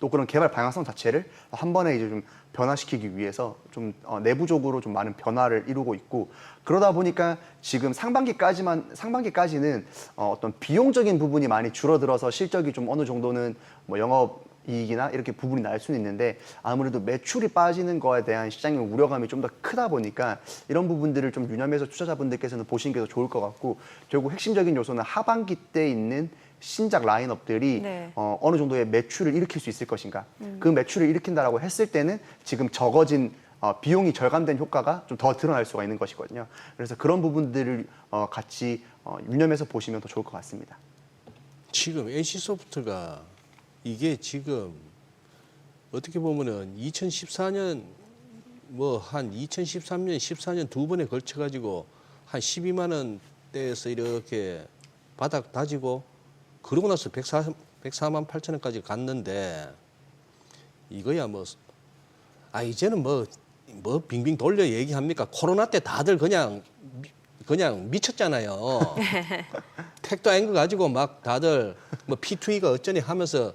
또 그런 개발 방향성 자체를 한 번에 이제 좀 변화시키기 위해서 좀 내부적으로 좀 많은 변화를 이루고 있고 그러다 보니까 지금 상반기까지는 어떤 비용적인 부분이 많이 줄어들어서 실적이 좀 어느 정도는 뭐 영업 이익이나 이렇게 부분이 날 수는 있는데 아무래도 매출이 빠지는 거에 대한 시장의 우려감이 좀 더 크다 보니까 이런 부분들을 좀 유념해서 투자자분들께서는 보시는 게 더 좋을 것 같고 결국 핵심적인 요소는 하반기 때 있는 신작 라인업들이 네. 어느 정도의 매출을 일으킬 수 있을 것인가. 그 매출을 일으킨다라고 했을 때는 지금 적어진 비용이 절감된 효과가 좀 더 드러날 수가 있는 것이거든요. 그래서 그런 부분들을 같이 유념해서 보시면 더 좋을 것 같습니다. 지금 NC소프트가 이게 지금 어떻게 보면은 2014년 뭐 한 2013년, 14년 두 번에 걸쳐 가지고 한 12만 원대에서 이렇게 바닥 다지고 그러고 나서 104만 8천 원까지 갔는데 이거야 뭐 이제는 뭐 빙빙 돌려 얘기합니까? 코로나 때 다들 그냥 미쳤잖아요. 택도 아닌 거 가지고 막 다들 뭐 P2E가 어쩌니 하면서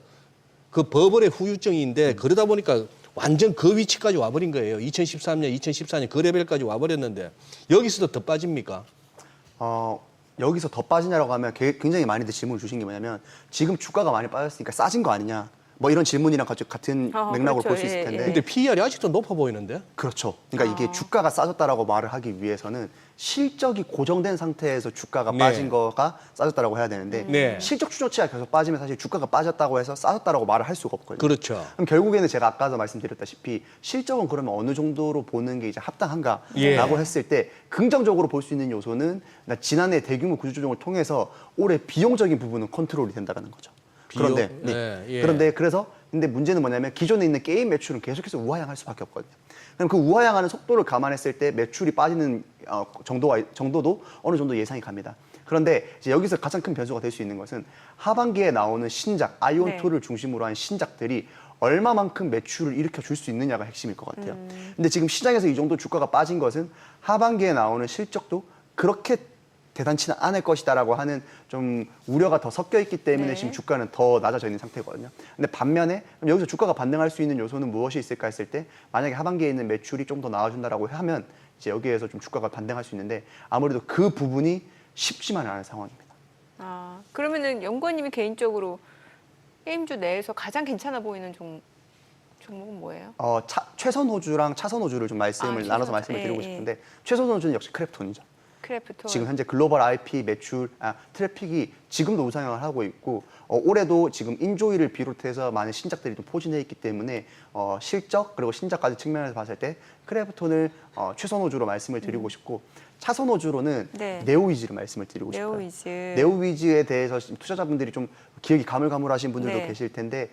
그 버블의 후유증인데 그러다 보니까 완전 그 위치까지 와버린 거예요. 2013년, 2014년 그 레벨까지 와버렸는데 여기서도 더 빠집니까? 여기서 더 빠지냐라고 하면 굉장히 많이들 질문을 주신 게 뭐냐면 지금 주가가 많이 빠졌으니까 싸진 거 아니냐 뭐 이런 질문이랑 같은 맥락으로 그렇죠. 볼 수 있을 예, 텐데 예. 근데 PER이 아직도 높아 보이는데? 그렇죠. 그러니까 이게 주가가 싸졌다라고 말을 하기 위해서는 실적이 고정된 상태에서 주가가 네. 빠진 거가 싸졌다라고 해야 되는데 네. 실적 추정치가 계속 빠지면 사실 주가가 빠졌다고 해서 싸졌다라고 말을 할 수가 없거든요. 그렇죠. 그럼 결국에는 제가 아까도 말씀드렸다시피 실적은 그러면 어느 정도로 보는 게 이제 합당한가라고 예. 했을 때 긍정적으로 볼 수 있는 요소는 지난해 대규모 구조조정을 통해서 올해 비용적인 부분은 컨트롤이 된다는 거죠. 그런데 근데 문제는 뭐냐면 기존에 있는 게임 매출은 계속해서 우하향할 수밖에 없거든요. 그럼 그 우하향하는 속도를 감안했을 때 매출이 빠지는 정도도 어느 정도 예상이 갑니다. 그런데 이제 여기서 가장 큰 변수가 될 수 있는 것은 하반기에 나오는 신작 아이온2를 중심으로 한 신작들이 얼마만큼 매출을 일으켜 줄 수 있느냐가 핵심일 것 같아요. 근데 지금 시장에서 이 정도 주가가 빠진 것은 하반기에 나오는 실적도 그렇게 대단치는 않을 것이다라고 하는 좀 우려가 더 섞여 있기 때문에 네. 지금 주가는 더 낮아져 있는 상태거든요. 근데 반면에 그럼 여기서 주가가 반등할 수 있는 요소는 무엇이 있을까 했을 때 만약에 하반기에 있는 매출이 좀 더 나와준다라고 하면 이제 여기에서 좀 주가가 반등할 수 있는데 아무래도 그 부분이 쉽지만은 않은 상황입니다. 아, 그러면은 연구원님이 개인적으로 게임주 내에서 가장 괜찮아 보이는 종목은 뭐예요? 최선 호주랑 차선 호주를 좀 말씀을 나눠서 말씀을 드리고 싶은데 최선 호주는 역시 크래프톤이죠. 크래프톤. 지금 현재 글로벌 IP 매출 트래픽이 지금도 우상향을 하고 있고 올해도 지금 인조이를 비롯해서 많은 신작들이 좀 포진해 있기 때문에 실적 그리고 신작까지 측면에서 봤을 때 크래프톤을 최선 호주로 말씀을 드리고 싶고 차선 호주로는 네. 네오위즈를 말씀을 드리고 싶어요. 네오위즈. 네오위즈에 대해서 투자자분들이 좀 기억이 가물가물하신 분들도 네. 계실 텐데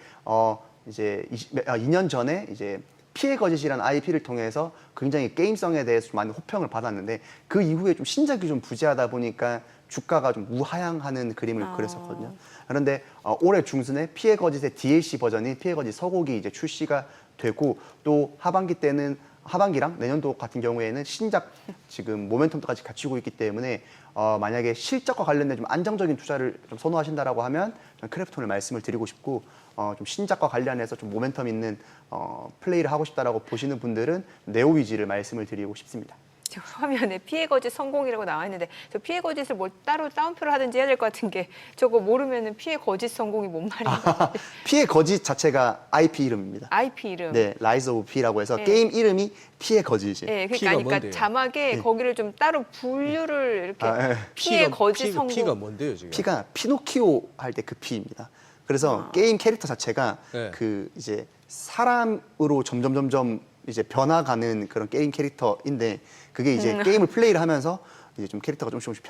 이제 2년 전에 이제 피해 거짓이라는 IP를 통해서 굉장히 게임성에 대해서 좀 많은 호평을 받았는데 그 이후에 좀 신작이 좀 부재하다 보니까 주가가 좀 우하향하는 그림을 그렸었거든요. 그런데 올해 중순에 피해 거짓의 DLC 버전인 피해 거짓 서곡이 이제 출시가 되고 또 하반기랑 내년도 같은 경우에는 신작 지금 모멘텀까지 갖추고 있기 때문에 만약에 실적과 관련된 좀 안정적인 투자를 좀 선호하신다라고 하면 저는 크래프톤을 말씀을 드리고 싶고 좀 신작과 관련해서 좀 모멘텀 있는 플레이를 하고 싶다라고 보시는 분들은 네오위즈를 말씀을 드리고 싶습니다. 저 화면에 피해 거짓 성공이라고 나와 있는데 저 피해 거짓을 뭘 따로 다운표를 하든지 해야 될 것 같은 게 저거 모르면은 피해 거짓 성공이 뭔 말인가? 피해 거짓 자체가 IP 이름입니다. IP 이름. 네, 라이즈 오브 P라고 해서 네. 게임 이름이 피해 거짓이에요. 네, P가 그러니까 뭔데요? 자막에 거기를 좀 따로 분류를 이렇게 피해 거짓 성공. P가 뭔데요 지금? P가 피노키오 할 때 그 P입니다. 그래서 게임 캐릭터 자체가 네. 그 이제 사람으로 점점 이제 변화가는 그런 게임 캐릭터인데 그게 이제 게임을 플레이를 하면서 이제 좀 캐릭터가 조금씩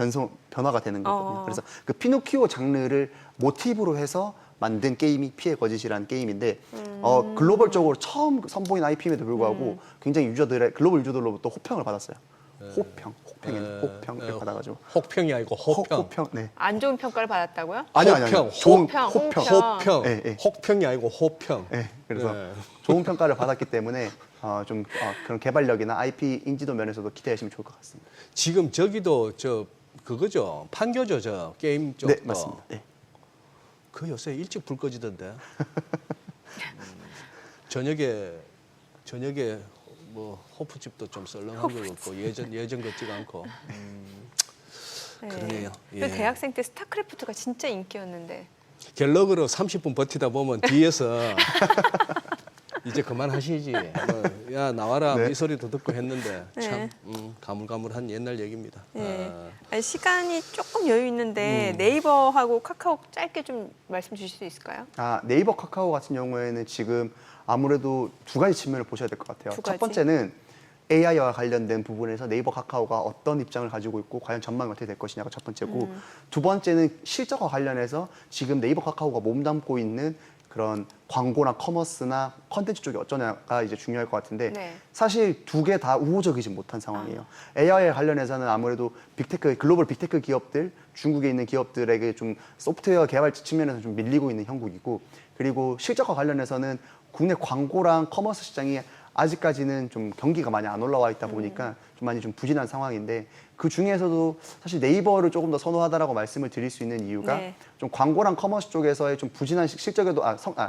변화가 되는 거거든요. 그래서 그 피노키오 장르를 모티브로 해서 만든 게임이 피해 거짓이라는 게임인데 글로벌적으로 처음 선보인 IP임에도 불구하고 굉장히 유저들의 글로벌 유저들로부터 호평을 받았어요. 호평 이렇게 받아가지고 혹평이 아니고 호평. 호평. 네. 안 좋은 평가를 받았다고요? 아니요. 좋은 호평. 호평. 네, 네. 혹평이 아니고 호평. 네, 그래서 네. 좋은 평가를 받았기 때문에 그런 개발력이나 IP 인지도 면에서도 기대하시면 좋을 것 같습니다. 지금 저기도 그거죠. 판교죠, 저 게임 쪽도. 네, 맞습니다. 네. 그 요새 일찍 불 꺼지던데. 저녁에 뭐 호프집도 좀 썰렁한 것 같고 예전 같지가 않고. 그러네요. 그 대학생 때 스타크래프트가 진짜 인기였는데. 갤럭으로 30분 버티다 보면 뒤에서 이제 그만하시지. 야 나와라 네. 이 소리도 듣고 했는데 네. 참 가물가물한 옛날 얘기입니다. 네. 아니, 시간이 조금 여유 있는데 네이버하고 카카오 짧게 좀 말씀 주실 수 있을까요? 네이버 카카오 같은 경우에는 지금 아무래도 두 가지 측면을 보셔야 될 것 같아요. 두 첫 가지? 번째는 AI와 관련된 부분에서 네이버 카카오가 어떤 입장을 가지고 있고 과연 전망이 어떻게 될 것이냐가 첫 번째고 두 번째는 실적과 관련해서 지금 네이버 카카오가 몸담고 있는 그런 광고나 커머스나 컨텐츠 쪽이 어쩌냐가 이제 중요할 것 같은데 네. 사실 두 개 다 우호적이지 못한 상황이에요. AI에 관련해서는 아무래도 빅테크, 글로벌 빅테크 기업들, 중국에 있는 기업들에게 좀 소프트웨어 개발 측면에서 좀 밀리고 있는 형국이고 그리고 실적과 관련해서는 국내 광고랑 커머스 시장이 아직까지는 좀 경기가 많이 안 올라와 있다 보니까 좀 많이 좀 부진한 상황인데 그 중에서도 사실 네이버를 조금 더 선호하다라고 말씀을 드릴 수 있는 이유가 네. 좀 광고랑 커머스 쪽에서의 좀 부진한 실적에도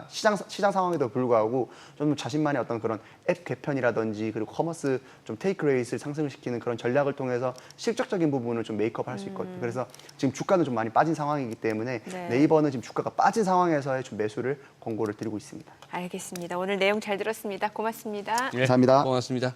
시장 상황에도 불구하고 좀 자신만의 어떤 그런 앱 개편이라든지 그리고 커머스 좀 테이크 레이스를 상승을 시키는 그런 전략을 통해서 실적적인 부분을 좀 메이크업 할 수 있거든요. 그래서 지금 주가는 좀 많이 빠진 상황이기 때문에 네. 네이버는 지금 주가가 빠진 상황에서의 좀 매수를 권고를 드리고 있습니다. 알겠습니다. 오늘 내용 잘 들었습니다. 고맙습니다. 예, 감사합니다. 고맙습니다.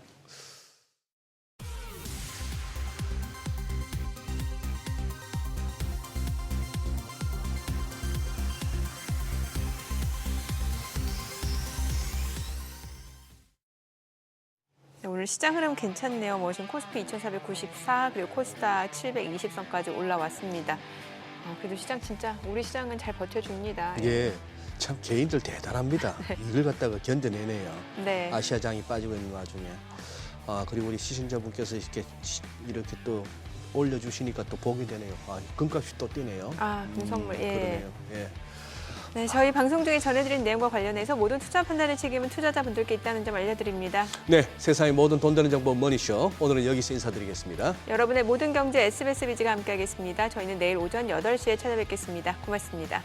네, 오늘 시장 흐름 괜찮네요. 뭐 지금 코스피 2,494 그리고 코스닥 720선까지 올라왔습니다. 그래도 시장 진짜 우리 시장은 잘 버텨줍니다. 예, 참 개인들 대단합니다. 이걸 갖다가 견뎌내네요. 네. 아시아장이 빠지고 있는 와중에. 그리고 우리 시청자분께서 이렇게 또 올려주시니까 또 보게 되네요. 금값이 또 뛰네요. 금선물. 예. 그러네요. 예. 네, 저희 방송 중에 전해드린 내용과 관련해서 모든 투자 판단의 책임은 투자자분들께 있다는 점 알려드립니다. 네, 세상의 모든 돈 되는 정보 머니쇼 오늘은 여기서 인사드리겠습니다. 여러분의 모든 경제 SBS 비즈가 함께하겠습니다. 저희는 내일 오전 8시에 찾아뵙겠습니다. 고맙습니다.